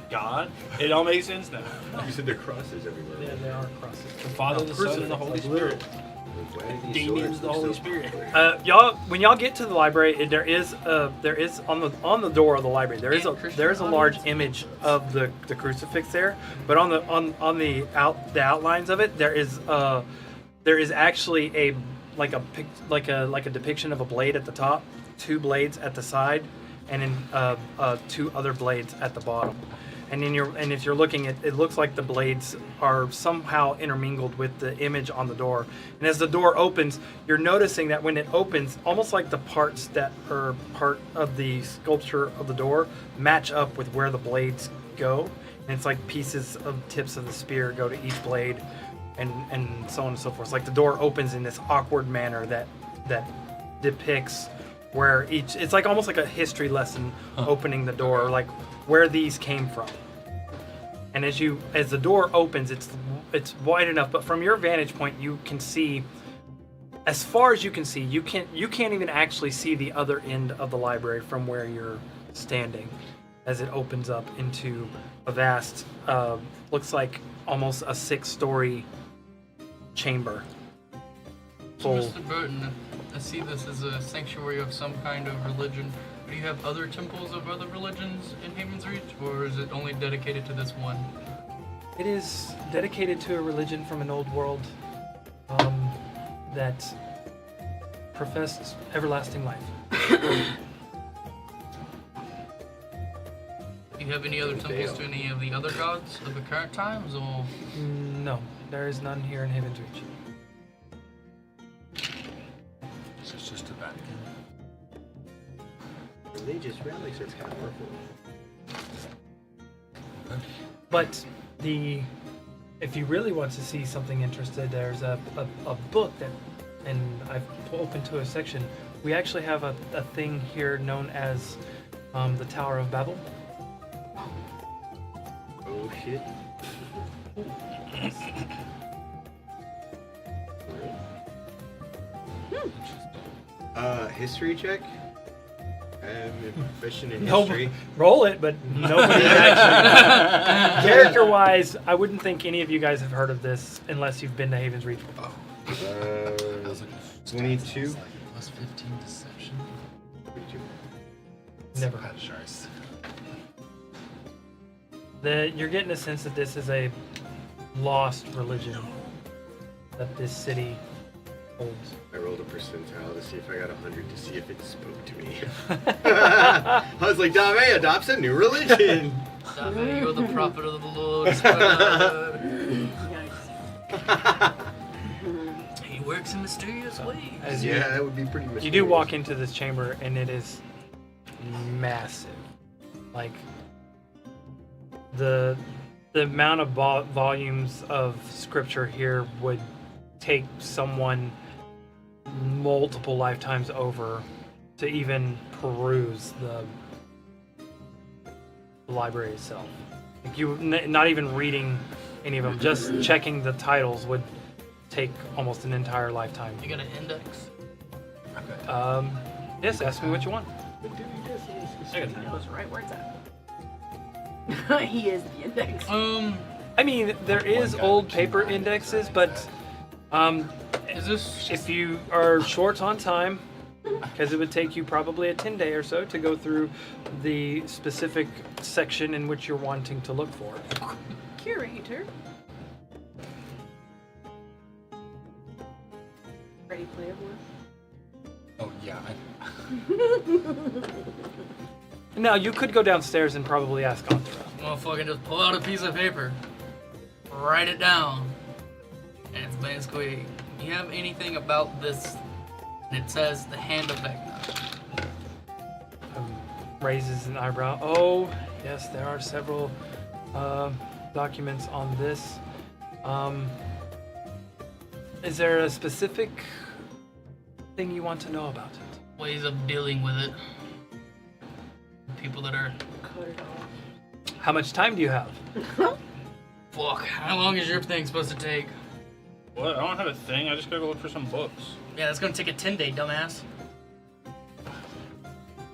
God. It all makes sense now. You said there are crosses everywhere. Yeah, there are crosses. The Father, the Son, and the Holy Spirit. Why do these Damien's swords the look Holy so Spirit. awkward? Y'all, when y'all get to the library, there is on the door of the library there is a large image of the crucifix there, but on the outlines of it there is actually a depiction of a blade at the top, 2 blades at the side, and then 2 other blades at the bottom. And if you're looking at it, looks like the blades are somehow intermingled with the image on the door. And as the door opens, you're noticing that when it opens, almost like the parts that are part of the sculpture of the door match up with where the blades go. And it's like pieces of tips of the spear go to each blade, and so on and so forth. It's like the door opens in this awkward manner that depicts where it's like almost like a history lesson opening the door, like where these came from. And as the door opens, it's wide enough, but from your vantage point you can see, as far as you can see, you can't even actually see the other end of the library from where you're standing, as it opens up into a vast looks like almost a 6-story chamber full. Mr. Burton, I see this as a sanctuary of some kind of religion. Do you have other temples of other religions in Haven's Reach, or is it only dedicated to this one? It is dedicated to a religion from an old world that professed everlasting life. Do you have any other temples to any of the other gods of the current times, or? No, there is none here in Haven's Reach. So it's just a Vatican. Religious relics are powerful. But if you really want to see something interesting, there's a book that, and I've opened to a section. We actually have a thing here known as the Tower of Babel. Oh shit. History check? I'm proficient in history. Roll it, but nobody actually. Character-wise, I wouldn't think any of you guys have heard of this unless you've been to Haven's Reach before. 22. Plus 15 deception. Never heard. Sharks. You're getting a sense that this is a lost religion that this city holds. I rolled a percentile to see if I got 100 to see if it spoke to me. I was like, Dave adopts a new religion. David, you're the prophet of the Lord. He works in mysterious ways. As Yeah, that would be pretty mysterious. you do walk into this chamber, and it is massive. Like the amount of volumes of scripture here would take someone multiple lifetimes over to even peruse the library itself. Like not even reading any of them, just checking the titles would take almost an entire lifetime. You got an index? Okay. Yes, ask me what you want. I got time. Knows right where it's at. He is the index. I mean, there is old paper indexes, but Is this if you are short on time, because it would take you probably a 10-day or so to go through the specific section in which you're wanting to look for. Curator. Ready Player One. Oh yeah. Now, you could go downstairs and probably ask Anthra. motherfucker just pull out a piece of paper, write it down, and it's basically, you have anything about this, and it says the Hand of Vecna. raises an eyebrow. Oh, yes, there are several documents on this. Is there a specific thing you want to know about it? Ways of dealing with it. People that are. Cut it off. How much time do you have? Fuck. How long is your thing supposed to take? What? I don't have a thing. I just gotta go look for some books. Yeah, that's gonna take a 10-day, dumbass.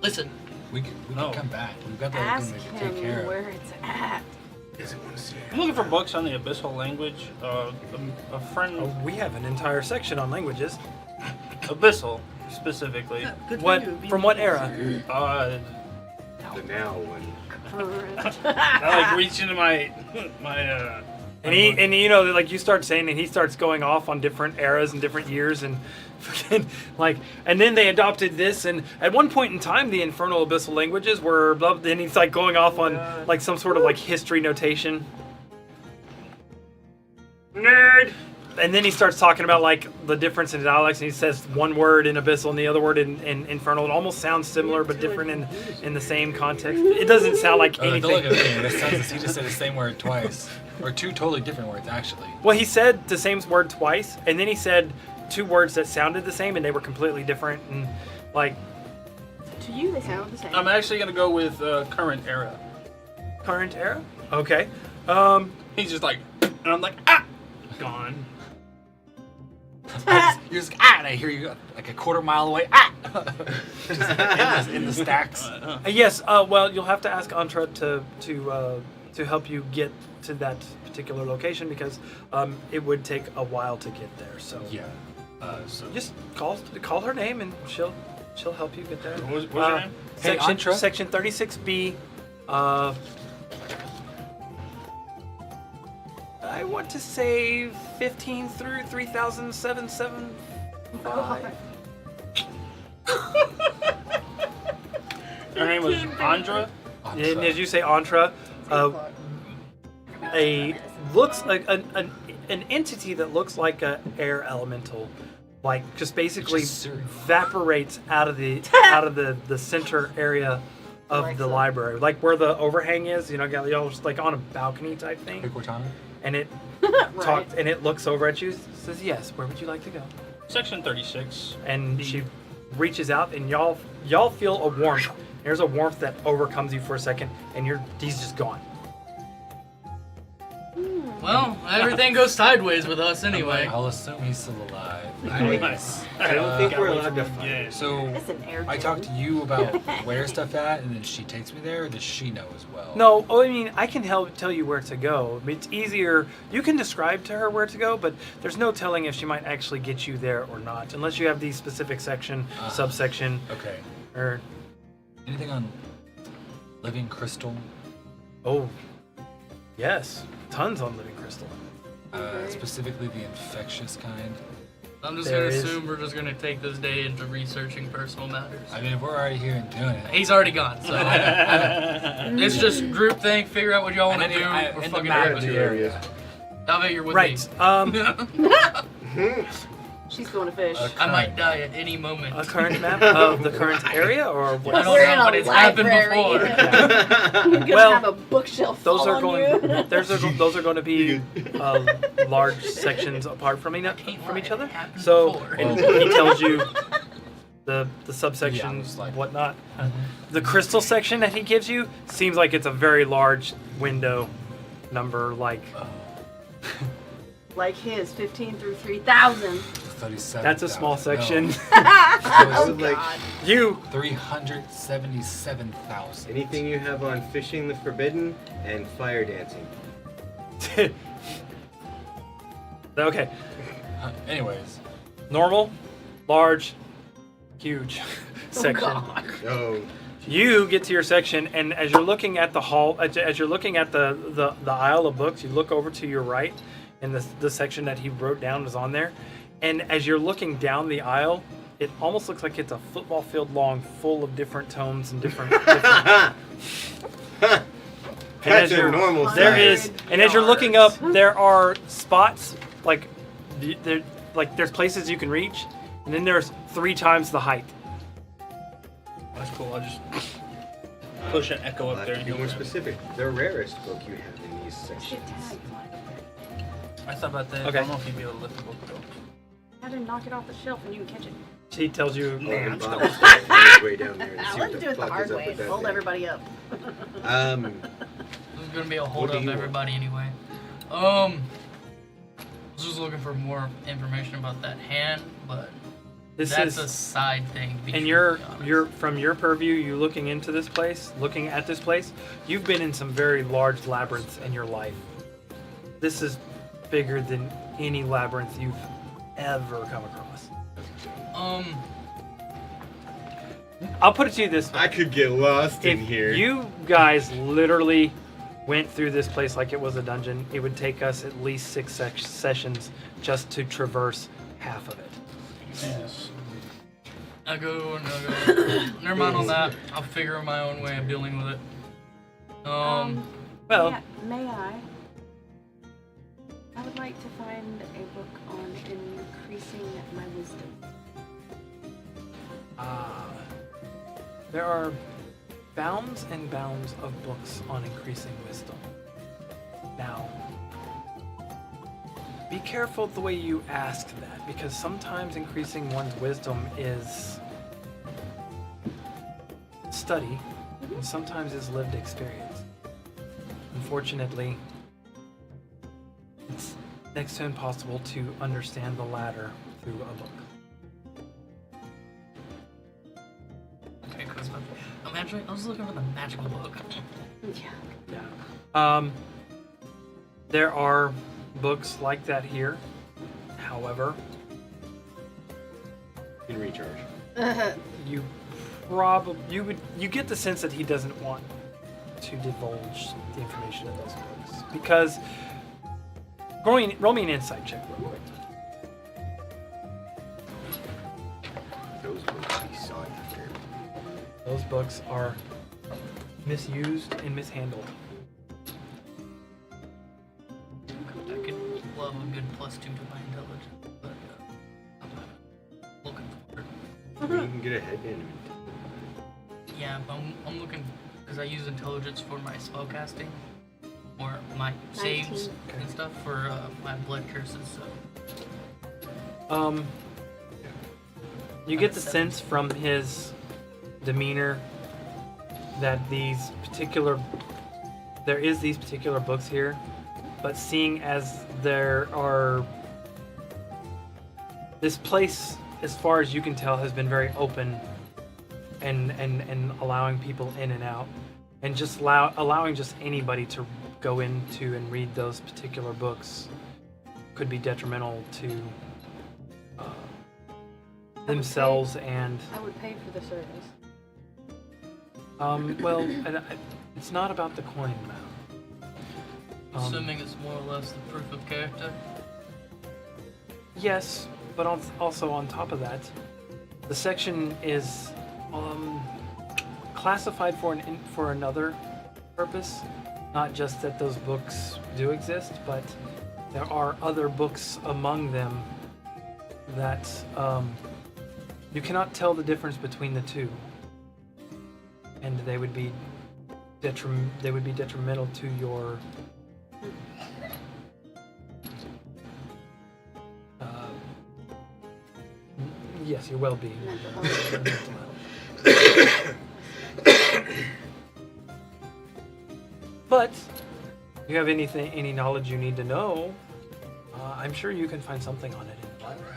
Listen. We can come back. We've got the Ask thing to take care him of. where it's at. He doesn't want to see it. I'm looking for books on the abyssal language. A friend. Oh, we have an entire section on languages. Abyssal, specifically. What? From what era? The now one. I like reach into my And you know, like you start saying, and he starts going off on different eras and different years, and fucking like, and then they adopted this, and at one point in time, the infernal abyssal languages were, blah, then he's like going off on like some sort of like history notation. Nerd. And then he starts talking about like the difference in dialects, and he says one word in abyssal and the other word in infernal. It almost sounds similar but different in the same context. It doesn't sound like Don't anything. look at me. That sounds, he just said the same word twice. Or two totally different words, actually. Well, he said the same word twice, and then he said two words that sounded the same, and they were completely different. And like To you, they sound the same. I'm actually gonna go with current era. current era. Okay. He's just like, and I'm like, ah, gone. You're just and I hear you like a quarter mile away. Just in the stacks. Yes. Well, you'll have to ask Antra to help you get to that particular location because it would take a while to get there. So Yeah. So just call her name and she'll help you get there. What's your name? Hey, Section Antra? Section 36B. I want to say 15 through 300775. Her name was Andra. And as you say, Antra, looks like an entity that looks like an air elemental, like just basically Just cereal. evaporates out of the center area of Like the so. library, like where the overhang is. You know, y'all just like on a balcony type thing, Quick Cortana? and it Right. talks and it looks over at you, says, "Yes, where would you like to go?" Section 36. And she reaches out, and y'all feel a warmth. There's a warmth that overcomes you for a second, and he's just gone. Well, everything goes sideways with us anyway. I'll assume he's still alive. I don't think we're allowed to Yeah. fight. So It's an air I talked to you about where stuff at, and then she takes me there. Or does she know as well? No, I mean, I can tell you where to go. I mean, it's easier. You can describe to her where to go, but there's no telling if she might actually get you there or not, unless you have the specific section, subsection, Okay. or Anything on living crystal? oh, yes, tons on living crystal. Specifically the infectious kind. I'm just There gonna is- assume we're just gonna take this day into researching personal matters. I mean, if we're already here and doing it. He's already gone, so it's just group thing. Figure out what y'all want to do. We're in the fucking map doing of it. the area. David, you're with Right. She's going to fish. I might die at any moment. A current map of the current area, or I what? don't We're in know, a but it's happened library. before. You're gonna Well, have a bookshelf Those fall are on going. you. Those are going to be large sections apart from each other. Happened So, before. and he tells you the Yeah, subsections, it's like- whatnot. The crystal section that he gives you seems like it's a very large window number, like Like his, 15 through 3,000. 37. that's a small section. Oh, like- God. You 377,000. Anything you have on fishing the forbidden and fire dancing. okay? Anyways, Normal, large, huge section. God. Oh, You get to your section, and as you're looking at the hall, as you're looking at the aisle of books, you look over to your right, and the section that he wrote down is on there. And as you're looking down the aisle, it almost looks like it's a football field long, full of different tomes and different. And that's as a you're- normal There size. is, and as you're looking up, there are spots like there's places you can reach, and then there's 3 times the height. That's cool. I just push an echo up there. To And be he'll more grab it. specific, the rarest book you have in these sections. Shit tag. I thought about that. Okay. I don't know if you'd be able to lift the book though. I didn't knock it off the shelf and you can catch it. She tells you, Oh, "Man, and stop." Bob's on his way down there and see what Let's the do it the fuck hard is up way with and that hold thing. everybody up. There's gonna be a hold do up you want? everybody anyway. I was just looking for more information about that hand, but This that's is a side thing. To be and truthfully honest. you're from your purview, you looking into this place, looking at this place, you've been in some very large labyrinths in your life. This is bigger than any labyrinth you've ever come across. I'll put it to you this way. I could get lost in If here. you guys literally went through this place like it was a dungeon, it would take us at least 6 sessions just to traverse half of it. Yes. I go. Never mind on that. I'll figure my own way of dealing with it. Well, may I? I would like to find a book on increasing my wisdom. there are bounds and bounds of books on increasing wisdom. Now, be careful the way you ask that, because sometimes increasing one's wisdom is study, and sometimes is lived experience. Unfortunately, it's next to impossible to understand the latter through a book. Okay, cause imagine I was looking for the magical book. Yeah. Yeah. There are books like that here. However, In recharge. you get the sense that he doesn't want to divulge the information of those books, because roll me an insight check real quick. Those books be sought after. Those books are misused and mishandled. I could love a good +2 to my intelligence, but I'm not looking for it. You can get a headband. Yeah, but I'm looking because I use intelligence for my spellcasting or my saves 19. and stuff for my blood curses. So You get the sense from his demeanor that there is these particular books here, but seeing as this place, as far as you can tell, has been very open and allowing people in and out, and just allowing just anybody to go into and read those particular books could be detrimental to themselves and I would pay for the service. it's not about the coin amount. assuming it's more or less the proof of character. Yes, but also on top of that, the section is classified for another purpose. Not just that those books do exist, but there are other books among them that you cannot tell the difference between the two, and they would be detrimental to your yes, your well-being. But if you have any knowledge you need to know, I'm sure you can find something on it in the library.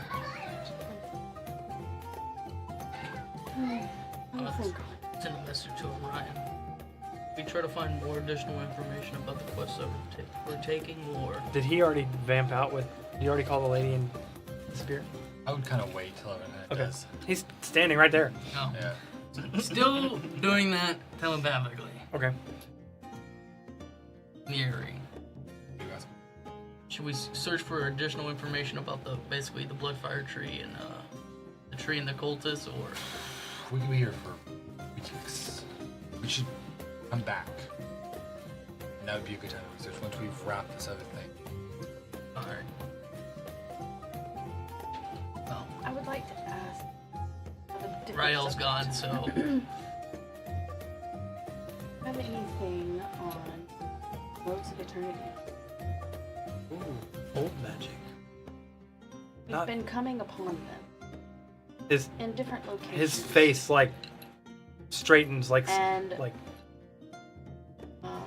Send a message to Orion. We try to find more additional information about the quest that we're taking, or Did he already vamp out with? Did you already call the lady in the spirit? I would kind of wait till it Okay. does. He's standing right there. no. Yeah. Still doing that telepathically. Okay. Nearing. You guys- Should we search for additional information about basically the Bloodfire tree and the tree and the cultists, or We could be here for weeks. We should come back. And that would be a good time to research once we've wrapped this other thing. alright? Well, I would like to ask. of a different Rael's subject. gone, so working on Modes of Eternity. Ooh, old magic. We've Not- been coming upon them His in different locations. his face like straightens like And like um,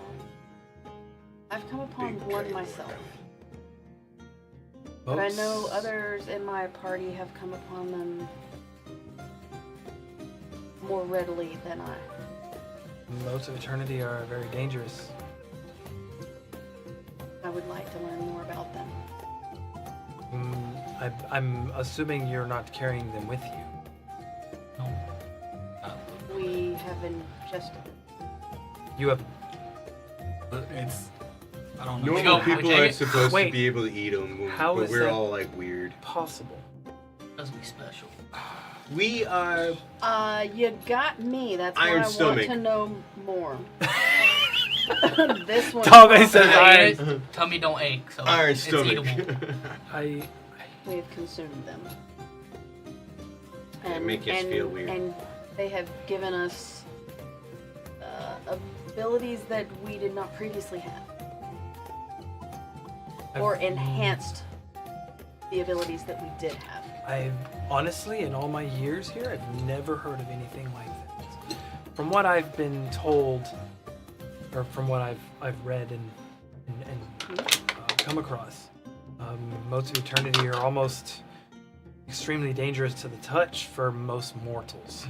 I've come upon Big one guy. myself. But I moats. know others in my party have come upon them more readily than I. Moats of eternity are very dangerous. I would like to learn more about them. I'm assuming you're not carrying them with you. No. We have ingested. You have. But it's. I don't know. Normal go, people we take are it? supposed Wait. to be able to eat them, How but is we're that- all like weird. Possible. Doesn't be special. We are. You got me. That's why Iron I stomach. want to know more. This one. Tommy says I ate iron. it, tummy don't ache, so Iron it's stomach. eatable. I. We have consumed them. They make us feel weird. And they have given us abilities that we did not previously have. Or enhanced the abilities that we did have. I've honestly, in all my years here, I've never heard of anything like this. From what I've been told, or from what I've read and come across, motes of eternity are almost extremely dangerous to the touch for most mortals.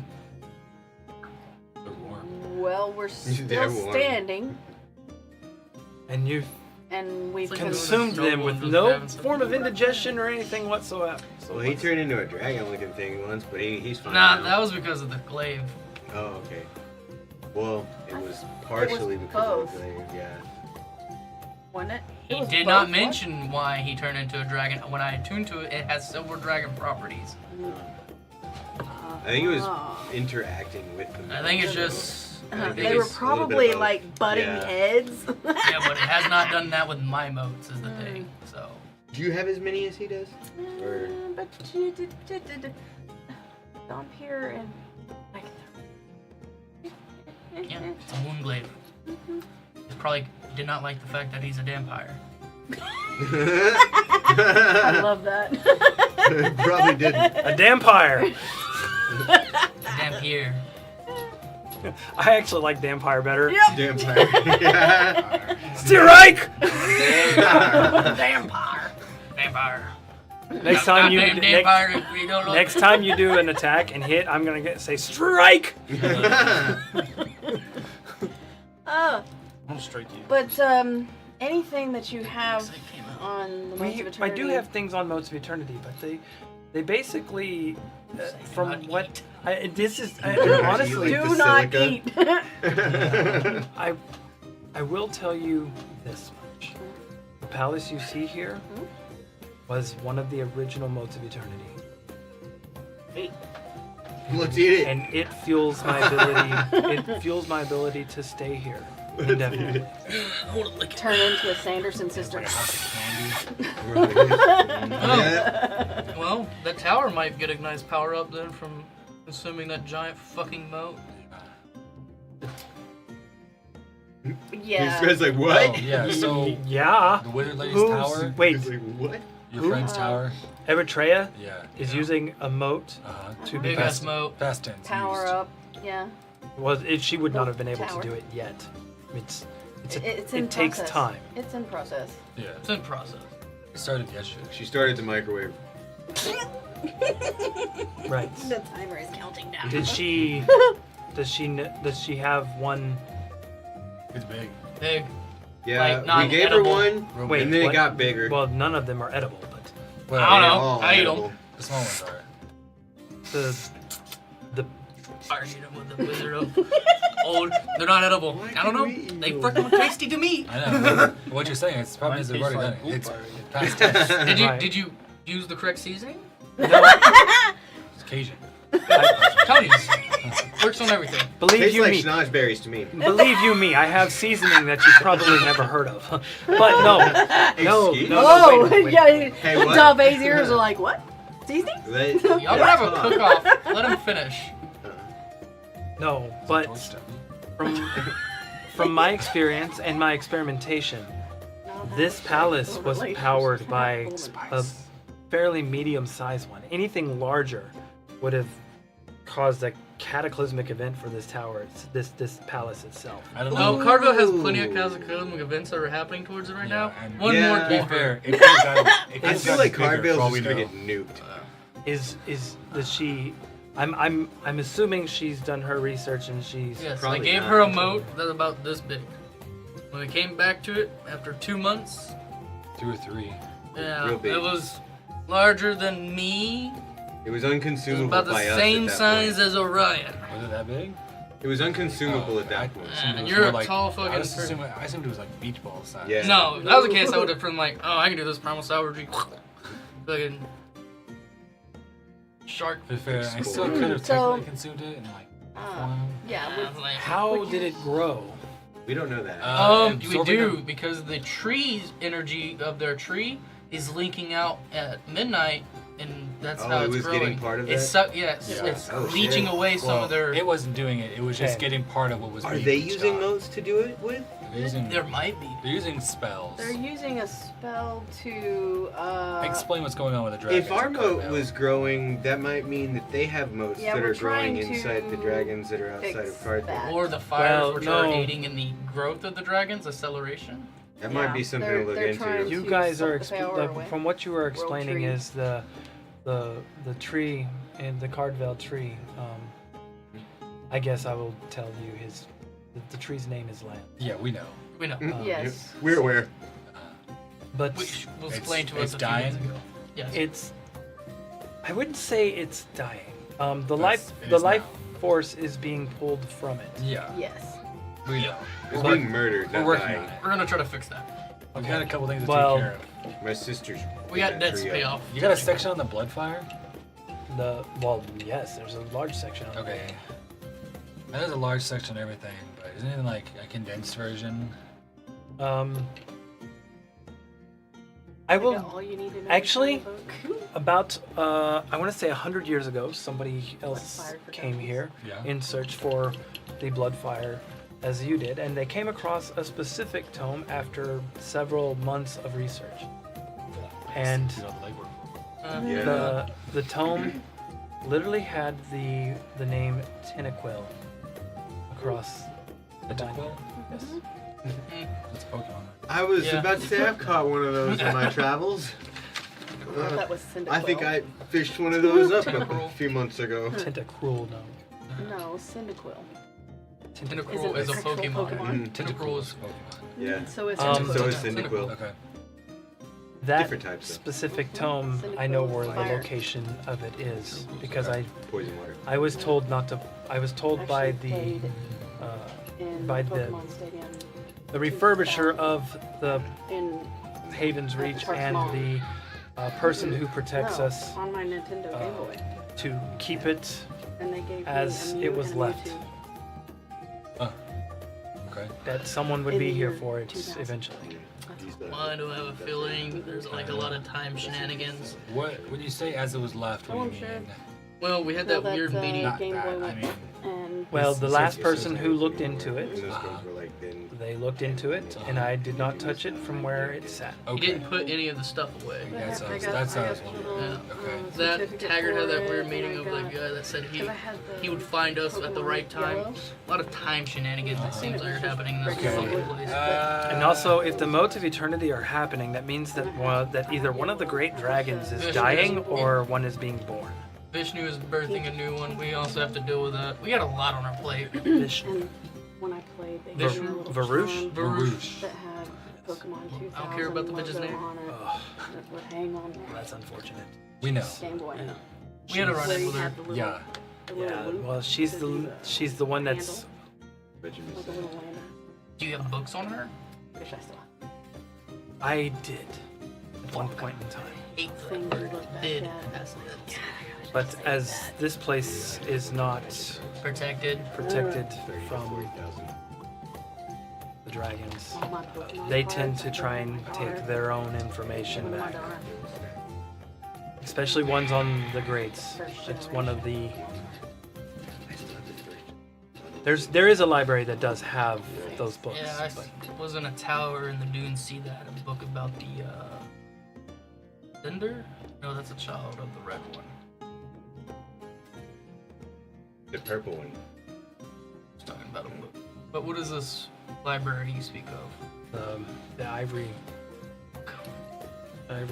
They're warm. Well, we're They're still warm. standing, And you've and we've It's like consumed Struggle them with with no having some- form of indigestion or anything whatsoever. So Well, he turned into a dragon-looking thing once, but he's fine. Nah, now. that was because of the glaive. Oh, okay. Well, it was partially because of both. the glaive, yeah. wasn't it? He It was did both, not wasn't mention why he turned into a dragon. When I attuned to it, it has silver dragon properties. I think it was Ah. interacting with them. I think it's just. I think They were it's- a little bit probably of both. like butting Yeah. heads. Yeah, but it has not done that with my motes, is the thing. So. Do you have as many as he does? Or But you did Vampire and like. Yeah, it's a moon glaive. He probably did not like the fact that he's a vampire. I love that. Probably didn't. a dampire. Vampire. I actually like dampire better. Yep. Damn fire. Yeah. Styrike! Vampire. Vampire. Next time you Vampire, we don't know. next time you do an attack and hit, I'm gonna say strike. Oh, I'm straight to you. but anything that you have It came out. on the Modes of I Eternity. do have things on Modes of Eternity, but they basically, from not what this is Like honestly, the Do not silica? eat. I will tell you this much: the palace you see here was one of the original Modes of Eternity, Let's eat it. and it fuels my ability. It fuels my ability to stay here indefinitely. I want to lick it. Turn into a Sanderson sister. Like a house of candy. Yeah. Well, that tower might get a nice power up then from consuming that giant fucking moat. Yeah. This guy's like, what? Oh, yeah, so Yeah. the Wizard Lady's Who's tower, wait? He's like, what? your who? friend's tower, Eritrea yeah. is using a moat to be Big ass moat. Past tense. Power used. up. Yeah. she would not have been able Tower. to do it yet. It's It's in it takes process. time. It's in process. Yeah. It's in process. It started yesterday. She started the microwave. Right. The timer is counting down. Does she have one? It's big. Big. Yeah, Like, we gave her non-edible. one, Wait, and then what? it got bigger. Well, none of them are edible, but Well, I don't They're know. all I eat edible. them. the small ones are. the I eat them with the wizard of old. They're not edible. Why I don't know. can we eat They them? freaking tasty to me. I know. What you're saying, it's probably Mine they've already done tastes it. like It's poop past tense. Did Right. you use the correct seasoning? It's Cajun. Tony's works on everything. believe Tastes you like me. schnozberries to me. Believe you me, I have seasoning that you probably never heard of. But no, Excuse? Oh, wait, wait. yeah. Hey, what? Dave's ears are like, what? Seasoning? Y'all gonna have a cook-off. Let him finish. no. But Torch stuff. from my experience and my experimentation, this palace was powered by a fairly medium-sized one. Anything larger would have caused a cataclysmic event for this tower, this palace itself. I don't know. No, Carville has plenty of cataclysmic events that are happening towards it right Yeah, now. and- One Yeah. more To to be be fair, fair. it could've gotten- it could've I feel gotten like bigger for Carville's all just we gonna know. get nuked. Does she? I'm assuming she's done her research and she's. Yes, I Probably gave not. her a moat that's about this big. When we came back to it after 2 months, 2 or 3. yeah, Real big. it was larger than me. It was It was unconsumable about the by us same at that size point. as Orion. Was it that big? It was unconsumable at I that point. assumed it And was you're more a like- tall fucking I person. assumed it was like beach ball size. Yeah. No, if that was the case, I would have been like, oh, I can do this primal salvage. Fucking shark. To be fair, I Explode. still could have So- technically consumed it and like. Yeah, I with was like, How did it grow? We don't know that. we absorbing do them. because the tree's energy of their tree is linking out at midnight, and that's Oh, how it it's was growing. getting part of It's that? yes, Yeah. it's Oh, leeching shit. away some Well, of their. it wasn't doing it. It was just Okay. getting part of what was. Are being they leached using off. modes to do it with? They're using. There might be. They're using spells. they're using a spell to Explain what's going on with the dragons. If our in moat Carvel. was growing, that might mean that they have moats Yeah, that we're are growing trying inside the to dragons that are outside fix of Cardboard. that. Or the fires, Well, which are no. aiding in the growth of the dragons, acceleration. That might be something to look they're into. trying You to guys suck are the power away. from what you were explaining tree. is the tree and the Cardvale tree. I guess I will tell you the tree's name is Lamb. Yeah, we know. We know. Yes. We're aware. But Which was It's- explained to it's us a few dying? minutes ago. Yes. it's I wouldn't say it's dying. The But life it the is life now. force is being pulled from it. Yeah, Yes. we know. It's We're being murdered, We're not working dying. on it. We're gonna try to fix that. We've got a couple things to Well- take care of. My sister's. We got debts to tree pay up. off. You got a section on the blood fire? Yes, there's a large section on Okay. Now, there's a large section of everything, but isn't it like a condensed version? I Is that will all you need to know actually- from the book? about I want to say 100 years ago somebody else Blood fire for came dragons. here Yeah. in search for the blood fire as you did, and they came across a specific tome after several months of research. And Do all the legwork for it. Yeah. the tome literally had the name Tinaquil across the binding. Tentacle? Yes. That's Pokemon. I was Yeah. about to say I've caught one of those in my travels. I thought that was Cyndaquil. I think I fished one of those up a few months ago. Tentacruel, no. No, Cyndaquil. Tentacruel Is is it a actual Pokemon. Pokemon? Tentacruel is Pokemon. Yeah. So is Um, Cyndaquil. So is Cyndaquil. Cyndaquil. Okay. That Different types, though. specific tome, I know where the Fire. location of it is because Okay. Poison water. I was told not to. I was told by Actually the played in by the Pokemon Stadium refurbisher of the in Haven's At the Reach park's and mall. the person who protects no, us on my Nintendo Game Boy, to keep it and they gave as me a it Mew was and a left. Mewtwo. Okay. that someone would In be the here year for it 2000. eventually. He's the- Well, I do have a feeling there's like a lot of time shenanigans. What when you say as it was left, Oh, what I'm do you sure. mean? Well, we had No, that weird that's, meeting. Not Game that, Boy I went- mean, And Well, the last It's person who associated looked with into when it, those games were like then. they looked into it, and I did not touch it from where it sat. He okay. didn't put any of the stuff away. Yeah, that sounds- I that got sounds the wonderful. little, Okay. That certificate Taggart had for that it, weird and meeting I of that got- guy that said 'cause I had the he would find us at the Pokemon right time. Yellow. A lot of time shenanigans it seems like are happening in this Okay. fucking place. And also, if the modes of eternity are happening, that means that that either one of the great dragons is dying or one is being born. Vishnu is birthing a new one. We also have to deal with that. We got a lot on our plate. Vishnu. And when I played, they gave me a little Varouche? charm Varouche. that had Pokemon 2000 I don't care about the bitch's logo name. on it Ugh, that would hang on there. that's unfortunate. We know. Game Boy. Yeah. We had to run Where in you with her. had the little, Yeah. the little Yeah, loop well, she's to the do she's the one that's. handle, Benjamin like a said. little lander. Do you have books on her? Wish I still had. I did at one point in time, Hate Thing that you word. look back Did. at. That's it. but as this place is not Protected. protected 30,000 from 40,000. the dragons, All my Pokemon they cards tend to are try in and my take car. their own information Even my back, daughter. especially ones on the greats. First It's one of the I still have the first. There is a library that does have those books. Yeah, I but- was in a tower in the Dune Sea that had a book about the Cinder? No, that's a child of the red one. The purple one. I was talking about a book. But what is this library you speak of? The Ivory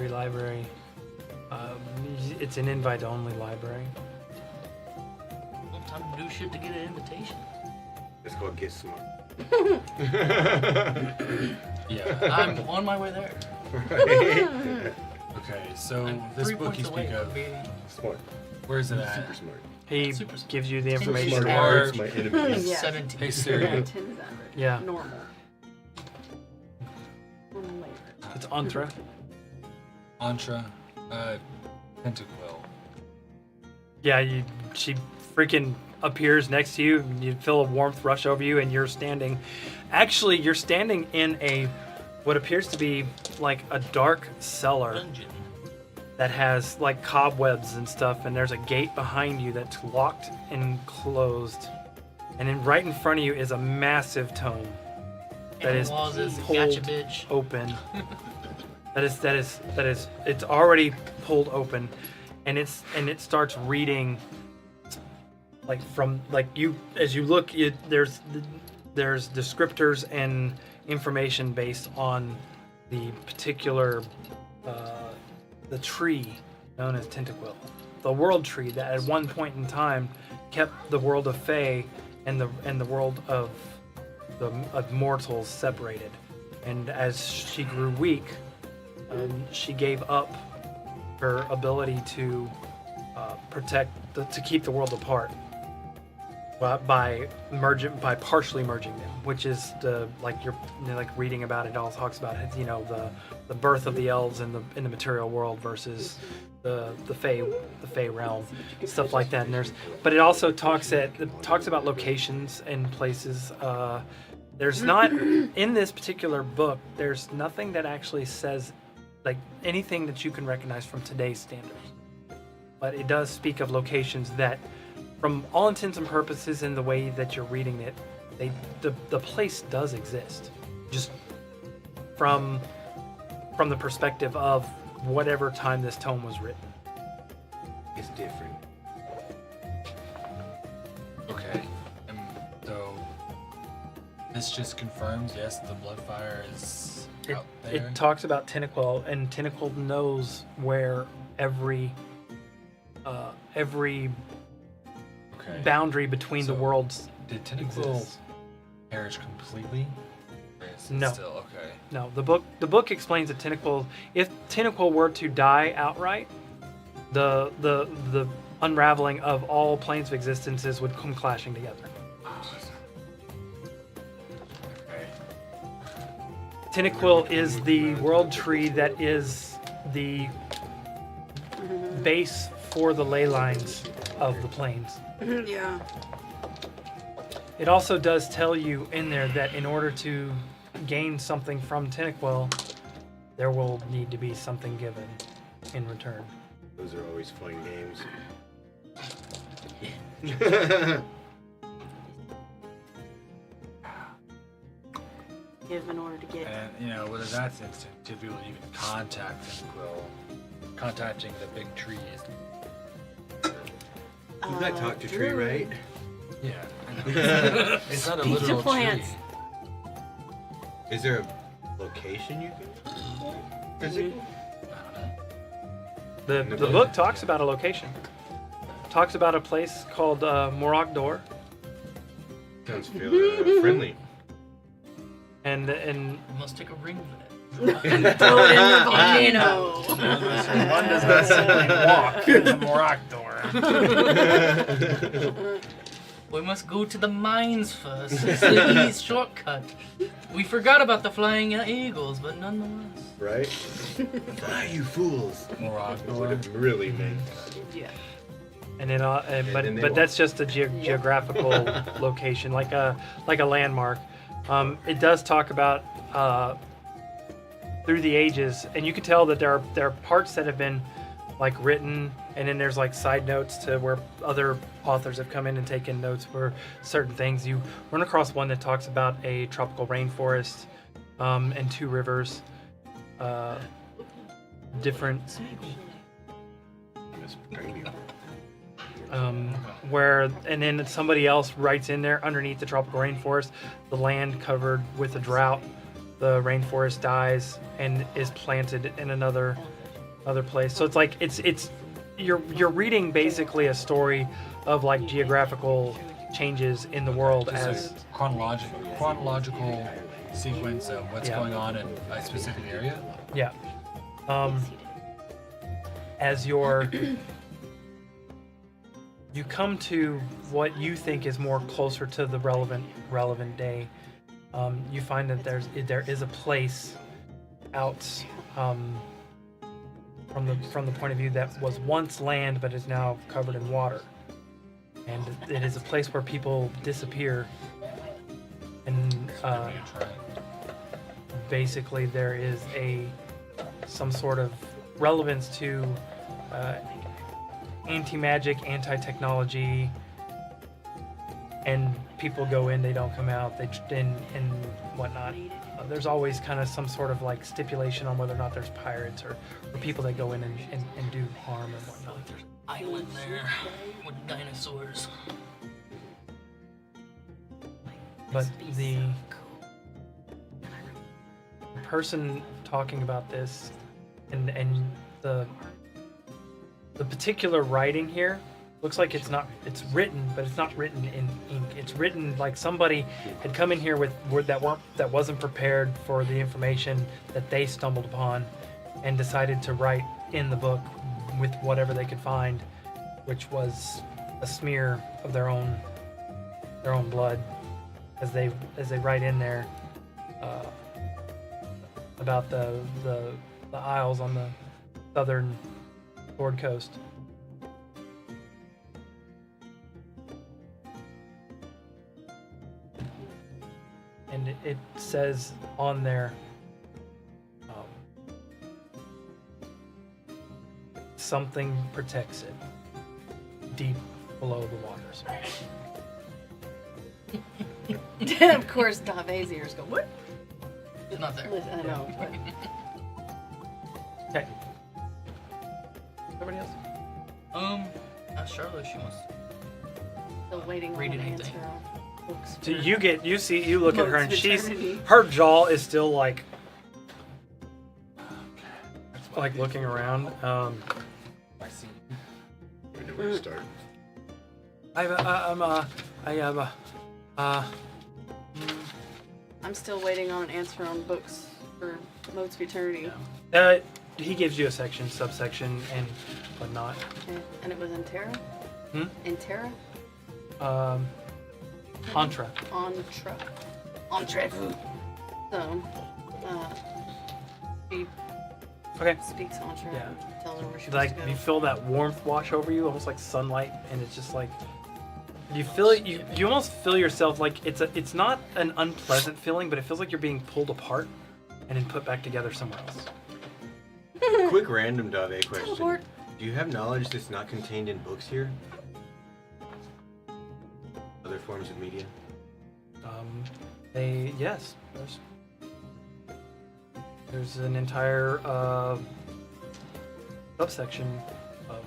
Library. It's an invite-only library. Well, time to do shit to get an invitation. It's called Get Smart. Yeah. I'm on my way there. Right? Okay, so I'm this 3 book you points away speak from of, being Smart. where is it at? Super smart. He Super smart. gives you the Super information. smart. Smart Or- is my enemy. Yeah. 17. Hey Yeah, Siri, 10 is average. Yeah. Normal. Normal labor. It's Antra. Antra, Tentaquill. Yeah, she freaking appears next to you, and you feel a warmth rush over you, and you're standing in what appears to be like a dark cellar Dungeon. that has like cobwebs and stuff, and there's a gate behind you that's locked and closed, and then right in front of you is a massive tome that is was pulled gotcha, bitch. open. That is it's already pulled open, and it starts reading like from like you as you look. There's descriptors and information based on the particular the tree known as Tentaquill, the world tree that at one point in time kept the world of Fae and the world of mortals separated. And as she grew weak, she gave up her ability to to keep the world apart by partially merging them, which is like reading about it. All talks about it, the birth of the elves in the material world versus the Fae realm, stuff like that. But it also talks about locations and places. There's not in this particular book. There's nothing that actually says like anything that you can recognize from today's standards. But it does speak of locations that, from all intents and purposes, in the way that you're reading it, the place does exist. Just from the perspective of whatever time this tome was written. It's different. Okay, and so this just confirms, yes, the Bloodfire is out there. It talks about Tentaquill, and Tentaquill knows where every Okay. boundary between the So, worlds Did Tentaquill exists. perish completely? Or is it No. Still okay. No, the book explains that Tentaquill, if Tentaquill were to die outright, the unraveling of all planes of existences would come clashing together. Okay. Tentaquill is the world tree that is the base for the ley lines of the planes. Yeah. It also does tell you in there that in order to gain something from Tentaquill, there will need to be something given in return. Those are always fun games. Give in order to get. And, whether that's instant, to be able to even contact Tentaquill, contacting the big tree is. You gotta talk to tree, right? Yeah, I know. It's not a Speak to literal plants. tree. Is there a location you can visit? The book talks about a location. Talks about a place called Moragdor, Sounds friendly. and We must take a ring for that. Throw it in the volcano. One does not simply walk to Morakdor. We must go to the mines first. It's the easy shortcut. We forgot about the flying eagles, but nonetheless. Right? Fly, you fools! Would Moragdor. have really meant. Yeah. but then they that's just a geographical location, like a landmark. It does talk about through the ages, and you can tell that there are parts that have been like written, and then there's like side notes to where other authors have come in and taken notes for certain things. You run across one that talks about a tropical rainforest and 2 rivers, different where, and then somebody else writes in there underneath the tropical rainforest, the land covered with a drought, the rainforest dies and is planted in another place. So it's like it's you're reading basically a story of like geographical changes in the world Just as a chronological sequence of what's going on in a specific area. yeah. As you come to what you think is more closer to the relevant day, you find that there is a place out from the point of view that was once land but is now covered in water, and it is a place where people disappear, and basically there is some sort of relevance to anti-magic, anti-technology, and people go in, they don't come out, and whatnot. There's always kind of some sort of like stipulation on whether or not there's pirates or people that go in and do harm and whatnot. Island there with dinosaurs. But the person talking about this and the particular writing here looks like it's written, but it's not written in ink. It's written like somebody had come in here with word that wasn't prepared for the information that they stumbled upon, and decided to write in the book with whatever they could find, which was a smear of their own blood, as they write in there about the isles on the southern Sword Coast. And it says on there, something protects it deep below the waters. Of course, Dave's ears go, what? It's not there. I know. But Okay. Everybody else? Ask Charlotte if she wants. still waiting Read on an anything. answer on books. So for- you look at her, and Modes of eternity. her jaw is still like looking around. I know where to start. I'm still waiting on an answer on books for Modes of Eternity. He gives you a subsection, and whatnot. And it was in Terra? Hmm? In Terra? Antra. Entra. So, she Okay. speaks Entra Yeah. and tells her where she Like wants to you go. feel that warmth wash over you, almost like sunlight, and it's just like you feel it. You almost feel yourself like it's not an unpleasant feeling, but it feels like you're being pulled apart and then put back together somewhere else. Quick random Dave question. Teleport. Do you have knowledge that's not contained in books here? Other forms of media? Yes. There's an entire subsection of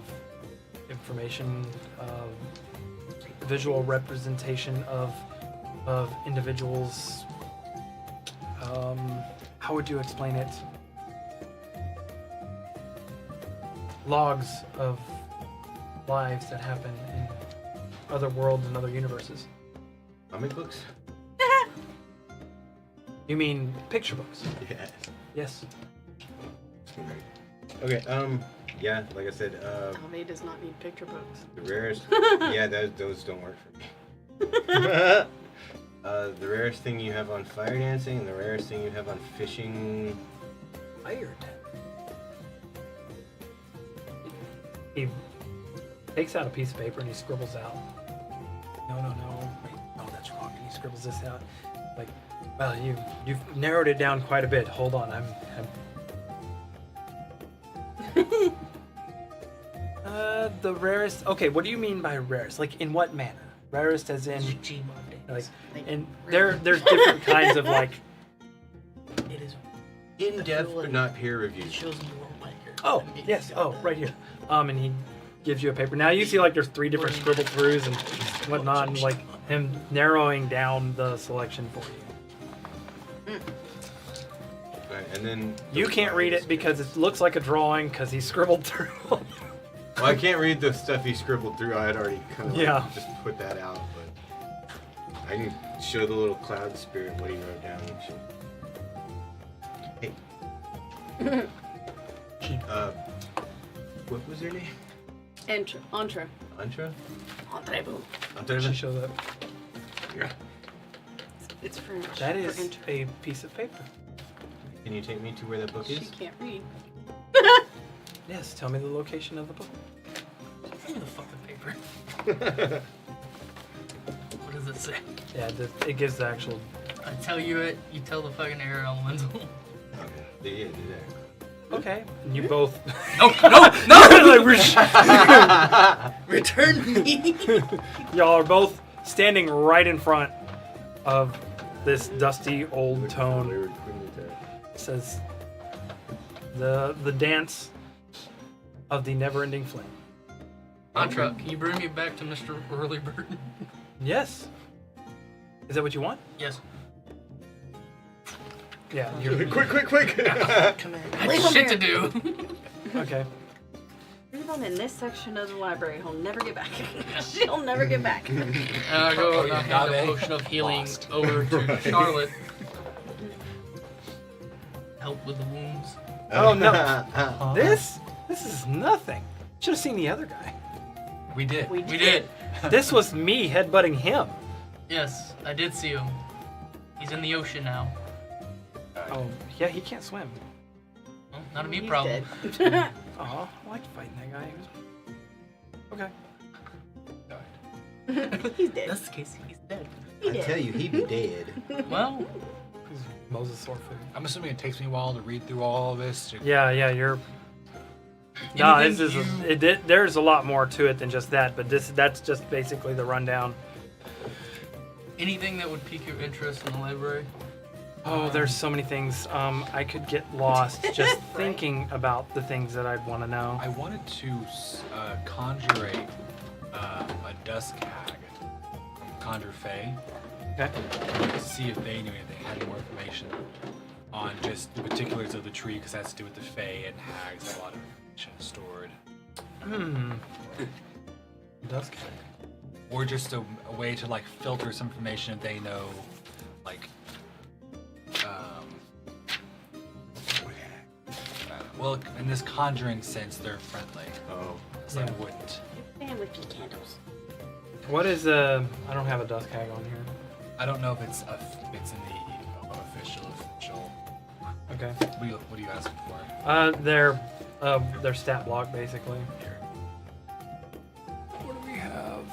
information, visual representation of individuals. How would you explain it? Logs of lives that happen in other worlds and other universes. Comic books? You mean picture books? Yes. Yes. Okay, yeah, like I said, Dave does not need picture books. the rarest, yeah, those don't work for me. The rarest thing you have on fire dancing, and the rarest thing you have on fishing. Fired. He takes out a piece of paper and he scribbles out. No. Wait, no, that's wrong. And he scribbles this out. Like, well, you've narrowed it down quite a bit. Hold on, I'm The rarest. Okay, what do you mean by rarest? Like in what manner? Rarest as in like, and there's different kinds of like. It is. In depth, but not peer reviewed. Shows you won't like her. Oh yes. Oh right here. And he gives you a paper. Now you see like there's 3 different scribble throughs and whatnot, and like him narrowing down the selection for you. Right, and then You can't read it because it looks like a drawing because he scribbled through. Well, I can't read the stuff he scribbled through. I had already kind of Yeah. just put that out, but I can show the little cloud spirit what he wrote down. And hey. What was your name? Entre. Antra? Entree. She shows up. Yeah. It's French. That for is entre. a piece of paper. Can you take me to where that book She is? can't read. Yes. Tell me the location of the book. Give me the fucking paper. What does it say? Yeah, it gives the actual. I tell you it. You tell the fucking air elemental. Okay. Yeah, do that. Okay. And you both. No, no, no! Like, whoosh. Return me. Y'all are both standing right in front of this dusty old tome. It says the dance of the never-ending flame. Antra, can you bring me back to Mr. Earlybird? Yes. Is that what you want? Yes. Yeah. You're, quick! Come in. I had shit to do. okay. Leave him in this section of the library. He'll never get back. She'll never get back. And I go and I hand the potion of healing over to Charlotte. Help with the wounds. Oh no. This is nothing. Should have seen the other guy. We did. We did. This was me headbutting him. Yes, I did see him. He's in the ocean now. Oh yeah, he can't swim. Well, not a me He's problem. dead. Oh, I liked fighting that guy. He was... Okay. He's dead. That's the case. He's dead. He I dead. tell you, he'd be dead. Well, He's Moses sword food. I'm assuming it takes me a while to read through all of this. Yeah, you're. No, this anything is there's a lot more to it than just that, but that's just basically the rundown. anything that would pique your interest in the library? Oh, there's so many things. I could get lost just thinking about the things that I'd want to know. I wanted to conjure a dusk hag from Conjure Fae. Okay. To see if they knew anything, had more information on just the particulars of the tree, because that's to do with the Fae and hags. Have a lot of information stored. Dusk. Or just a way to like filter some information if they know, like, well, in this conjuring sense, they're friendly. Oh. So Yeah. I wouldn't. And with your candles. What is I don't have a dusk hag on here. I don't know if it's in the official. Okay. What are you asking for? Their stat block basically. Here. What do we have?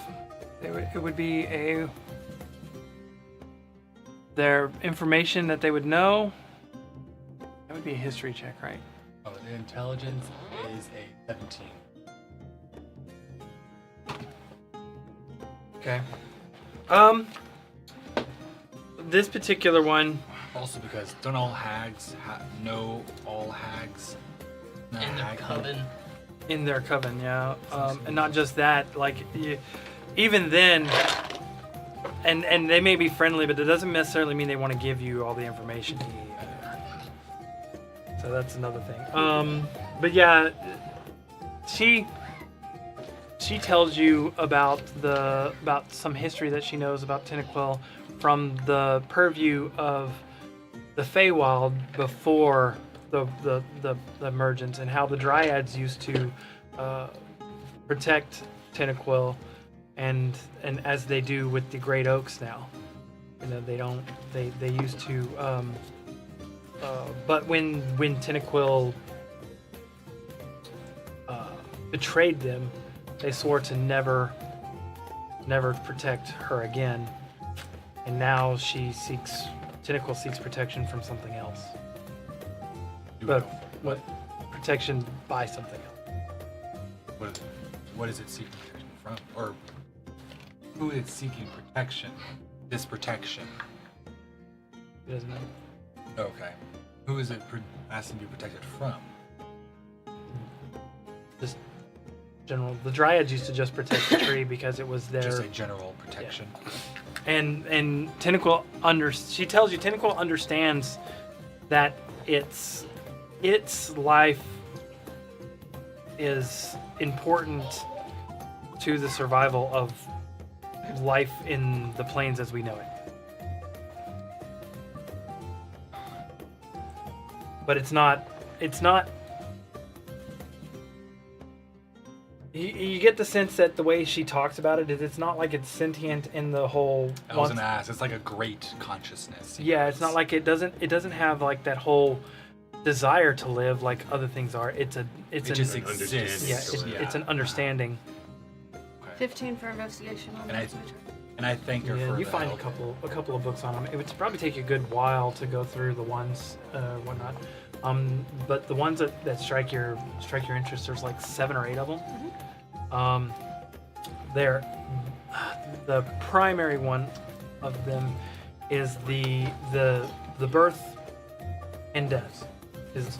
It would be their information that they would know. That would be a history check, right? Oh, the intelligence is a 17. Okay. This particular one. Also, because don't all hags know all hags? Not In the hag- coven. In their coven, yeah. And not just that, like, even then, and they may be friendly, but it doesn't necessarily mean they want to give you all the information you need. So that's another thing. But yeah, she tells you about some history that she knows about Tentaquil from the purview of the Feywild before the emergence, and how the Dryads used to protect Tentaquil, and as they do with the Great Oaks now. You know, they used to. But when Tentaquil betrayed them, they swore to never protect her again. And now Tentaquil seeks protection from something else. Do we But know what protection by something else? what is it? what is it seeking protection from? Or who is seeking protection? This protection. It doesn't know. Okay. Who is it asking to be protected from? Just general. The Dryads used to just protect the tree because it was their. Just a general protection. And Tentacle she tells you Tentacle understands that its life is important to the survival of life in the plains as we know it. But it's not you get the sense that the way she talks about it is it's not like it's sentient in the whole I was gonna ask. It's like a great consciousness. yeah, it's not like it doesn't have like that whole desire to live like other things are. It just an, exists. yeah, it's an understanding. 15 for investigation on And I- that. And I thank her Yeah, for you the find help. a couple of books on them. It would probably take you a good while to go through the ones, whatnot. But the ones that strike your interest, there's like 7 or 8 of them. They're the primary one of them is the birth and death is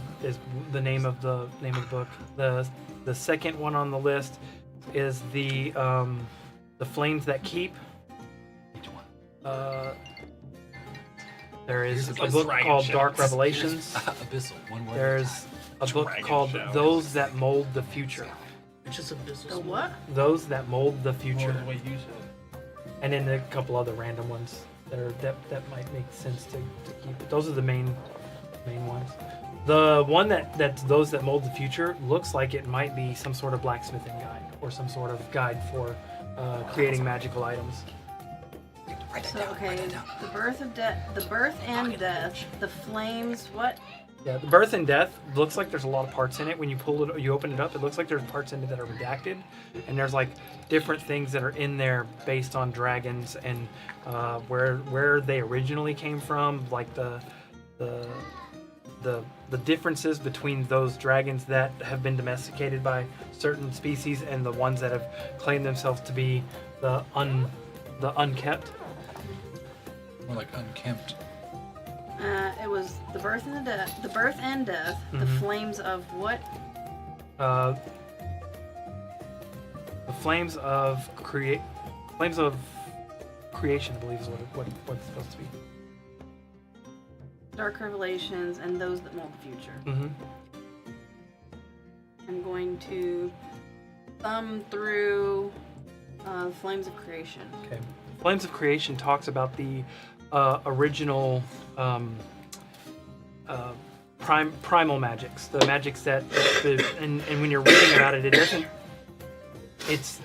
the name of the book. The second one on the list is the flames that keep. Each one. There is Here's a the book dragon called shouts. Dark Revelations. Abyssal. One word. There's a book Dragon called shouts. Those That Mold the Future. It's just a business. The what? Those That Mold the More Future. the way you said And then a couple other random ones that might make sense to keep. But those are the main ones. The one that's Those That Mold the Future looks like it might be some sort of blacksmithing guide or some sort of guide for creating magical items. So okay, the birth and death, the flames. What? Yeah, the birth and death looks like there's a lot of parts in it. When you you open it up, it looks like there's parts in it that are redacted, and there's like different things that are in there based on dragons and where they originally came from, like the differences between those dragons that have been domesticated by certain species and the ones that have claimed themselves to be the unkept. More like unkempt. It was the birth and the death. The birth and death. The Mhm. flames of what? The flames of creation, I believe is what it's supposed to be. Dark revelations and those that mold the future. Mm-hmm. I'm going to thumb through flames of creation. Okay. Flames of Creation talks about the original primal magics, the magics that, and when you're reading about it, it doesn't. It's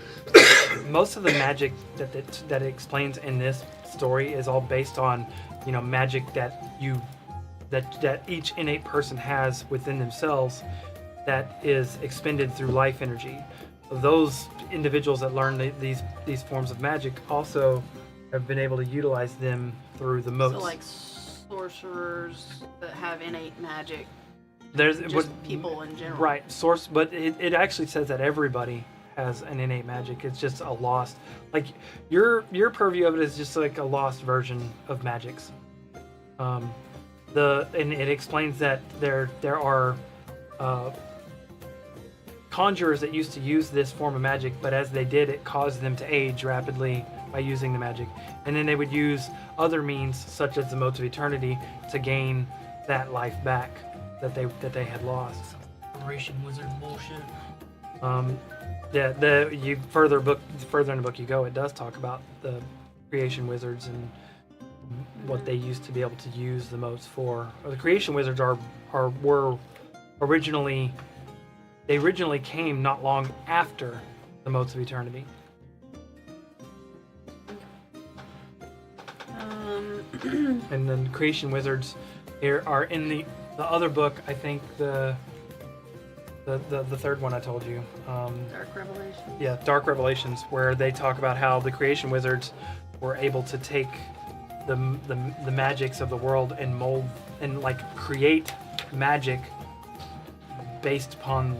most of the magic that it explains in this story is all based on, magic that each innate person has within themselves, that is expended through life energy. Those individuals that learn these forms of magic also have been able to utilize them through the moats. So like sorcerers that have innate magic. There's Just people in general. right source, but it actually says that everybody has an innate magic. It's just a lost, like your purview of it is just like a lost version of magics. And it explains that there are conjurers that used to use this form of magic, but as they did, it caused them to age rapidly by using the magic, and then they would use other means such as the motes of eternity to gain that life back that they had lost. Operation Wizard bullshit. You further in the book you go, it does talk about the creation wizards and what they used to be able to use the motes for. The creation wizards were originally came not long after the motes of eternity. And then creation wizards here are in the other book. I think the third one I told you. Dark revelations. Yeah, Dark Revelations, where they talk about how the creation wizards were able to take the magics of the world and mold and like create magic based upon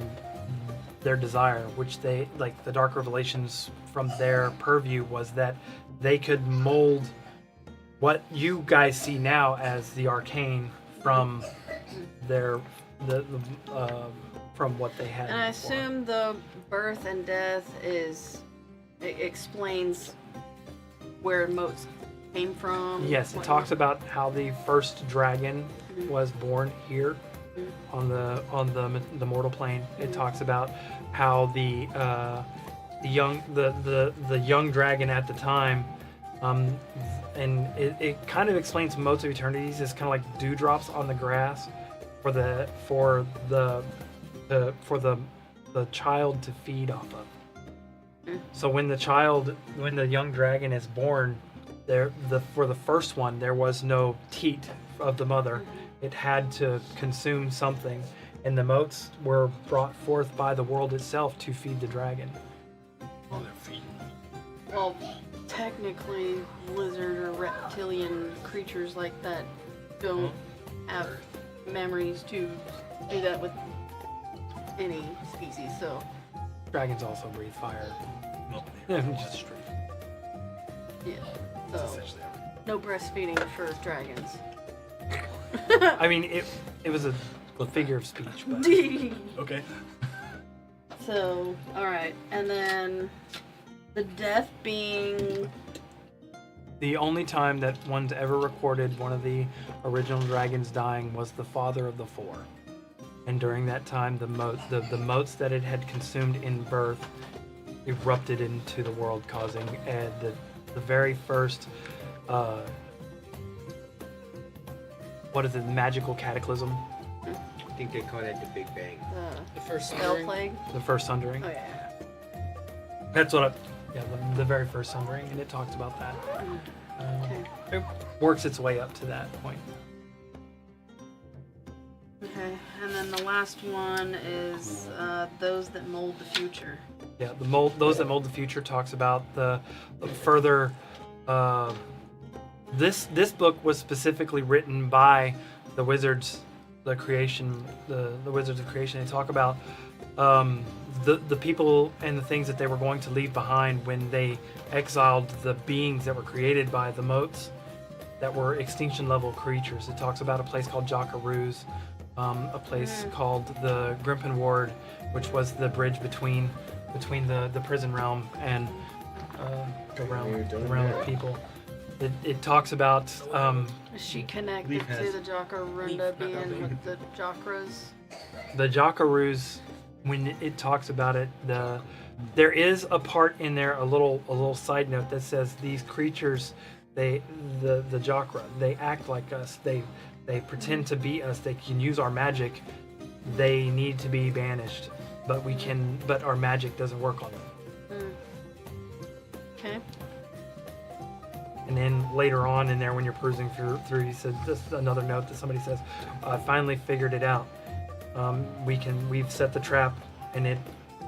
their desire, which they like the Dark Revelations from their purview was that they could mold what you guys see now as the arcane from their from what they had. And I before. assume the birth and death explains where moats came from. Yes, it talks about how the first dragon was born here on the mortal plane. It talks about how the young dragon at the time, and it kind of explains moats of eternities as kind of like dewdrops on the grass for the child to feed off of. So when the young dragon is born, for the first one there was no teat of the mother. It had to consume something, and the moats were brought forth by the world itself to feed the dragon. Oh, their feet. Well, technically, lizard or reptilian creatures like that don't have memories to do that with any species, so. Dragons also breathe fire. No, Just straight. Yeah. that's So, essentially everything. no breastfeeding for dragons. I mean, it was a figure of speech, but Okay. So, alright. And then the death being. the only time that one's ever recorded one of the original dragons dying was the father of the four. And during that time, the moats that it had consumed in birth erupted into the world, causing the very first magical cataclysm, I think they call that the Big Bang. The first Spell sundering. plague. the first sundering. Oh yeah. That's what the very first sundering, and it talks about that. Okay. It works its way up to that point. Okay. And then the last one is those that mold the future. Yeah, those that mold the future talks about the further. This book was specifically written by the wizards, the wizards of creation. They talk about the people and the things that they were going to leave behind when they exiled the beings that were created by the moats, that were extinction level creatures. It talks about a place called Jockaroos, a place called the Grimpen Ward, which was the bridge between the prison realm and the realm of people. It talks about Is she connected Leaf to has- the Jacaranda being with the chakras? the Jockaroos. When it talks about it, there is a part in there, a little side note that says these creatures, the Jokra, they act like us. They pretend to be us. They can use our magic. They need to be banished, but our magic doesn't work on them. Okay. And then later on in there, when you're perusing through, he said this another note that somebody says, "I finally figured it out. We've set the trap, and it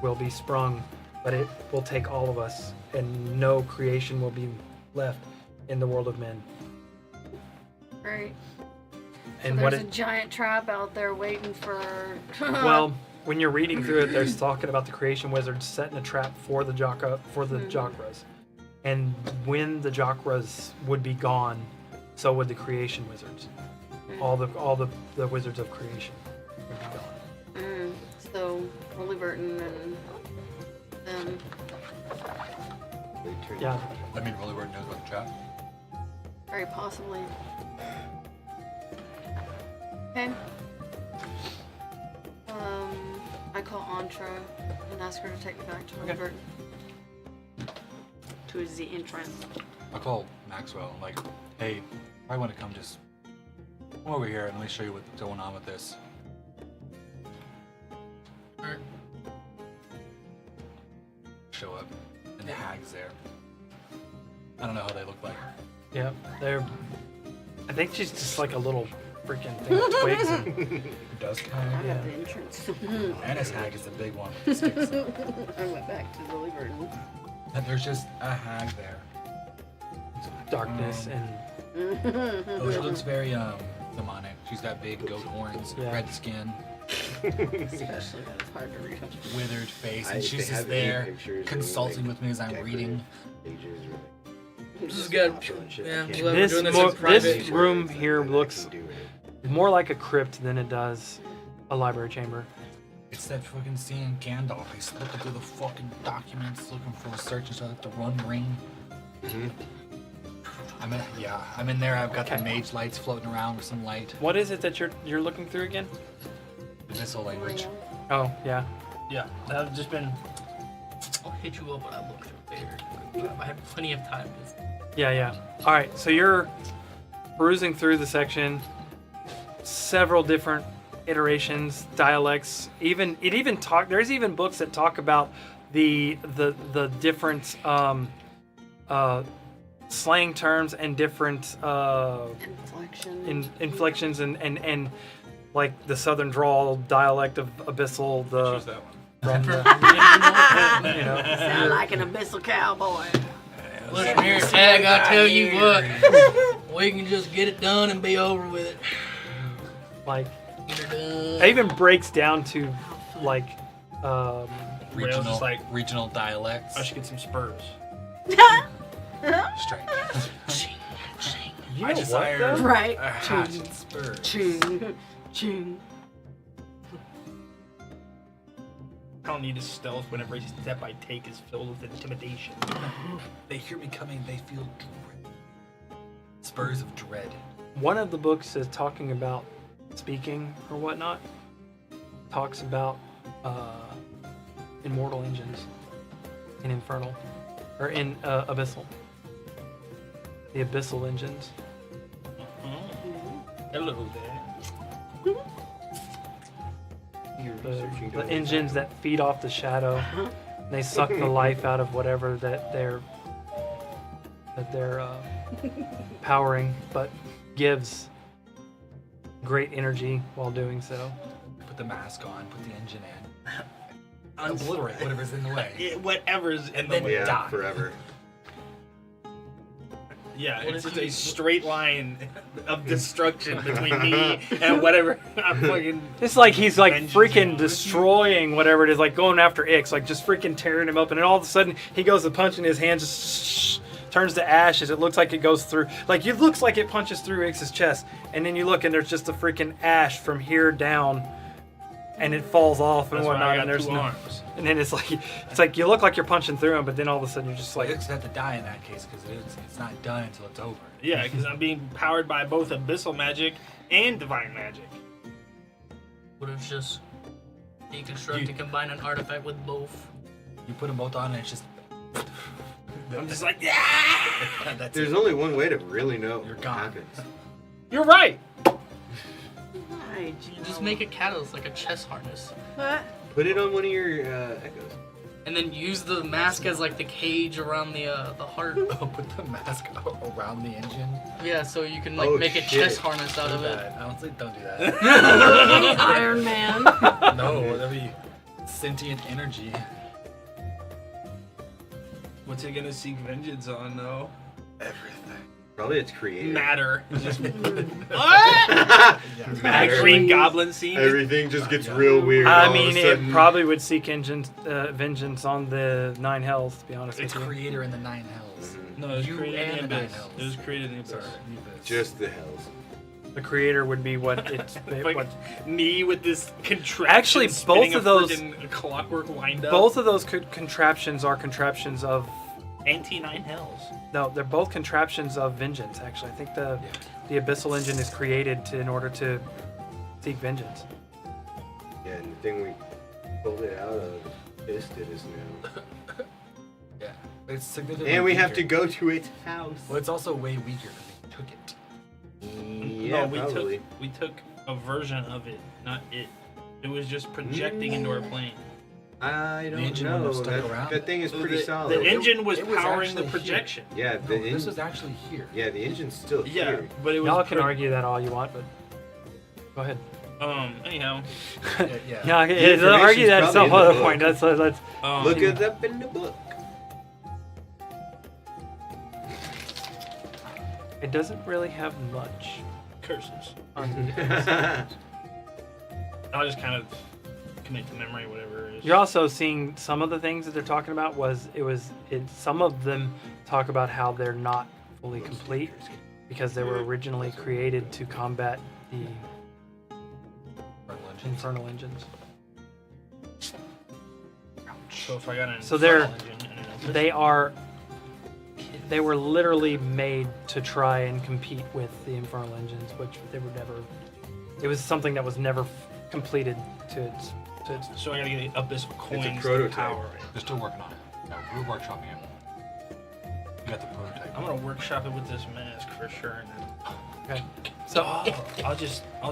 will be sprung, but it will take all of us, and no creation will be left in the world of men." Great. And so what there's it a giant trap out there waiting for. well, when you're reading through it, there's talking about the creation wizards setting a trap for the Jokras. And when the Jokras would be gone, so would the creation wizards. All the wizards of creation would be gone. So Rolly Burton and them. Yeah, I mean, really, knows about the trap. Very possibly. Okay. I call Antra and ask her to take me back to Rolly Okay. Burton. To the entrance. I'll call Maxwell. I'm like, hey, I want to come just come over here and let me show you what's going on with this. Alright. Show up, and the hag's there. I don't know how they look like. yeah. I think she's just like a little freaking thing of twigs. And, Who does? I yeah. have the entrance. Anna's hag is the big one. with the sticks. I went back to Rolly Burton. And there's just a hag there. Darkness and Oh, she looks very demonic. She's got big goat horns, Yeah. red skin. Especially when it's hard to read them. Withered face, I- and they she's just have there pictures and, consulting like, with me as I'm decorative reading. Pages or, This is good. opera and shit. I Yeah, can't glad we're This doing this mo- in private. this room It's here like, I looks can do it. more like a crypt than it does a library chamber. It's that fucking scene in Gandalf. He's looking through the fucking documents, looking for a search, and so I have to run ring. Mhm. I'm in there. I've got the Okay. mage lights floating around with some light. What is it that you're looking through again? Missile language. Oh yeah. Yeah, that would just been. I'll hit you up when I look through later. I have plenty of time. Yeah. All right. So you're perusing through the section. Several different iterations, dialects. There's even books that talk about the different slang terms and different Inflection. inflections and like the southern drawl dialect of Abyssal. Choose that one. From the, you know. Sound like an abyssal cowboy. Listen here, Tag, I tell you what. We can just get it done and be over with it. Like Get her done. it even breaks down to like Rail's just like, regional dialects. I should get some spurs. Strange. you I know desire what, though? Right. a hatch and spurs. Ching. Ching. I don't need his stealth when every step I take is filled with intimidation. They hear me coming. They feel dread. Spurs of dread. One of the books is talking about speaking or whatnot. Talks about immortal engines in Infernal or in Abyssal. The Abyssal engines. Hello there. You're The researching going engines that feed off the shadow. They suck the life out of whatever that they're powering, but gives great energy while doing so. Put the mask on. Put the engine in. Uns- Obliterate whatever's in the way. Whatever's in the then way. Yeah, die. forever. Yeah, What it's if just a you- straight line of destruction between me and whatever I'm fucking. It's like he's like Vengeance freaking on. destroying whatever it is, like going after Ix, like just freaking tearing him up, and then all of a sudden he goes to punch and his hand just turns to ashes. It looks like it goes through, like it looks like it punches through Ix's chest, and then you look and there's just a freaking ash from here down, and it falls off and That's why whatnot, I got and there's two no, arms. and then it's like you look like you're punching through him, but then all of a sudden you're just Like, like, it's have to die in that case because it's not done until it's over. Yeah, because I'm being powered by both abyssal magic and divine magic. What if just deconstruct You- and combine an artifact with both? You put them both on and it's just. I'm just like, yeah. That's There's it. only one way to really know You're what gone. happens. You're right. Right. You just make a catalyst like a chest harness. What? Put it on one of your echoes. And then use the mask as like the cage around the heart. Oh, put the mask around the engine. Yeah, so you can like Oh, make a shit. chest harness out Do of it. that. Honestly, don't do that. Iron Man. No, that'd be sentient energy. What's it gonna seek vengeance on, though? Everything. Probably its creator. Matter. Just Matter. Green Goblin scene. Everything just gets real weird. I all of a mean, it sudden. probably would seek vengeance on the Nine Hells, to be honest It's with you. creator in the nine hells. Mhm. No, it was You created in and the the abyss. Nine Hells. It was created in the abyss. Sorry. Just the hells. The creator would be what it's. Like me with this contraption. Actually, both spinning of a those- frickin' clockwork wind up. Both of those contraptions are contraptions of. anti-nine hells. No, they're both contraptions of vengeance. Actually, I think the abyssal engine is created in order to seek vengeance. Yeah, and the thing we pulled it out of, fisted, is new. Yeah. It's significantly And we have to weaker. go to its house. Well, it's also way weaker because we took it. Yeah, no, probably. we took a version of it, not it. It was just projecting into our plane. I don't engine know. wouldn't have stuck That, around. that thing is pretty the, solid. The engine was it was powering the actually here. projection. Yeah, No, the this en- was actually here. yeah, the engine's still Yeah, here. but it was. Y'all can argue that all you want, but go ahead. Anyhow. Yeah. Yeah, The okay, don't argue that information's at some probably in the other point. book. That's Look it up in the book. it doesn't really have much Curses. on the I'll just kind of commit to memory whatever it is. You're also seeing some of the things that they're talking about some of them talk about how they're not fully complete because they were originally created to combat the infernal engines. So if I got an So they're- infernal engine and an They were literally made to try and compete with the infernal engines, which they were never. It was something that was never completed to its. So I gotta get abyssal coins to prototype. power it. They're still working on it. No, we're workshopping it. You got the prototype. I'm gonna workshop it with this mask for sure. Okay. So I'll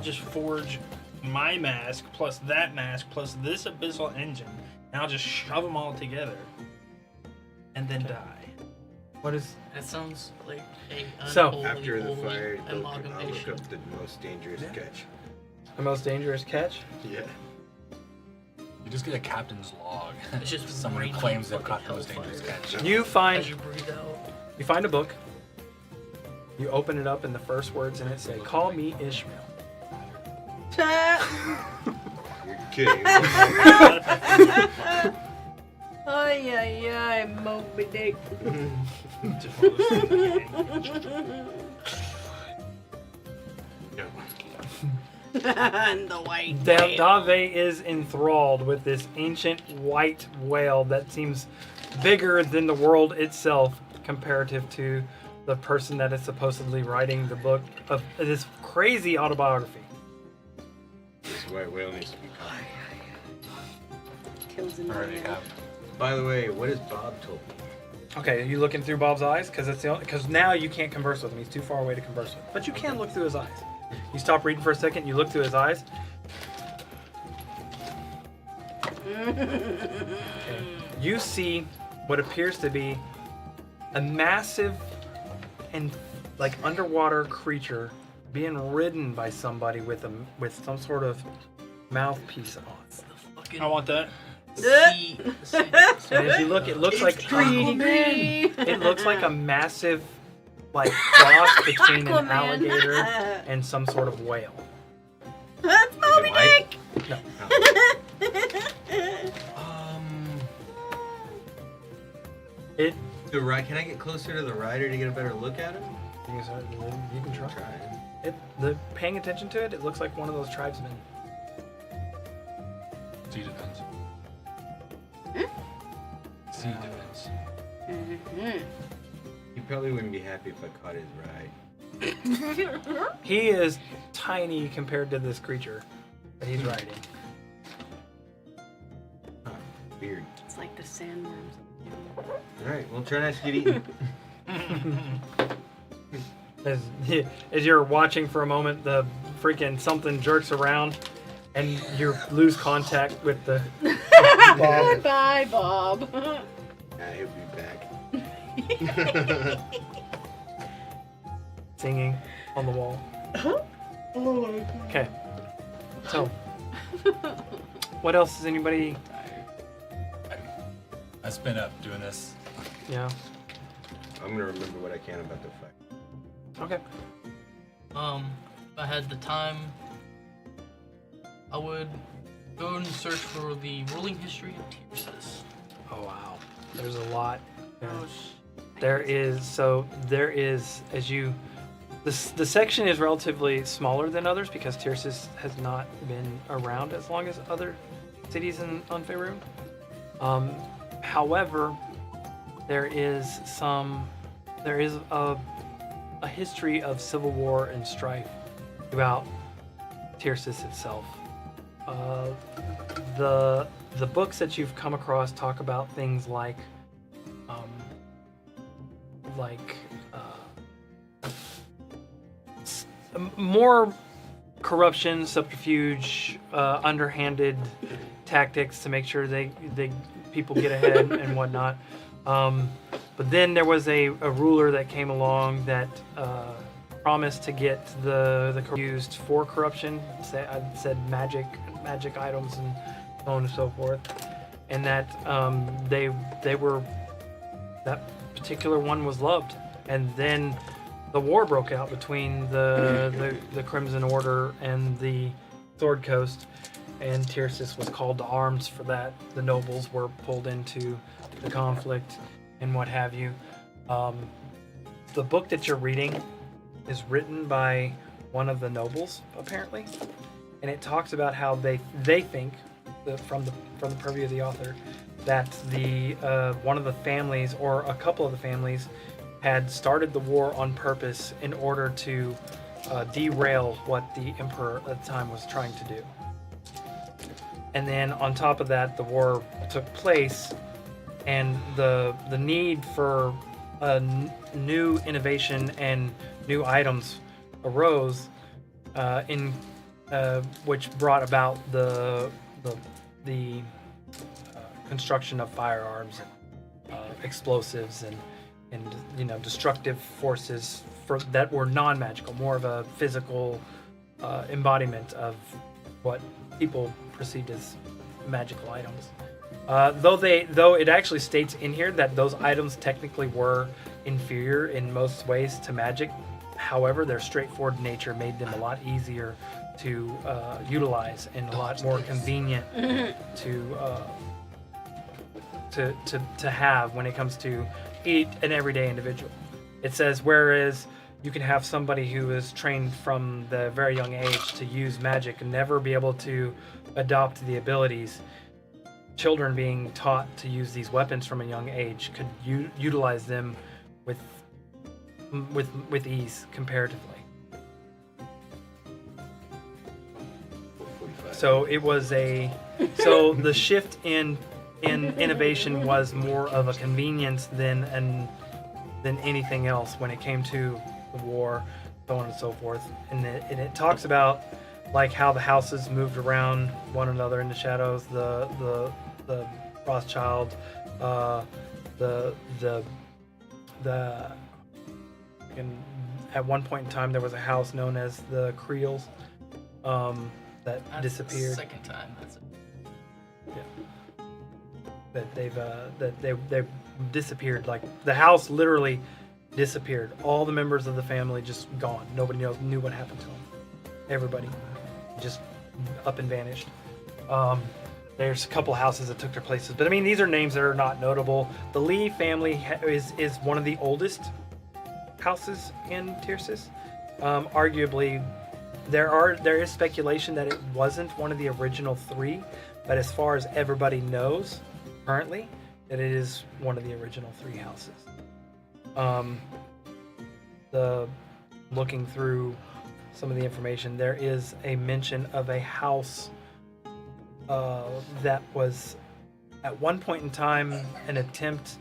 just forge my mask plus that mask plus this abyssal engine, and I'll just shove them all together, and then die. what is? That sounds like a So, unholy, After the holy fire, I'll look amalgamation. up the most dangerous catch. The most dangerous catch? Yeah. You just get a captain's log. It's just someone who raining claims they've fucking caught the most dangerous hellfire. catch. You As find you breathe out. a book. You open it up, and the first words in it say, "Call me Ishmael." You're kidding. Ay, ay, ay, Moby Dick. Just one of those things I can't- And the white Dave is enthralled with this ancient white whale that seems bigger than the world itself comparative to the person that is supposedly writing the book of this crazy autobiography. This white whale needs to be caught. kills in I already the have. By the way, what has Bob told me? Okay, are you looking through Bob's eyes? Because now you can't converse with him. He's too far away to converse with. But you can look through his eyes. You stop reading for a second. You look through his eyes. Okay. You see what appears to be a massive and like underwater creature being ridden by somebody with some sort of mouthpiece on. Fucking I want that. sea. And as you look, it looks like it looks like a massive like cross between an Aquaman. alligator and some sort of whale. That's Moby white? Dick! No. It. Can I get closer to the rider to get a better look at him? You can try. Try it. Paying attention to it, it looks like one of those tribesmen. Sea defense. Sea defense. He probably wouldn't be happy if I caught his ride. He is tiny compared to this creature that he's riding. Huh. Weird. It's like the sandworms. Alright, well try not to get eaten. As you're watching for a moment, the freaking something jerks around, and you lose contact with the Bob. Bye, Bob. He'll be back. Singing on the wall. Okay. So, what else is anybody? I spent up doing this. Yeah. I'm gonna remember what I can about the fight. Okay. If I had the time, I would go and search for the ruling history of Tircis. Oh wow. There's a lot. there. Oh, There is as you the section is relatively smaller than others because Tircis has not been around as long as other cities in Faerun. However, there is a history of civil war and strife throughout Tircis itself. The books that you've come across talk about things like more corruption, subterfuge, underhanded tactics to make sure they people get ahead and whatnot. But then there was a ruler that came along that promised to get the used for corruption. I said magic items and so on and so forth, and that that particular one was loved, and then the war broke out between the Crimson Order and the Sword Coast, and Tircis was called to arms for that. The nobles were pulled into the conflict and what have you. The book that you're reading is written by one of the nobles, apparently, and it talks about how they think, from the purview of the author, that the one of the families or a couple of the families had started the war on purpose in order to derail what the emperor at the time was trying to do. And then on top of that, the war took place, and the need for new innovation and new items arose, which brought about the construction of firearms and explosives and destructive forces that were non-magical, more of a physical embodiment of what people perceived as magical items. Though it actually states in here that those items technically were inferior in most ways to magic. However, their straightforward nature made them a lot easier to utilize and a lot more convenient to have when it comes to an everyday individual. It says, whereas you can have somebody who is trained from the very young age to use magic and never be able to adopt the abilities, children being taught to use these weapons from a young age could utilize them with ease comparatively. So it was the shift in innovation was more of a convenience than anything else when it came to the war, so on and so forth. And it talks about like how the houses moved around one another in the shadows. The Rothschild, at one point in time there was a house known as the Creels that That's disappeared. The second time. That's it. That they've disappeared. Like the house literally disappeared. All the members of the family just gone. Nobody knew what happened to them. Everybody just up and vanished. There's a couple houses that took their places, but I mean these are names that are not notable. The Lee family is one of the oldest houses in Tircis. Arguably, there is speculation that it wasn't one of the original three, but as far as everybody knows currently, that it is one of the original three houses. Looking through some of the information, there is a mention of a house that was at one point in time an attempt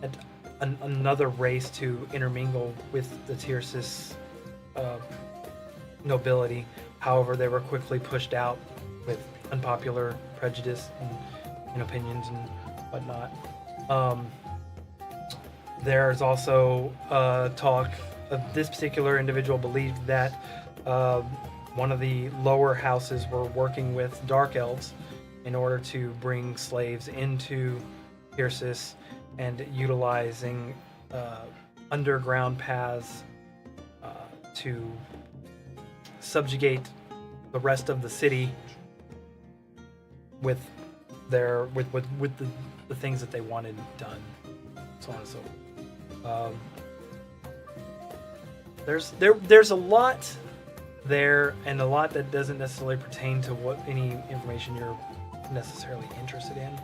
at another race to intermingle with the Tircis nobility. However, they were quickly pushed out with unpopular prejudice and opinions and whatnot. There's also talk of this particular individual believed that one of the lower houses were working with dark elves in order to bring slaves into Tircis and utilizing underground paths to subjugate the rest of the city with the things that they wanted done, so on and so forth. There's a lot there, and a lot that doesn't necessarily pertain to what any information you're necessarily interested in,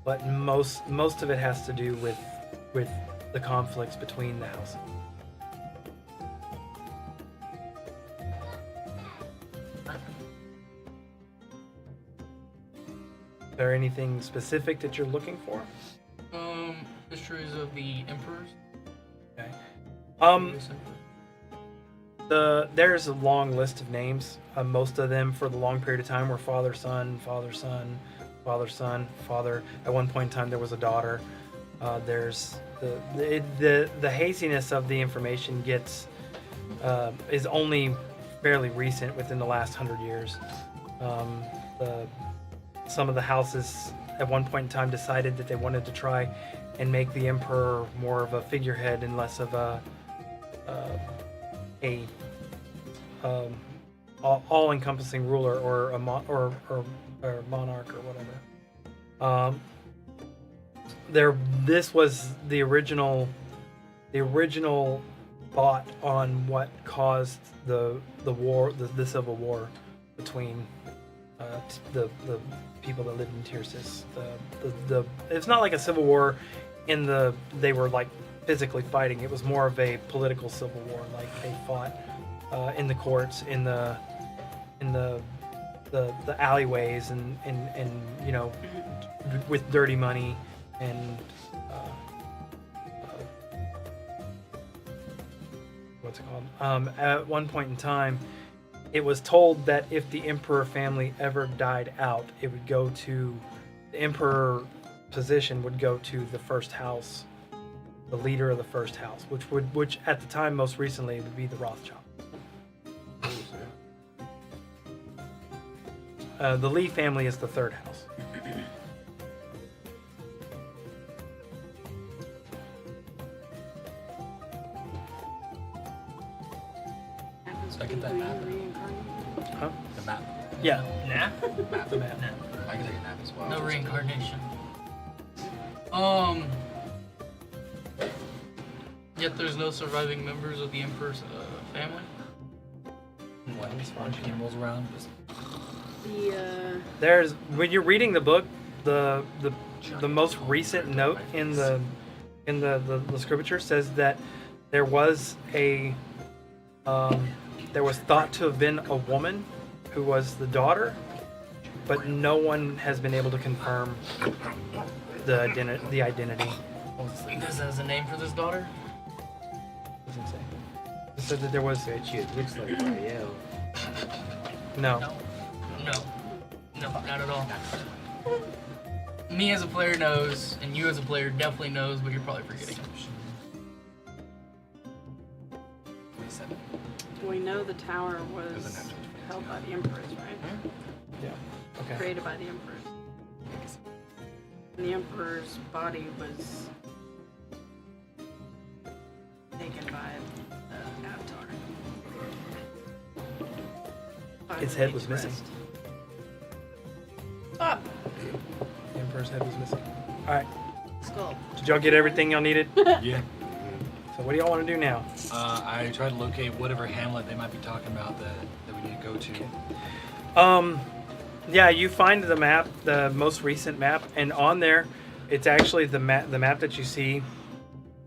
but most of it has to do with the conflicts between the houses. Is there anything specific that you're looking for? Histories of the emperors. Okay. Previous emperors. There's a long list of names. Most of them, for the long period of time, were father, son, father, son, father, son, father. At one point in time, there was a daughter. There's the haziness of the information is only fairly recent, within the last 100 years. Some of the houses at one point in time decided that they wanted to try and make the emperor more of a figurehead and less of a all-encompassing ruler or a or monarch or whatever. This was the original thought on what caused the war, the civil war between the people that lived in Tircis. The it's not like a civil war in they were like physically fighting. It was more of a political civil war. Like they fought in the courts, in the alleyways, and you know, with dirty money and what's it called? At one point in time, it was told that if the emperor family ever died out, it would go to the emperor position would go to the first house, the leader of the first house, which at the time most recently would be the Rothschild. The Lee family is the third house. Happens I get that when map. you reincarnate. Huh? The map. Yeah. Nah. Map. The map. I can take a nap as well. No reincarnation. Yet there's no surviving members of the Emperor's family. When Sponge rolls around, just There's when you're reading the book, the most recent note in the scripture says that there was thought to have been a woman who was the daughter, but no one has been able to confirm the identity. This has a name for this daughter? Doesn't say. It said that there was She looks like Ariel. no. No, not at all. Me as a player knows, and you as a player definitely knows, but you're probably forgetting. 27. We know the tower was Doesn't have to. held by the emperors, right? Yeah. Okay. Created by the emperors. And the emperor's body was taken by the avatar. Its head was missing. Stop! The Emperor's head was missing. All right. Skull. Did y'all get everything y'all needed? Yeah. So what do y'all want to do now? I tried to locate whatever hamlet they might be talking about that we need to go to. Yeah, you find the map, the most recent map, and on there, it's actually the map that you see,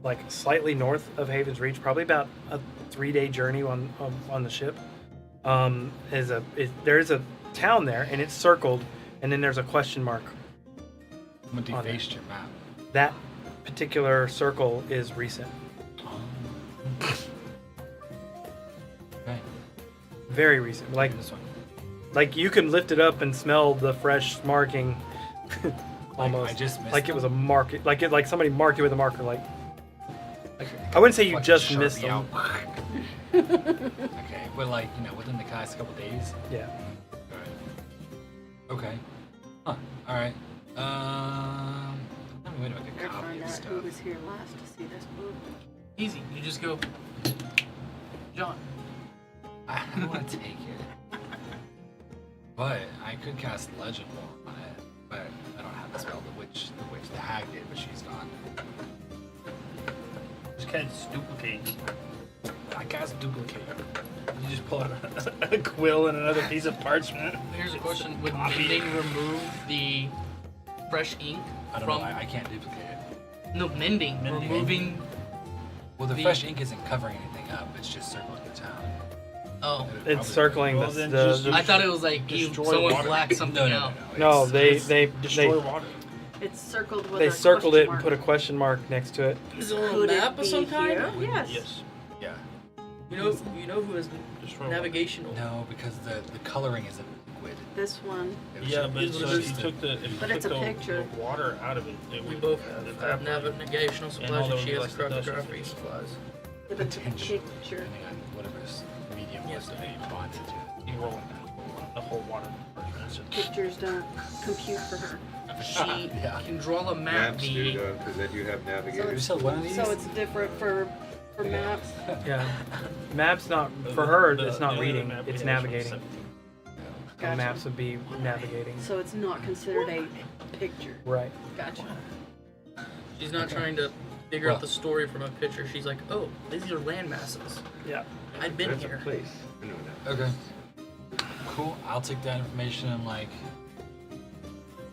like slightly north of Haven's Reach, probably about a 3-day journey on the ship. There's a town there, and it's circled, and then there's a question mark. I'm gonna deface your map. That particular circle is recent, Okay. very recent. Like This one. you can lift it up and smell the fresh marking, almost. I just missed like it was a them? mark. Like somebody marked it with a marker. Like I wouldn't say you Like just Sharpie missed them. out. Okay, but like, within the past couple days. Yeah. Okay. Huh. All right. Let me wait a minute. Gotta Copy find of out stuff. who was here last to see this book. Easy. You just go, John. I don't want to take it. But I could cast Legend Lore on it. But I don't have the spell. The hag did, but she's gone. Just cast duplicate. I cast Duplicate. You just pull out a quill and another piece of parchment. Here's a question: Would Copy. mending remove the fresh ink I don't from? know. I can't duplicate it. No, mending. Mending. Removing. Well, the The- fresh ink isn't covering anything up. It's just circling the town. Oh, It would It's probably- circling Well, the. then just- I thought it was like Destroy someone water. blacked something No, no, out. No, It's- they Destroy water. It's circled with they a circled question it and mark. put a question mark next to it. Is it on a Could it map of be some kind? here? Yes. Yes. Yeah. You know who has Destroy water. navigational? No, because the coloring isn't liquid. This one. It was Yeah, just- but It's so just if you took But it's a picture. the water out of it, it We would both have evaporate. navigational all supplies, and those she has less than cartography dust. supplies. If it's a Potential. picture. Depending on whatever medium was that they bonded to. You roll it the whole water. Pictures don't compute for her. She Yeah. can draw a map. Maps do, because they do have So navigators. You said one of these? So it's different for For maps. Yeah. Maps not for her. The- It's the not only reading. map we It's had was navigating. 17. Gotcha. Maps would be navigating. So it's not considered a picture. Right. Gotcha. She's not trying to figure Well- out the story from a picture. She's like, oh, these are land masses. Yeah. I've been That's here. a place. I know that. Okay. Cool. I'll take that information and like.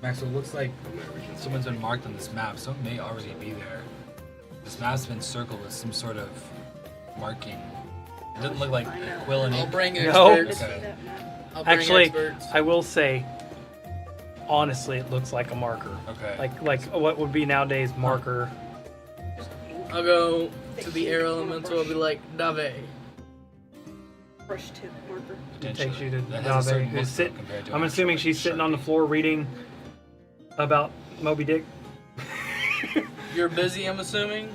Maxwell, it looks like On my original. someone's been marked on this map. Someone may already be there. This map's been circled with some sort of marking. It doesn't look like I know. quill and I'll ink. bring No. experts. Okay. That map. I'll bring Actually, experts. I will say, honestly, it looks like a marker. Okay. Like what would be nowadays marker. I'll go to the air elemental. I'll be like, Dave. Brush tip marker. It takes you to That has a certain Dave, who's look, though, sit. compared to I'm an assuming actual, she's like, sitting on the Sharpie. floor reading about Moby Dick. You're busy, I'm assuming?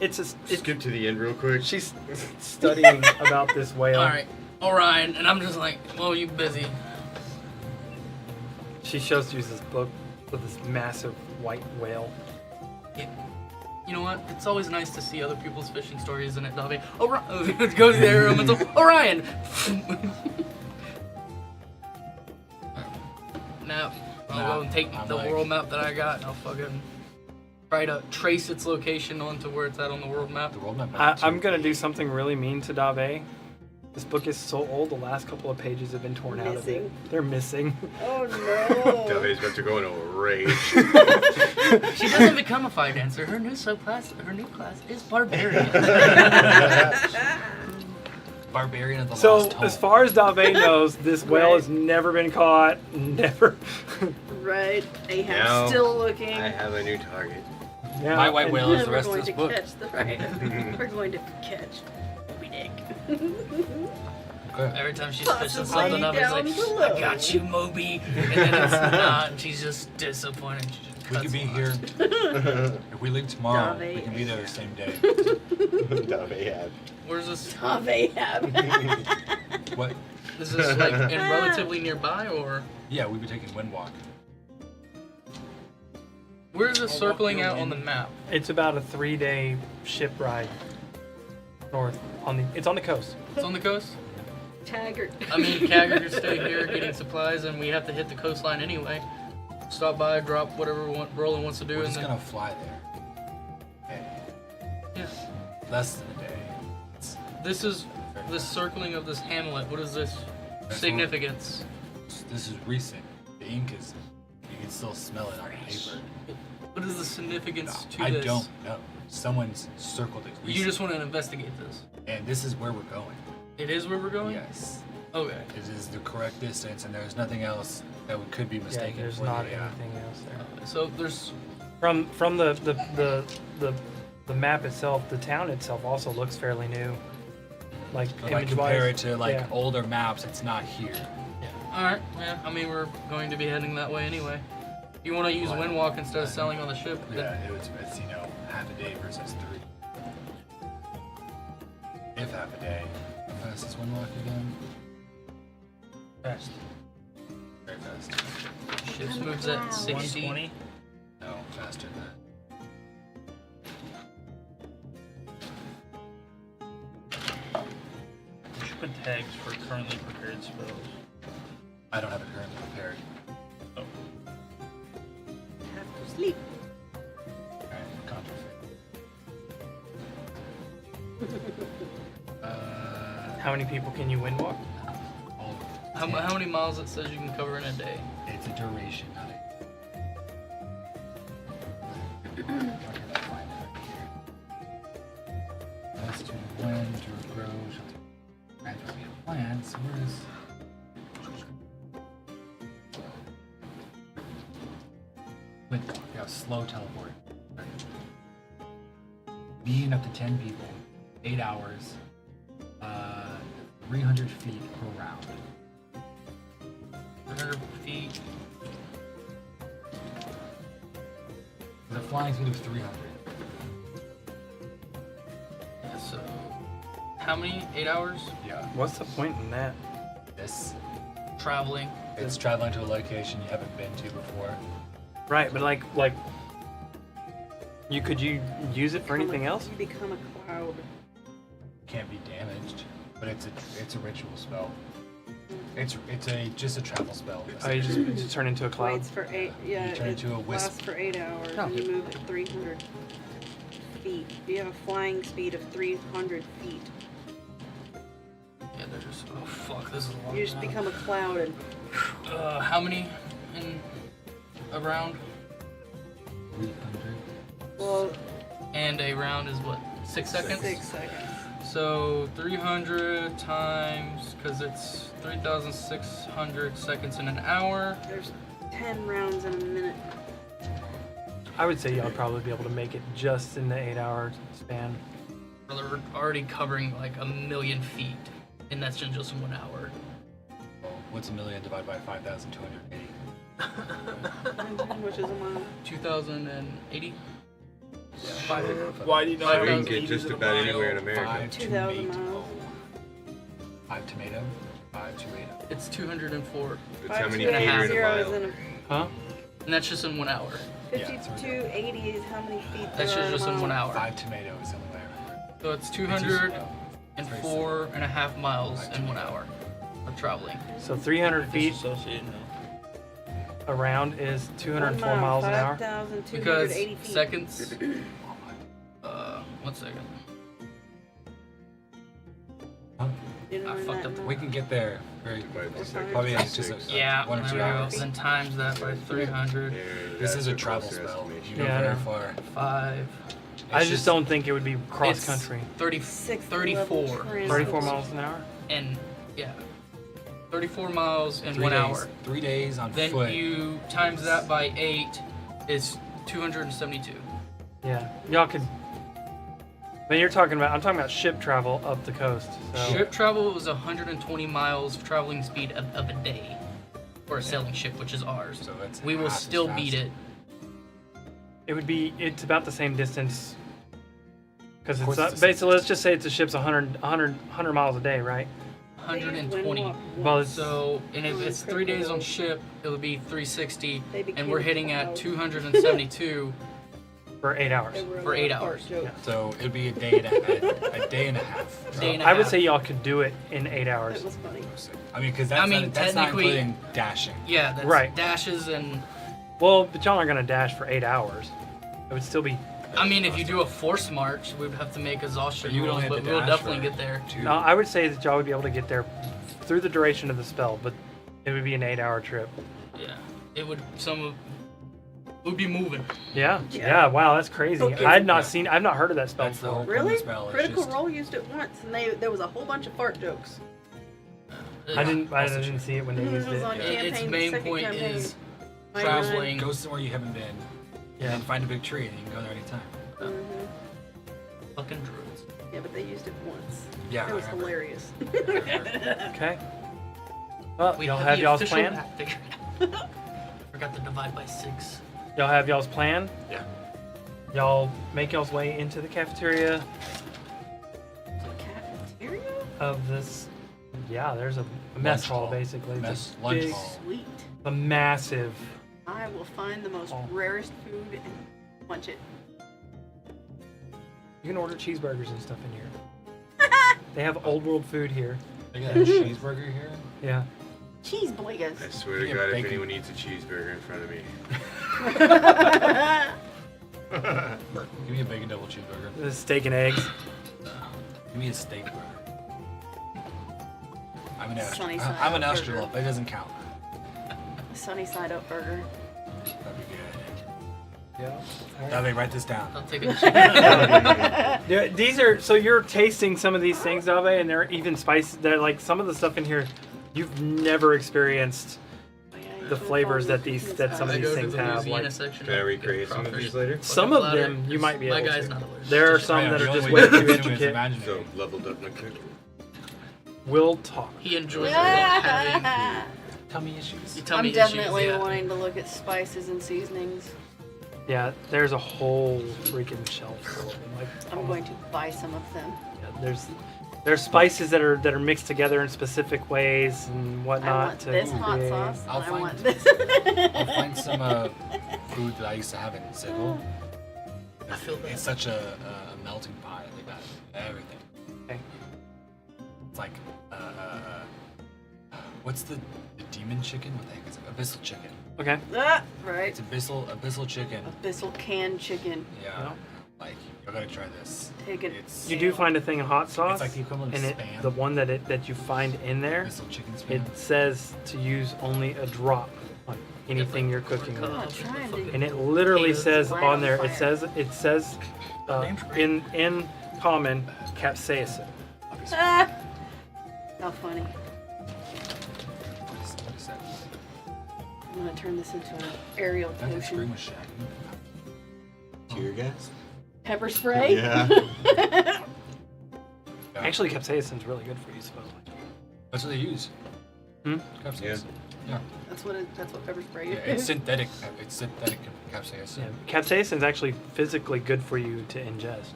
It's Skip to the end real quick. she's studying about this whale. Alright. Orion. And I'm just like, well, you busy. She shows you this book with this massive white whale. You know what? It's always nice to see other people's fishing stories, isn't it, Dave? Orion. Go to the air elemental. Orion! Now, I'll go and take I'm the like- world map that I got and I'll fucking try to trace its location onto where it's at on the world map. The world map. I'm gonna do something really mean to Dave. This book is so old. The last couple of pages have been torn out of it. Missing. They're missing. Oh no. Dave's about to go into a rage. She doesn't become a fire dancer. Her new subclass, her new class is barbarian. Barbarian of the So Lost Home. as far as Dave knows, this whale Right. has never been caught. Never. Right. Ahab's Now, still looking. I have a new target. Yeah, My white and- whale is the We're rest of going this to book. catch the right. We're going to catch Moby Dick. Okay. Every time she's fishing Possibly something up, it's down like, below. I got you, Moby. And then it's not, and she's just disappointed. She just We cuts could be him here. off. If we leave tomorrow, we Dave. can be there the same day. Dave Where's this? Tom Ahab. What? Is this like in relatively nearby, or Yeah, we'd be taking Windwalk. where's this I'll circling walk you out on the in. map? It's about a 3-day ship ride north. It's on the coast. It's on the coast. Taggart. I mean, Kagger could stay here getting supplies, and we have to hit the coastline anyway. Stop by, drop whatever Roland wants to do, We're and just then gonna fly there. Okay. yeah. Less than a day. It's This is the circling of this hamlet. What is this That's significance? This is recent. The ink is. You can still smell it on the paper. What is the significance to I this? don't know. Someone's circled it. You recently, just want to investigate this. And this is where we're going. It is where we're going. Yes. Okay. It is the correct distance, and there's nothing else that we could be Yeah, mistaken there's for. not the, anything else there. So there's From the map itself, the town itself also looks fairly new. Like But image compare wise. it to like yeah. older maps, it's not here. all right. Yeah. I mean, we're going to be heading that way anyway. You want to use Wow. Windwalk instead of selling on the ship? then- Yeah, it's half a day versus 3. If half a day. How fast is Windwalk again? Fast. Very fast. Ships moves at 60. 120. No, faster than that. You should put tags for currently prepared spells. I don't have it currently prepared. Oh. Have to sleep. Alright, How many people can you windwalk? all How many miles it says you can cover in a day? It's a duration, not a. Where can I find it right here? As to when to grow, shall gradually be a plan. So where is? Windwalk. Yeah, slow teleport. Me and up to 10 people, 8 hours, 300 feet per round. 100 feet. With a flying speed of 300. Yeah, so how many? 8 hours Yeah. What's the point in that? This, traveling. it's traveling to a location you haven't been to before. Right, but like Could you use it for anything else? You become a cloud. Can't be damaged, but it's a ritual spell. It's just a travel spell. Oh, you just turn into a cloud. Waits for 8. Yeah, You turn it into a wisp. lasts for 8 hours. Oh. And you move at 300 feet. You have a flying speed of 300 feet. Yeah, they're just. Oh fuck, this is a lot. You just become a cloud and How many in a round? 300. well, And a round is what? 6 seconds. 6 seconds. So 300 times, because it's 3,600 seconds in an hour. There's 10 rounds in a minute. I would say y'all probably be able to make it just in the 8-hour span. They're already covering like 1,000,000 feet, and that's in just 1 hour. Well, what's a million divided by 5,280? Which is a mile. 2,080. Why do you not Five We have can thousand. get just about anywhere in America. 5 2,000 tomato. miles. 5 tomato. 5 tomato. It's 204, That's how many 5 feet are in a 280 is mile. in Huh? and that's just in 1 hour. a Yeah, it's 5280 is how many feet That's there are just in a in 1 mile. hour. 5 tomatoes in the way. So it's It's 204.5 miles in 1 hour of traveling. So 300 feet Disassociated now. around is 204 1 mile, miles an hour. 5,280 Because feet. seconds. 1 second. You know I when fucked that up the mile- We can get there very Divided by That's six, Probably that's it's just six. Yeah, 1 or 2 there we go. hours. Then times that by 300. Yeah, This that's is a a travel closer spell. estimation. You go Yeah, I very know. far. 5. I It's just don't think it would be cross It's country. 30, Sixth 34. level trans- 34 miles an hour? And yeah, 34 miles in 3 1 days, hour. 3 days on Then foot. you times that by 8 is 272. Yeah. Y'all could. But I'm talking about ship travel up the coast. So. Ship travel was 120 miles traveling speed of a day for a sailing ship, which is ours. So it's We will half as still fast. beat it. It's about the same distance. Because Of it's course it's the basically, same let's just say it's a ship's 100 miles a day, right? 120. Well, it's, So, and if it's 3 days on ship, it would be 360, They became and we're hitting at clouds. 272 for 8 hours. They were for a 8 fart hours. joke. So it'd be a day and a day and a half. Day and a I would half. say y'all could do it in 8 hours. It was funny. I mean, because that's, I mean, that's not technically- including dashing. Yeah, that's Right. dashes and. Well, but y'all aren't going to dash for 8 hours. It would still be. I mean, if you do a forced march, we'd have to make exhaustion You would rules, only have but to we'll dash definitely for get there. 2. No, I would say that y'all would be able to get there through the duration of the spell, but it would be an 8-hour trip. Yeah, it would. Would be moving. Yeah. Yeah. Yeah. Wow, that's crazy. Okay. I've not heard of that spell That's the before. whole point of Really? the spell. It's Critical just- Role used it once, and there was a whole bunch of fart jokes. I didn't see it when they It used was it. on Yeah. Its campaign, main second point campaign. is My traveling. Go somewhere you haven't been, Yeah. and then find a big tree, and you can go there anytime. fucking druids. Yeah, but they used it once. Yeah, It was I remember. hilarious. Okay. Well, We y'all have the y'all's official plan? map figured out. Forgot to divide by 6. Y'all have y'all's plan? Yeah. Y'all make y'all's way into the cafeteria Cafeteria? of this. Yeah, there's a mess Lunch hall hall. basically. Mess- It's a lunch big, hall. Sweet. a massive. I will find the most Oh. rarest food and punch it. You can order cheeseburgers and stuff in here. They have old world food here. They got a cheeseburger here. Yeah. Cheese boygas. I swear to Yeah, God, if bacon. anyone eats a cheeseburger in front of me. Give me a bacon double cheeseburger. The steak and eggs. Give me a steak burger. I'm an Sunny extra. side I'm an up extra. burger. That doesn't count. Sunny side up burger. That'd be good. Yeah. Now write this down. I'll take a chicken. Yeah, these are so you're tasting some of these things, Dave, and they're even spicy. They're like some of the stuff in here you've never experienced the flavors that some of I these go to things the have. Louisiana Like section. Can I recreate some of Crawfish. these later? some Fucking of ladder, them you might be my able guy's to. not allergic. There are Just- some Yeah, that the are just only way way too to do it is intricate. imaginary. So, leveled up my cook. We'll talk. He enjoys having Tummy issues. tummy I'm issues, definitely yeah. wanting to look at spices and seasonings. Yeah, there's a whole freaking shelf full of them. Like I'm going to buy some of them. yeah, there's spices that are mixed together in specific ways and I whatnot want to this hot create. sauce. I'll And I find- want this. I'll find some food that I used to have in Sigil. I feel that. It's such a melting pot. Like that, everything. Okay. It's like what's the demon chicken? What the heck is it? Abyssal chicken. Okay. Right. It's abyssal chicken. Abyssal canned chicken. Yeah. Yeah. Like you gotta try this. Take it. It's You do find a thing of hot sauce. It's like the equivalent and of it, Spam. the one that you find in there, abyssal chicken spam. it says to use only a drop on anything you're cooking with. I'm trying to. And it literally Potatoes says light on on there, fire. it says Name's great. in common capsaicin. Obviously. Ah! How funny. What is that? I'm gonna turn this into an aerial That ice cream potion. was shaggy. Tear gas? Pepper spray. Yeah. Actually, capsaicin's really good for you, supposedly. That's what they use. Hmm? Capsaicin. Yeah. That's what pepper spray Yeah, is. it's synthetic. It's synthetic capsaicin. Yeah, capsaicin's actually physically good for you to ingest.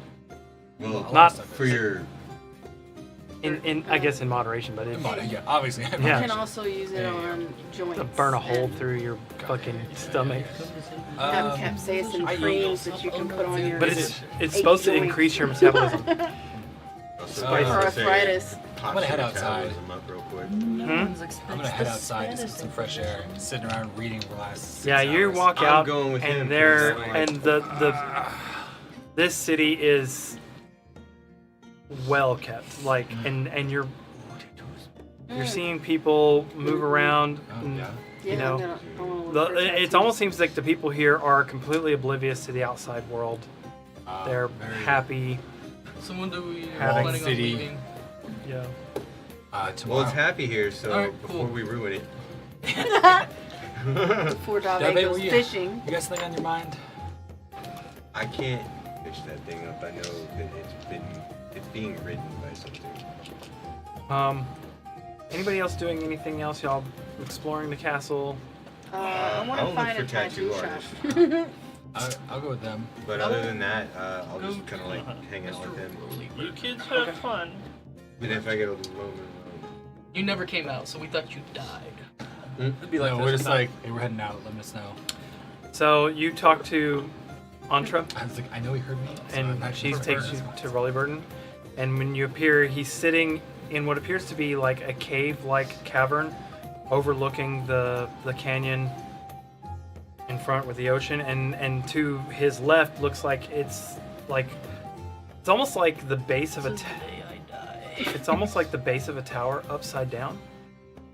Well, Not for your in I guess in moderation, but it's Yeah, obviously. You Yeah. can also use it Yeah, yeah. on joints. to burn a hole and through your fucking stomach. Have capsaicin I creams that you can put on your. But it's supposed to joints. increase your metabolism. also Spicy. Or arthritis. I'm gonna head outside. Up real quick. Hmm? I'm gonna head outside, just get some fresh air, sitting around reading for the last 6 Yeah, you hours. walk I'm out going with him, and there 'cause, like- and the this city is well kept. Like and you're seeing people move around. Oh, and, yeah. Yeah, you know, I wanna look for it tattoos. almost seems like the people here are completely oblivious to the outside world. They're Very- happy. So when do we Having planning on city- leaving? Yeah. Tomorrow. Well, it's happy here, so Alright, before cool. we ruin it. Before Dave Dave, goes what you- fishing. You got something on your mind? I can't fix that thing up. I know that it's being ridden by something. Anybody else doing anything else? Y'all exploring the castle? I want I'll to look find for a tattoo tattoo shop. I'll go with them. But other than that, I'll Go just kind of like hang out with them. You kids have fun. And if I get alone, You never came out, so we thought you died. It'd be like No, we're we're just not. like, hey, we're heading out. Let us know. So you talk to Antra, I was like, I know he heard me. so I'm and not she sure. takes you to Rollyburden. And when you appear, he's sitting in what appears to be like a cave-like cavern, overlooking the canyon in front with the ocean. And to his left looks like it's almost like the base of a. This is the day I die. It's almost like the base of a tower upside down,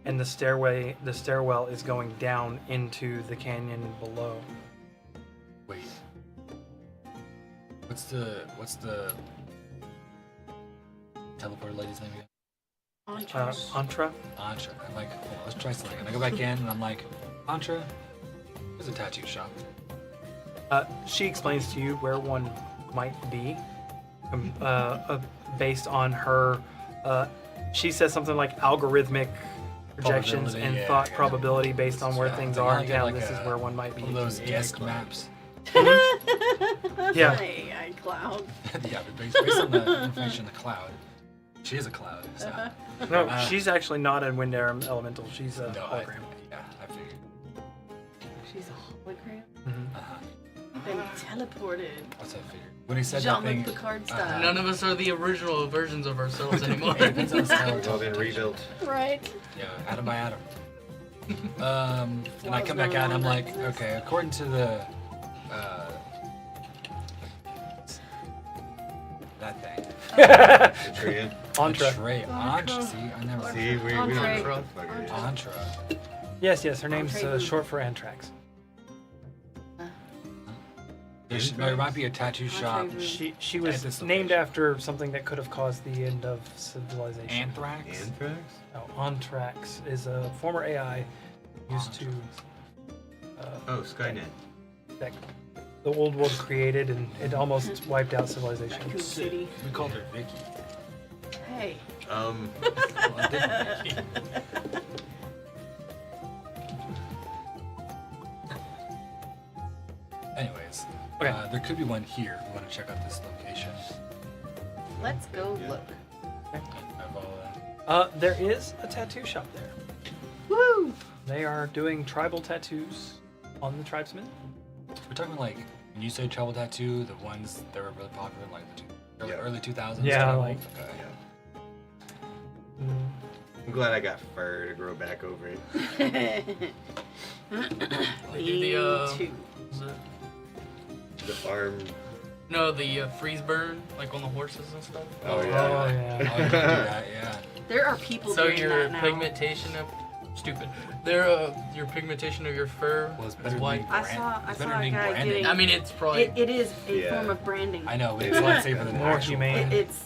and the stairwell is going down into the canyon below. Wait. What's the teleporter lady's name again? Antra? Antra. I'm like, oh, let's try something. And I go back in and I'm like, Antra, there's a tattoo shop. She explains to you where one might be, based on her. She says something like algorithmic projections Probability, and yeah, thought yeah. probability based on where Yeah, things they are wanna in get town. like This is a- where one might be. One of those guest maps. Yeah. Hey, iCloud. Yeah, but based on the information in the cloud. She is a cloud. So. No, Uh, she's actually not a wind air elemental. She's a No, hologram. I figured. She's a hologram. Uh-huh. Been teleported. What's I figured? When he said that thing, Jean-Luc Picard style. None of us are the original versions of ourselves anymore. it depends on the style of well then teleportation. rebuilt. Right. Yeah, atom by atom. And I come back out and I'm like, okay, according to the that thing. The tree. Antra. Tray. Antra. See, I never See, we don't know Entree. what the fuck it is. Antra. Yes, her name's Entree. short for Antrax. There might be a tattoo shop. Entree. She At was this named location. after something that could have caused the end of civilization. Anthrax. Anthrax? No, Antrax is a former AI used to Oh, Skynet. that the old world created, and it almost wiped out civilization. Raccoon City. We called her Vicky. Hey. Well, I didn't Vicky. Anyways, Okay. there could be one here. We want to check out this location. Let's go look. I've all, There is a tattoo shop there. Woo! They are doing tribal tattoos on the tribesmen. we're talking like When you say tribal tattoo, the ones that were really popular in like the Yeah. early 2000s. Yeah, tribal? like- Okay. Mm. I'm glad I got fur to grow back over it. They do the Too. is it- The farm. no, the freeze burn, like on the horses and stuff. Oh, Oh, yeah. yeah. Oh, you can do that, yeah. There are people So doing your that now. pigmentation of stupid. Your pigmentation of your fur Well, it's is better white. I saw It's a better being guy branded. getting. I mean, it's probably It is a Yeah. form of branding. I know, but it's a lot safer than More actual humane. burn. It's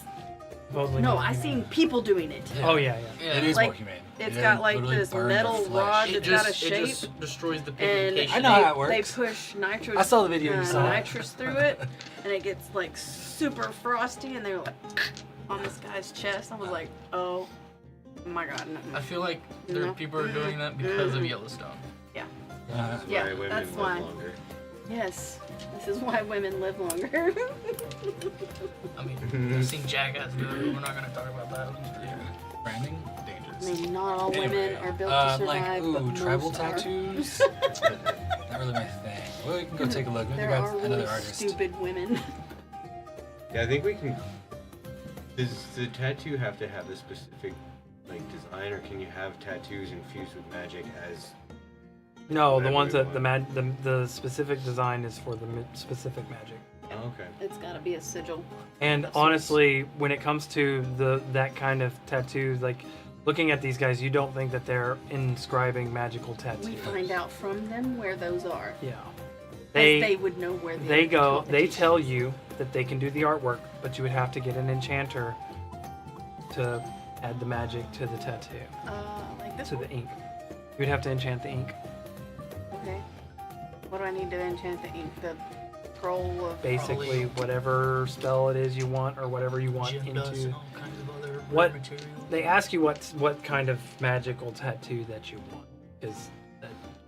Supposedly no, more I humane. seen people doing it. Yeah. Oh yeah, yeah. yeah. It is Like, more humane. it's They got, like, literally this burn their metal flesh. rod It that's got just a it shape, just destroys the and pigmentation. I know how it works. they push nitrous. I saw the video you saw. Nitrous through it, and it gets like super frosty, and they're like on this guy's chest. I was like, oh my god, no. I feel like there No. are people are doing that because of Yellowstone. Uh, Yeah, Why women that's live why. longer. Yes, this is why women live longer. I mean, I've seen Jackass do it. We're not gonna talk about that. branding? I Dangerous. mean, not all Anyway, women are built to survive, like, but ooh, tribal most are. tattoos? Not really my thing. Well, we can go take a look. Maybe There got are another really artist. stupid women. Yeah, I think we can. Does the tattoo have to have the specific like design, or can you have tattoos infused with magic as? No, the Whatever ones you that the specific design is for the specific magic. Oh, okay. It's gotta be a sigil. And honestly, when it comes to that kind of tattoos, like looking at these guys, you don't think that they're inscribing magical tattoos. We find out from them where those are. Yeah. As They they would know where they go. They competition tell is. you that they can do the artwork, but you would have to get an enchanter to add the magic to the tattoo, Like this to one? the ink. You would have to enchant the ink. Okay. What do I need to enchant the ink? The scroll of Basically, whatever spell it is you want, or whatever you want Gym dust into. and all kinds of other What- material. They ask you what kind of magical tattoo that you want, because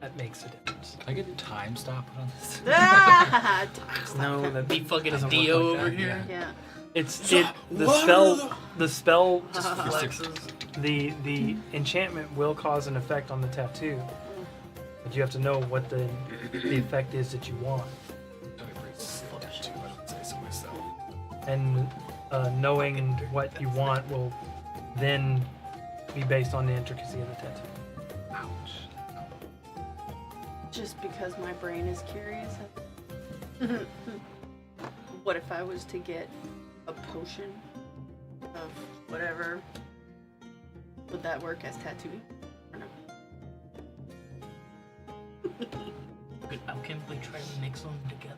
that makes a difference. Can I get time stop put on this? Ah! No, that Be fucking doesn't Dio work like over that. here. Yeah. It's it the spell Flexes. the enchantment will cause an effect on the tattoo, but you have to know what the effect is that you want, Too much to say so myself. and knowing what you want will then be based on the intricacy of the tattoo. Ouch. Just because my brain is curious. What if I was to get a potion of whatever? Would that work as tattooing? Or no? Could alchemically try to mix them together.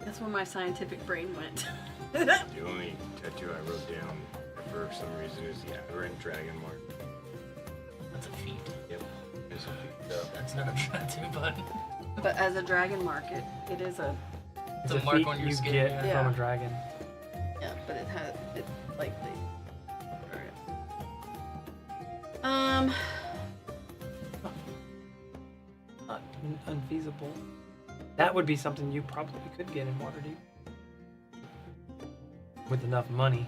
That's where my scientific brain went. The only tattoo I wrote down for some reason is the aberrant dragon mark. That's a feat. Yep. It's a feat. That's not a tattoo, but But as a dragon mark, it is a it's It's a mark feat on your you skin. get Yeah. from Yeah. a dragon. yeah, but it has it like the. Alright. Not unfeasible. That would be something you probably could get in Waterdeep with enough money.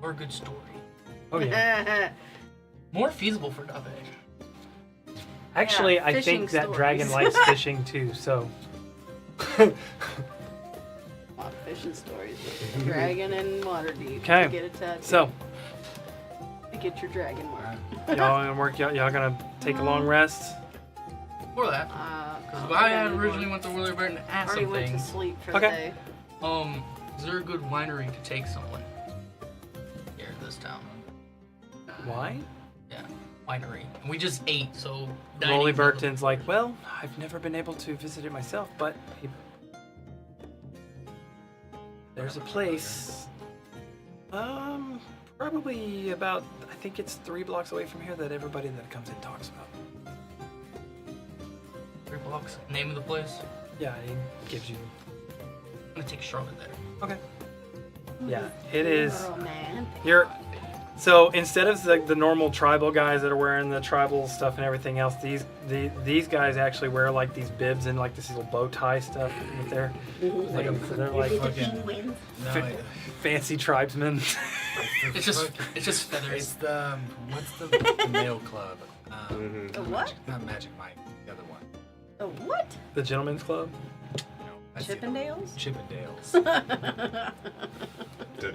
Or a good story. Oh yeah. More feasible for Dave. Actually, Yeah, I fishing think that stories. dragon likes fishing too. So A lot of fishing stories with a dragon and Waterdeep. Okay, To get a tattoo. so To get your dragon mark. y'all gonna work. Y'all gonna take a long rest. Or that. Because I had originally went to Willie Burton to ask already some went to things. sleep for Okay. the day. Is there a good winery to take someone here in this town? Why? Yeah, winery. And we just ate, so. Rolly dining's Burton's like, well, I've never been able to visit it myself, but there's a place. Probably about, I think it's 3 blocks away from here that everybody that comes in talks about. 3 blocks. Name of the place? Yeah, it gives you. I'm gonna take Charlotte there. Okay. Yeah, it is. Romantic. You're. So instead of the normal tribal guys that are wearing the tribal stuff and everything else, these guys actually wear like these bibs and like this little bow tie stuff with their Like a, so they're like The fucking penguins. no, fancy tribesmen. It's just feathers. it's the what's the nail club? Mhm. A what? Not Magic Mike. The other one. A what? The Gentleman's Club. No, that's the other one. Chippendales? Chippendales.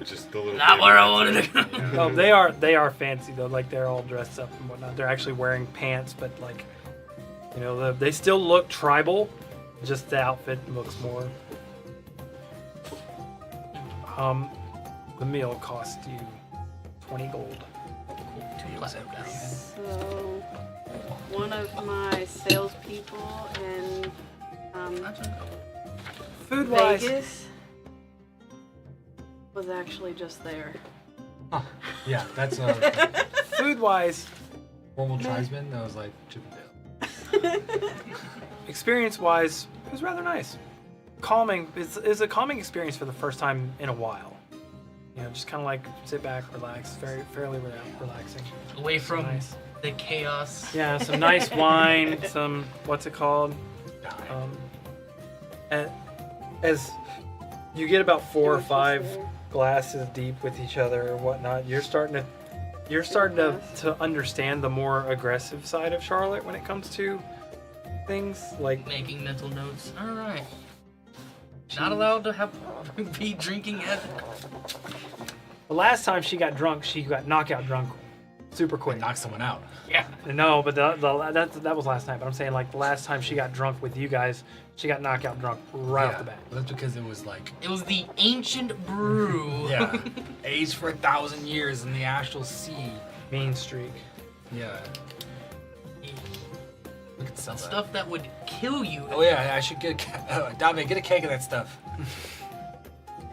Just the little. Not where I wanted to go. Yeah. Oh, they are fancy though. Like they're all dressed up and whatnot. They're actually wearing pants, but like, you know, they still look tribal. Just the outfit looks more. The meal cost you 20 gold. So, one of my salespeople in Food wise, Vegas was actually just there. Yeah, that's food wise, formal tribesman that was like Chippendale. experience wise, it was rather nice. Calming. It's a calming experience for the first time in a while. You know, just kind of like sit back, relax, fairly relaxing. Away from Nice. the chaos. Yeah, some nice wine, some what's it called? And as you get about 4 or 5 glasses deep with each other or whatnot, you're starting to understand the more aggressive side of Charlotte when it comes to things like. Making mental notes. All right. Not allowed to be drinking at. The last time she got drunk, she got knockout drunk, super quick. Knock someone out. Yeah. No, but that was last night. But I'm saying like the last time she got drunk with you guys, she got knockout drunk right off the bat. Well, that's because it was like It was the ancient brew. yeah, aged for 1,000 years in the actual sea. Mean streak. Yeah. We could sell that. Stuff that would kill you. Oh yeah, I should get Dame, get a cake of that stuff.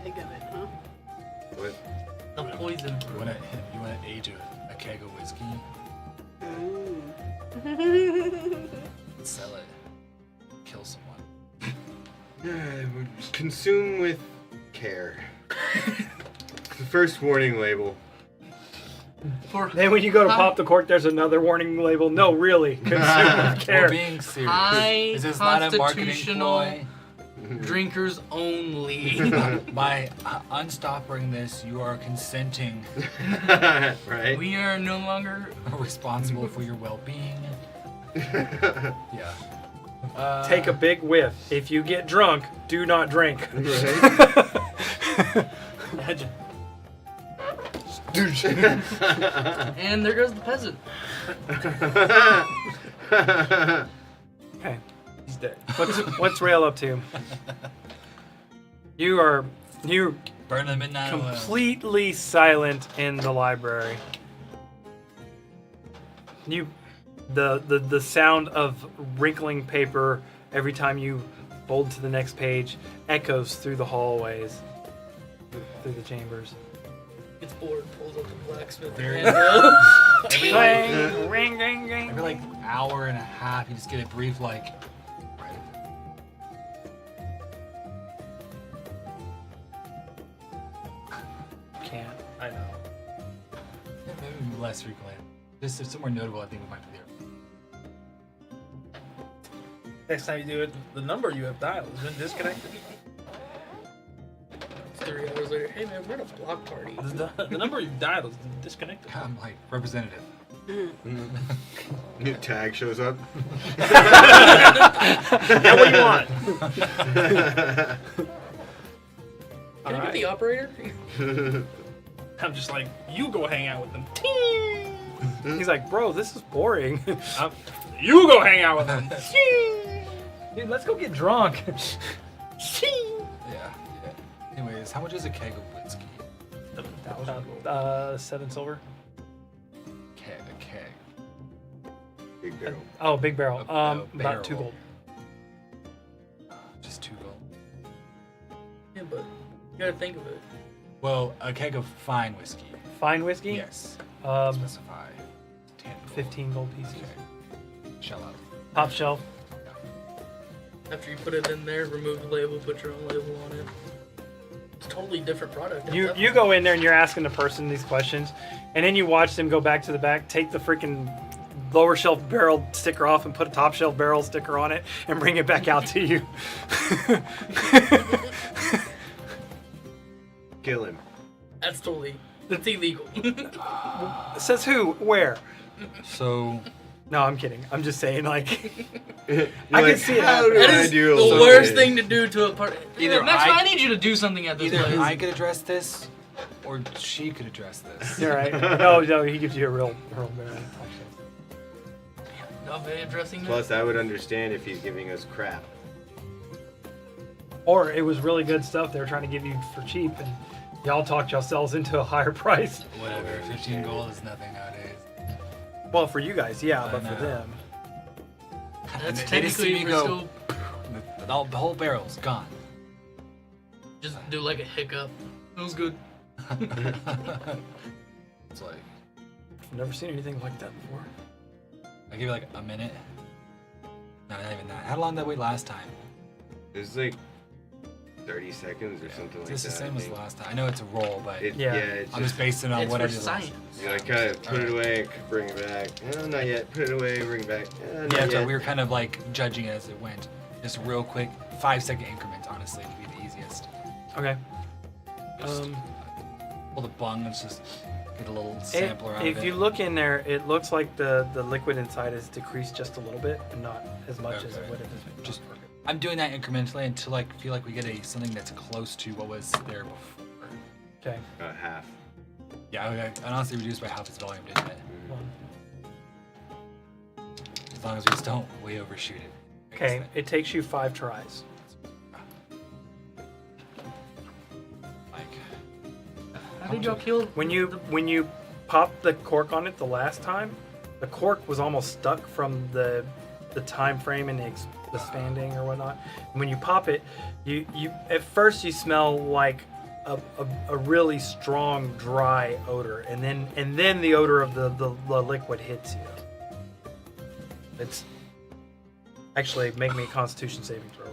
Egg of it, huh? What? The poison. You wanna age a keg of whiskey? Sell it. Kill someone. Consume with care. The first warning label. For Then when you go to pop the cork, there's another warning label. No, really, consume with care. We're being serious. high Is this not a marketing constitutional ploy? drinkers only. By unstopping this, you are consenting, Right? We are no longer. responsible for your well-being. Yeah. Take a big whiff. If you get drunk, do not drink. Right? Imagine. And there goes the peasant. Okay, He's dead. what's Rail up to? You Burn the midnight oil. completely silent in the library. The sound of wrinkling paper every time you fold to the next page echoes through the hallways, through the chambers. Gets bored, pulls up the blacksmith. Very- anvil. Clang, ring, ring, ring. Every like hour and a half, you just get a brief like. Right. Can't. I know. Yeah, maybe less frequently. Just if somewhere notable, I think we might be there. Next time you do it, the number you have dialed has been disconnected. 3 hours later, hey man, we're at a block party. The number you dialed is disconnected. I'm like representative. New tag shows up. Yeah, what do you want? Can I get the operator? I'm just like, you go hang out with them. He's like, bro, this is boring. You go hang out with them. Dude, let's go get drunk. Yeah. Anyways, how much is a keg of whiskey? 7 silver. A keg. Big barrel. Oh, big barrel. barrel. About 2 gold. Just 2 gold. Yeah, but you gotta think of it. Well, a keg of fine whiskey. Fine whiskey. Yes. Specify 10 gold. 15 gold pieces. Okay. Shell out. Top shelf. After you put it in there, remove the label, put your own label on it. It's a totally different product. You go in there and you're asking the person these questions, and then you watch them go back to the back, take the freaking lower shelf barrel sticker off and put a top shelf barrel sticker on it and bring it back out to you. Kill him. That's totally. That's illegal. Says who? Where? So, No, I'm kidding. I'm just saying, like, You're I can like, see it how happening. do That I is do the something? worst thing to do to a party. Either Max, I- I need you to do something at this Either place. I could address this, or she could address this. you're right. No, he gives you a real man. Nobody addressing that. Plus, I would understand if he's giving us crap. Or it was really good stuff they were trying to give you for cheap, and y'all talked yourselves into a higher price. Whatever. 15 gold is nothing nowadays. Well, for you guys, yeah, I but for know. them, That's They just see technically me we're go. still The whole barrel's gone. just do like a hiccup. That was good. It's like I've never seen anything like that before. I give you like a minute. No, not even that. How long did that wait last time? It was like 30 seconds or something like It's that. the same I as think. last time. I know it's a roll, but Yeah. It's I'm just basing it on It's what I for did science. last. You like kind of put it away, bring it back. Oh, not yet. Put it away, bring it back. Not Yeah, so yet. we were kind of like judging it as it went. Just real quick, 5-second increments, honestly, would be the easiest. Okay. Just pull the bung, let's just get a little sampler out of it. If you look in there, it looks like the liquid inside is decreased just a little bit, and not as much as it Okay. would have been. Just I'm doing that incrementally until I feel like we get something that's close to what was there before. Okay. About half. Yeah, I honestly reduced by half its volume, didn't it? One. As long as we just don't way overshoot it. I guess Okay. that- It takes you 5 tries. Like, How did y'all kill? When you popped the cork on it the last time, the cork was almost stuck from the time frame and the expanding or whatnot. And when you pop it, you at first you smell like a really strong dry odor, and then the odor of the liquid hits you. It's actually make me a Constitution saving throw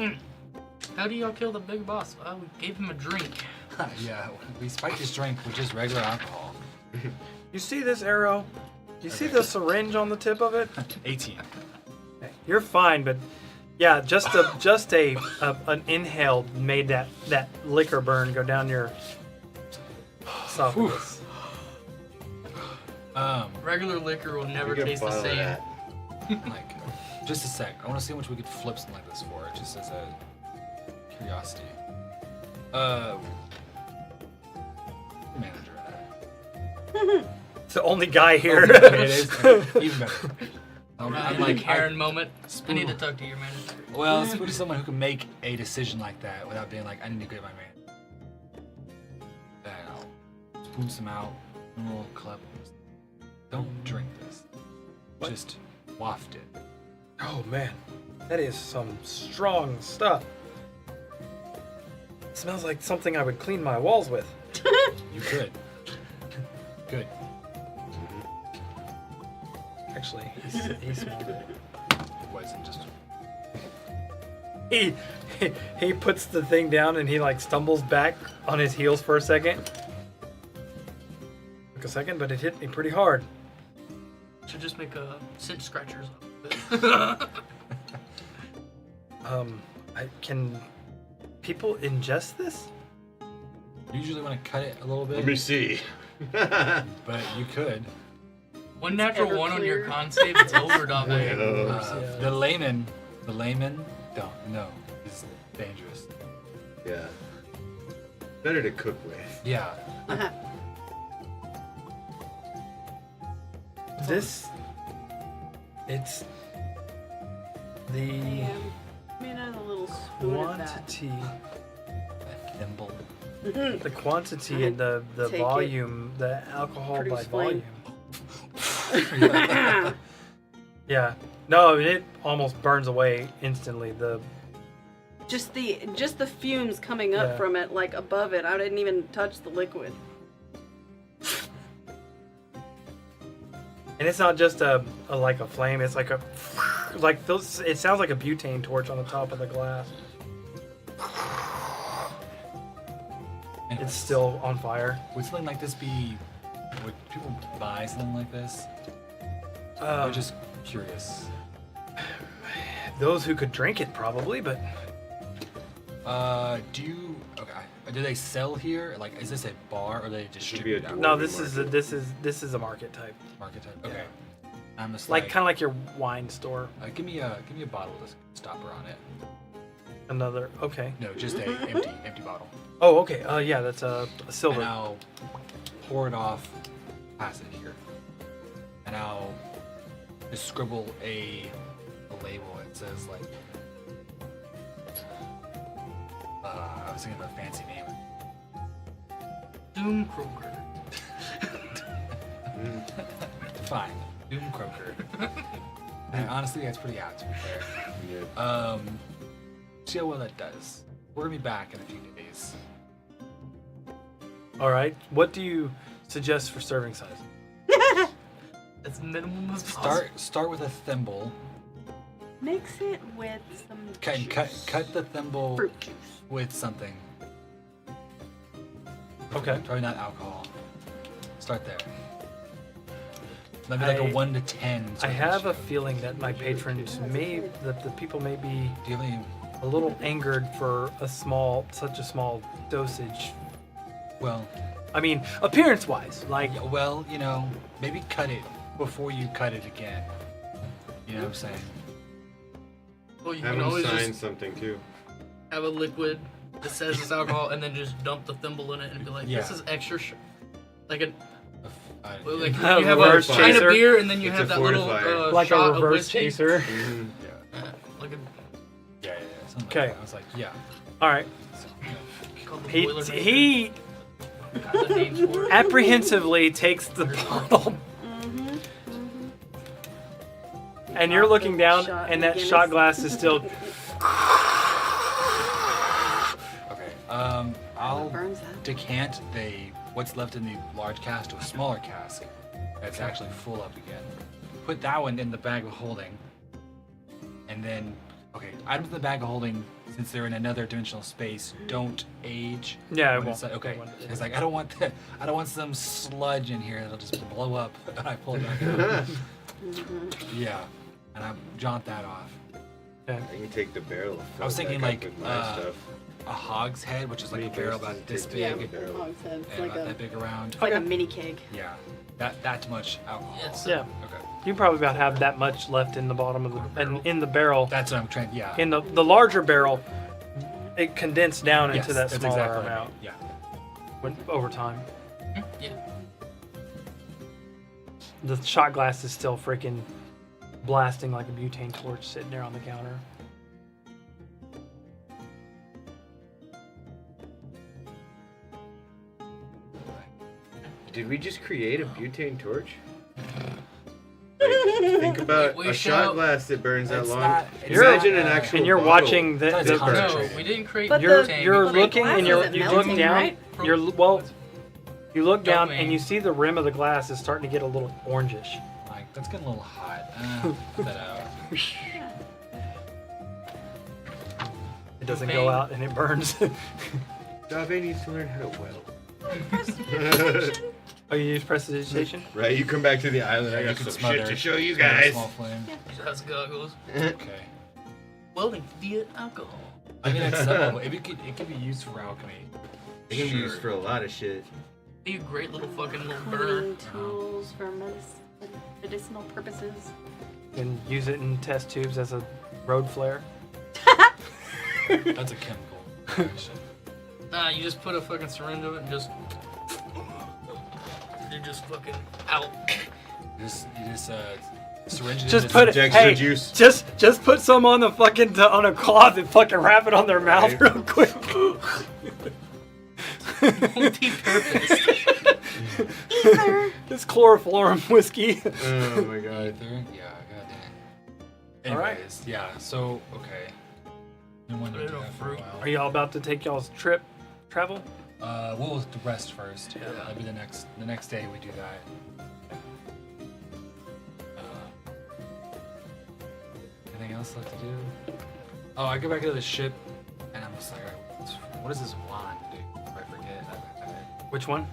roll. How do y'all kill the big boss? Well, we gave him a drink. yeah, we spiked his drink with just regular alcohol. You see this arrow? You see the syringe on the tip of it? 18. Okay, you're fine, but yeah, just an inhale made that liquor burn go down your esophagus. Regular liquor will never You get a taste the bottle of same. that. Like, just a sec. I want to see how much we could flip something like this for, just as a curiosity. Manager. It's the only guy here. Okay, it is even better. I'm I'm like, like Karen moment. I need to talk to your manager. well, speak to someone who can make a decision like that without being like, I need to get my man. Then I'll spoon some out, a little cup. Don't drink this. Just waft it. Oh man, that is some strong stuff. It smells like something I would clean my walls with. You could. Good. Actually, he smelled it. It wasn't just. He puts the thing down and he like stumbles back on his heels for a second. Took a second, but it hit me pretty hard. Should just make a scent scratchers. Can people ingest this? Usually want to cut it a little bit, Let me see. but you could. One natural one on your Everclear. con save, it's over, dog. Yeah. The layman don't know. It's dangerous. Yeah. Better to cook with. Yeah. This, it's the Yeah, made out of a little spoon of that. quantity, A thimble. the quantity and the Take it. volume, the alcohol by Produce volume. flame. Yeah, no, it almost burns away instantly. Just the fumes coming up Yeah. from it, like above it. I didn't even touch the liquid. And it's not just a like a flame. It's like those. It sounds like a butane torch on the top of the glass. Anyways, It's still on fire. Would something like this be? Would people buy something like this? Um, I'm just curious. Those who could drink it probably, but Do they sell here? Like, is this a bar or they Should be a distribute out? no. Dwarven This is a market type. Market type. Okay. I'm just Like kind of like your wine store. give me a bottle with a stopper on it. Another. Okay. No, just a empty bottle. Oh, okay. Yeah, that's a silver. And I'll pour it off, pass it here, and I'll just scribble a label. It says like, I was thinking of a fancy name. Doom Croaker. Fine, Doom Croaker. And honestly, that's pretty apt to be fair. Yeah. See how well that does. We're gonna be back in a few days. All right. What do you suggest for serving size? As minimum as possible. Start with a thimble. Mix it with some Cut the thimble fruit juice. with something. Okay. Probably not alcohol. Start there. Maybe like a I- 1 to 10. I sort of have a ratio. feeling that my patrons that the people may be Do you have any? a little angered for such a small dosage. Well, I mean, appearance-wise, like yeah, well, maybe cut it before you cut it again. You know what I'm saying? Well, you Have can them always sign just something too. have a liquid that says it's alcohol, and then just dump the thimble in it and be like, "This Yeah. is extra." Like a well, like A you have reverse a pint chaser. of beer, and then you It's have a that little fortifier. like shot a of reverse whiskey. chaser. Mhm. Like a Yeah. Something Okay. Like that. I was like, yeah. All right. called the He Boilermaker. he Got the names for it. apprehensively takes the bottle, and you're looking down, Shot and of that Guinness. shot glass is still. Okay. What I'll burns that? decant what's left in the large cask to a smaller cask that's actually full up again. Put that one in the bag of holding, and then items in the bag of holding, since they're in another dimensional space, don't age. Yeah, it when won't. it's- okay. It won't. It's like I don't want some sludge in here that'll just blow up when I pull it back out. Yeah, and I jaunt that off. I can take the barrel. I was thinking back up like with my stuff. a hogshead, which is like a Mini barrel cast about this is- big, Yeah, Big barrel. hogshead. It's and like about a that big around. like a mini keg. Yeah, that much alcohol. It's Yeah, Okay, you probably about have that much left in the bottom of the and in the barrel. that's what I'm trying. Yeah. In the larger barrel, it condensed down Yes, into that that's smaller exactly what I amount mean. Yeah. over time. yeah. The shot glass is still freaking blasting like a butane torch sitting there on the counter. Did we just create a butane torch? Like, think about We a shall- shot glass that burns that It's long. not- it's Imagine not, an actual And you're bottle. watching the, That's the concentrate. No, we didn't create But you're butane. you're We created looking and glasses you at look melting, down. right? You look down Dopamine. and you see the rim of the glass is starting to get a little orangish. Like that's getting a little hot. Put that out. It doesn't go Dopamine. out and it burns. Dave needs to learn how to weld. Oh, you use prestidigitation? Right, you come back to the island. I You got can some smother- shit to show you smother a guys. Small flame. That's goggles. Okay. Welding via alcohol. I mean, it's simple. It could be used for alchemy. They can be used for a lot of shit. Be a great little fucking little burner. Cleaning tools for medicinal purposes. And use it in test tubes as a road flare. That's a chemical reaction. Nah, you just put a fucking syringe of it and just. You're just fucking out. You just syringe it Just into put it. some extra Hey, juice. just put some on the fucking on a cloth and fucking wrap it on their mouth Right. real quick. Multi-purpose. It's chloroform whiskey. Oh my god. ether. Yeah, goddamn. All right. Anyways, yeah. So okay. Been wanting to do that for a while. Are y'all about to take y'all's travel? We'll rest first. Yeah. That'll be the next day we do that. Anything else left to do? Oh, I go back into the ship, and I'm just like, what does this wand do? If I forget, Which one?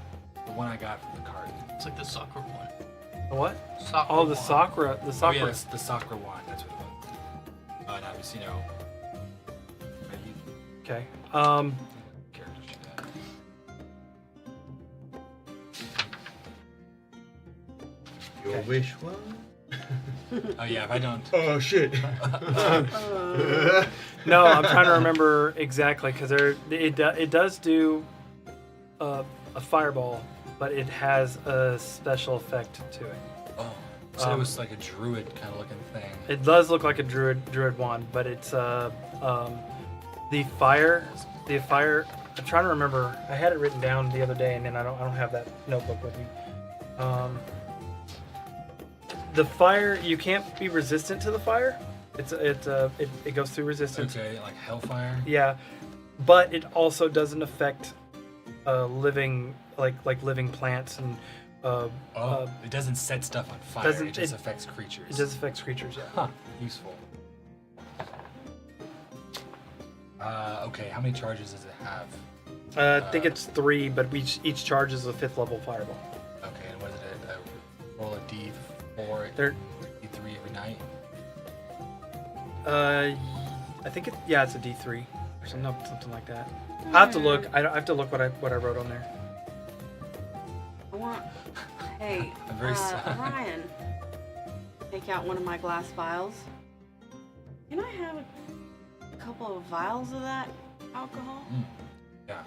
the one I got from the cart. It's like the soccer one. The what? Soccer Oh, the one. Sakura. The Oh Sakura. yeah, it's the soccer wand. That's what it was. And I was, Okay. character should have. Your Okay. wish was? Oh yeah, if I don't. Oh shit. No, I'm trying to remember exactly because it does do a fireball, but it has a special effect to it. Oh, so it was like a druid kind of looking thing. It does look like a druid wand, but it's the fire. I'm trying to remember. I had it written down the other day, and then I don't have that notebook with me. The fire, you can't be resistant to the fire. It goes through resistance. Okay, like hellfire. Yeah, but it also doesn't affect living living plants and. It doesn't set stuff on fire. Doesn't- It just it- affects creatures. It just affects creatures. Yeah. Huh. Useful. Okay, how many charges does it have? I think it's 3, but each charge is a 5th level fireball. Okay, and what is it? Roll a d4, They're d3 every night? I think it's a D3 or something like that. I have to look. I have to look what I wrote on there. I want. Hey, I'm very sorry. Ryan, take out one of my glass vials. Can I have a couple of vials of that alcohol? Yeah.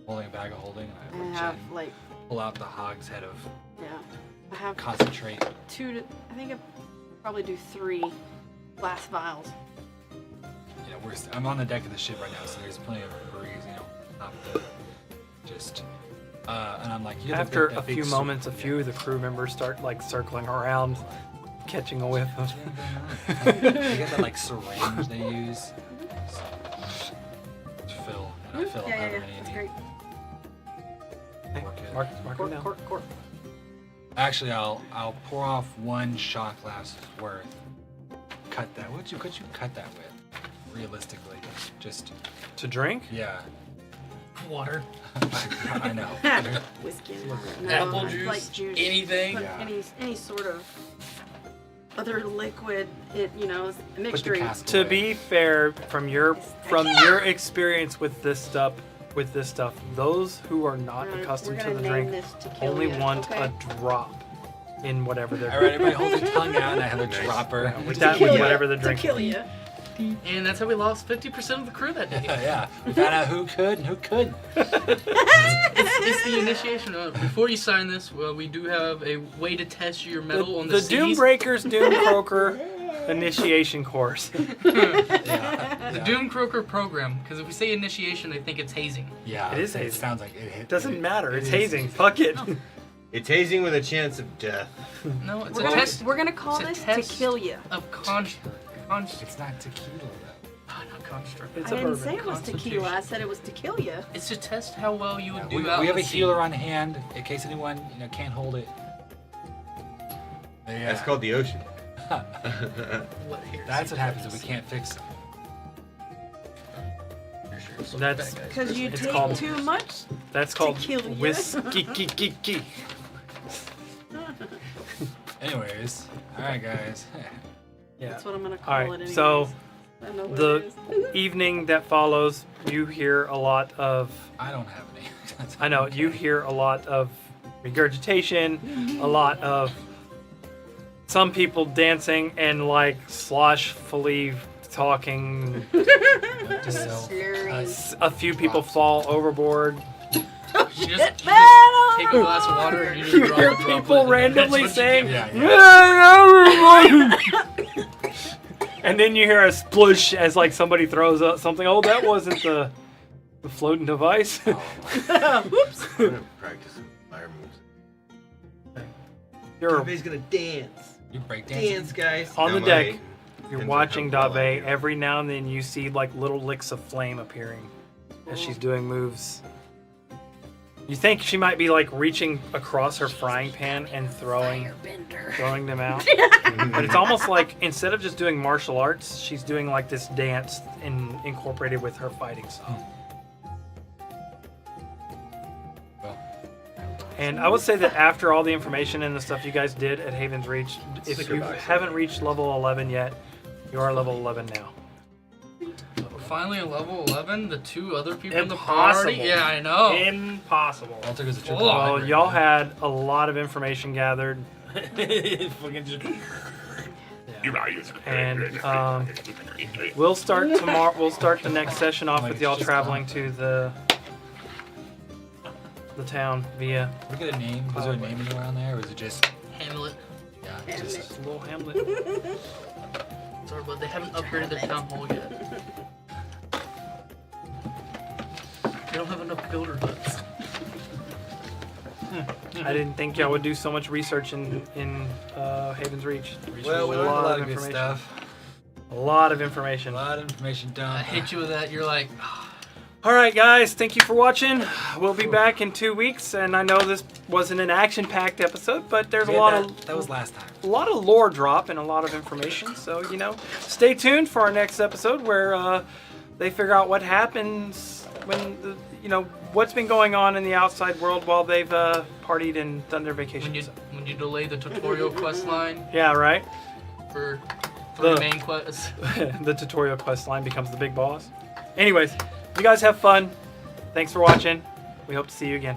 Holding a bag of holding. I reach have in, like, pull out the hogshead of yeah, I have concentrate. I think I probably do 3 glass vials. Yeah, I'm on the deck of the ship right now, so there's plenty of breeze, not the just. And I'm like, After a few moments, a few of the crew members start circling around, catching a whiff of. They got that syringe they use to fill, and I fill Yeah, however that's many I great. need. Work it. Mark it down. Cork. Actually, I'll pour off 1 shot glass worth. Cut that. What you cut that with? Realistically, just To drink? yeah. Water, I know. Whiskey. apple No, juice, like juice. anything. But Yeah. any sort of other liquid, a mixture. cask To away. be fair, from your experience with this stuff, those who are not accustomed to the drink only want a drop in whatever they're All right, everybody hold your tongue out, and I have a dropper. with whatever they're drinking. Tequila. And that's how we lost 50% of the crew that day. Yeah, we found out who could and who couldn't. It's the initiation. Before you sign this, we do have a way to test your metal on the The Doom seas. Breakers, Doom Croaker initiation course. The Doom Croaker program. Because if we say initiation, they think it's hazing. Yeah, It is It hazing. sounds like it hit. Doesn't matter. It's is. hazing. Fuck it. It's hazing with a chance of death. No, it's We're a gonna, test we're gonna call it's a this test. tequila. of It's not tequila though. not construct. It's I a didn't bourbon. say it was tequila. I said it was tequila. It's to test how well you would do We out have a at sea. healer on hand in case anyone can't hold it. Yeah. That's called the ocean. What hair That's suit what happens if does. we can't fix it. That's Because you It's take called- too much. called Tequila. whiskey. Anyways, all right, guys. Yeah. That's what I'm gonna All call right. it. Anyways. So I know what the it is. evening that follows, you hear a lot of. I don't have any. I know you hear a lot of regurgitation, a lot of some people dancing and sloshfully talking. Just A few people fall overboard. You just Metal! take a glass of water and you just You drop hear the droplet, people and randomly that's what you saying, get. Yeah, and then you hear a splush as somebody throws up something. Oh, that wasn't the floating device. Whoops. I'm gonna practice some fire moves. You're Everybody's gonna dance. You break Dance, dancing. guys. On the Now deck. my You're pins watching are coming Dave. out. Every now and then you see little licks of flame appearing as she's doing moves. You think she might be reaching across her frying pan and throwing them out. But it's almost like instead of just doing martial arts, she's doing this dance incorporated with her fighting style. Well, And I would say that after all the information and the stuff you guys did at Haven's Reach, if Sticker you box. haven't reached level 11 yet, you are level 11 now. We're finally at level 11. The 2 other people in the Impossible. party. Yeah, I know. Impossible. all it took was a trip. Oh, Well, y'all had a lot of information gathered. Fucking just. And we'll start tomorrow. We'll start the next session off with y'all traveling to the town via Look at a name. Was there a name anywhere on there, or was it just? Hamlet. Yeah, Hamlet. just. a little hamlet. Sorry, but they haven't upgraded their town hall yet. They don't have enough builder huts. I didn't think y'all would do so much research in Haven's Reach. Well, we learned a lot of good information. stuff. A lot of information. A lot of information I done. hate you with that. You're like, All right, guys. Thank you for watching. We'll be back in 2 weeks, and I know this wasn't an action-packed episode, but there's a lot That was last time. of lore drop and a lot of information. So stay tuned for our next episode where they figure out what happens when what's been going on in the outside world while they've partied and done their vacation. when you delay the tutorial quest line Yeah, right. for 3 The- main quests. The tutorial quest line becomes the big boss. Anyways, you guys have fun. Thanks for watching. We hope to see you again.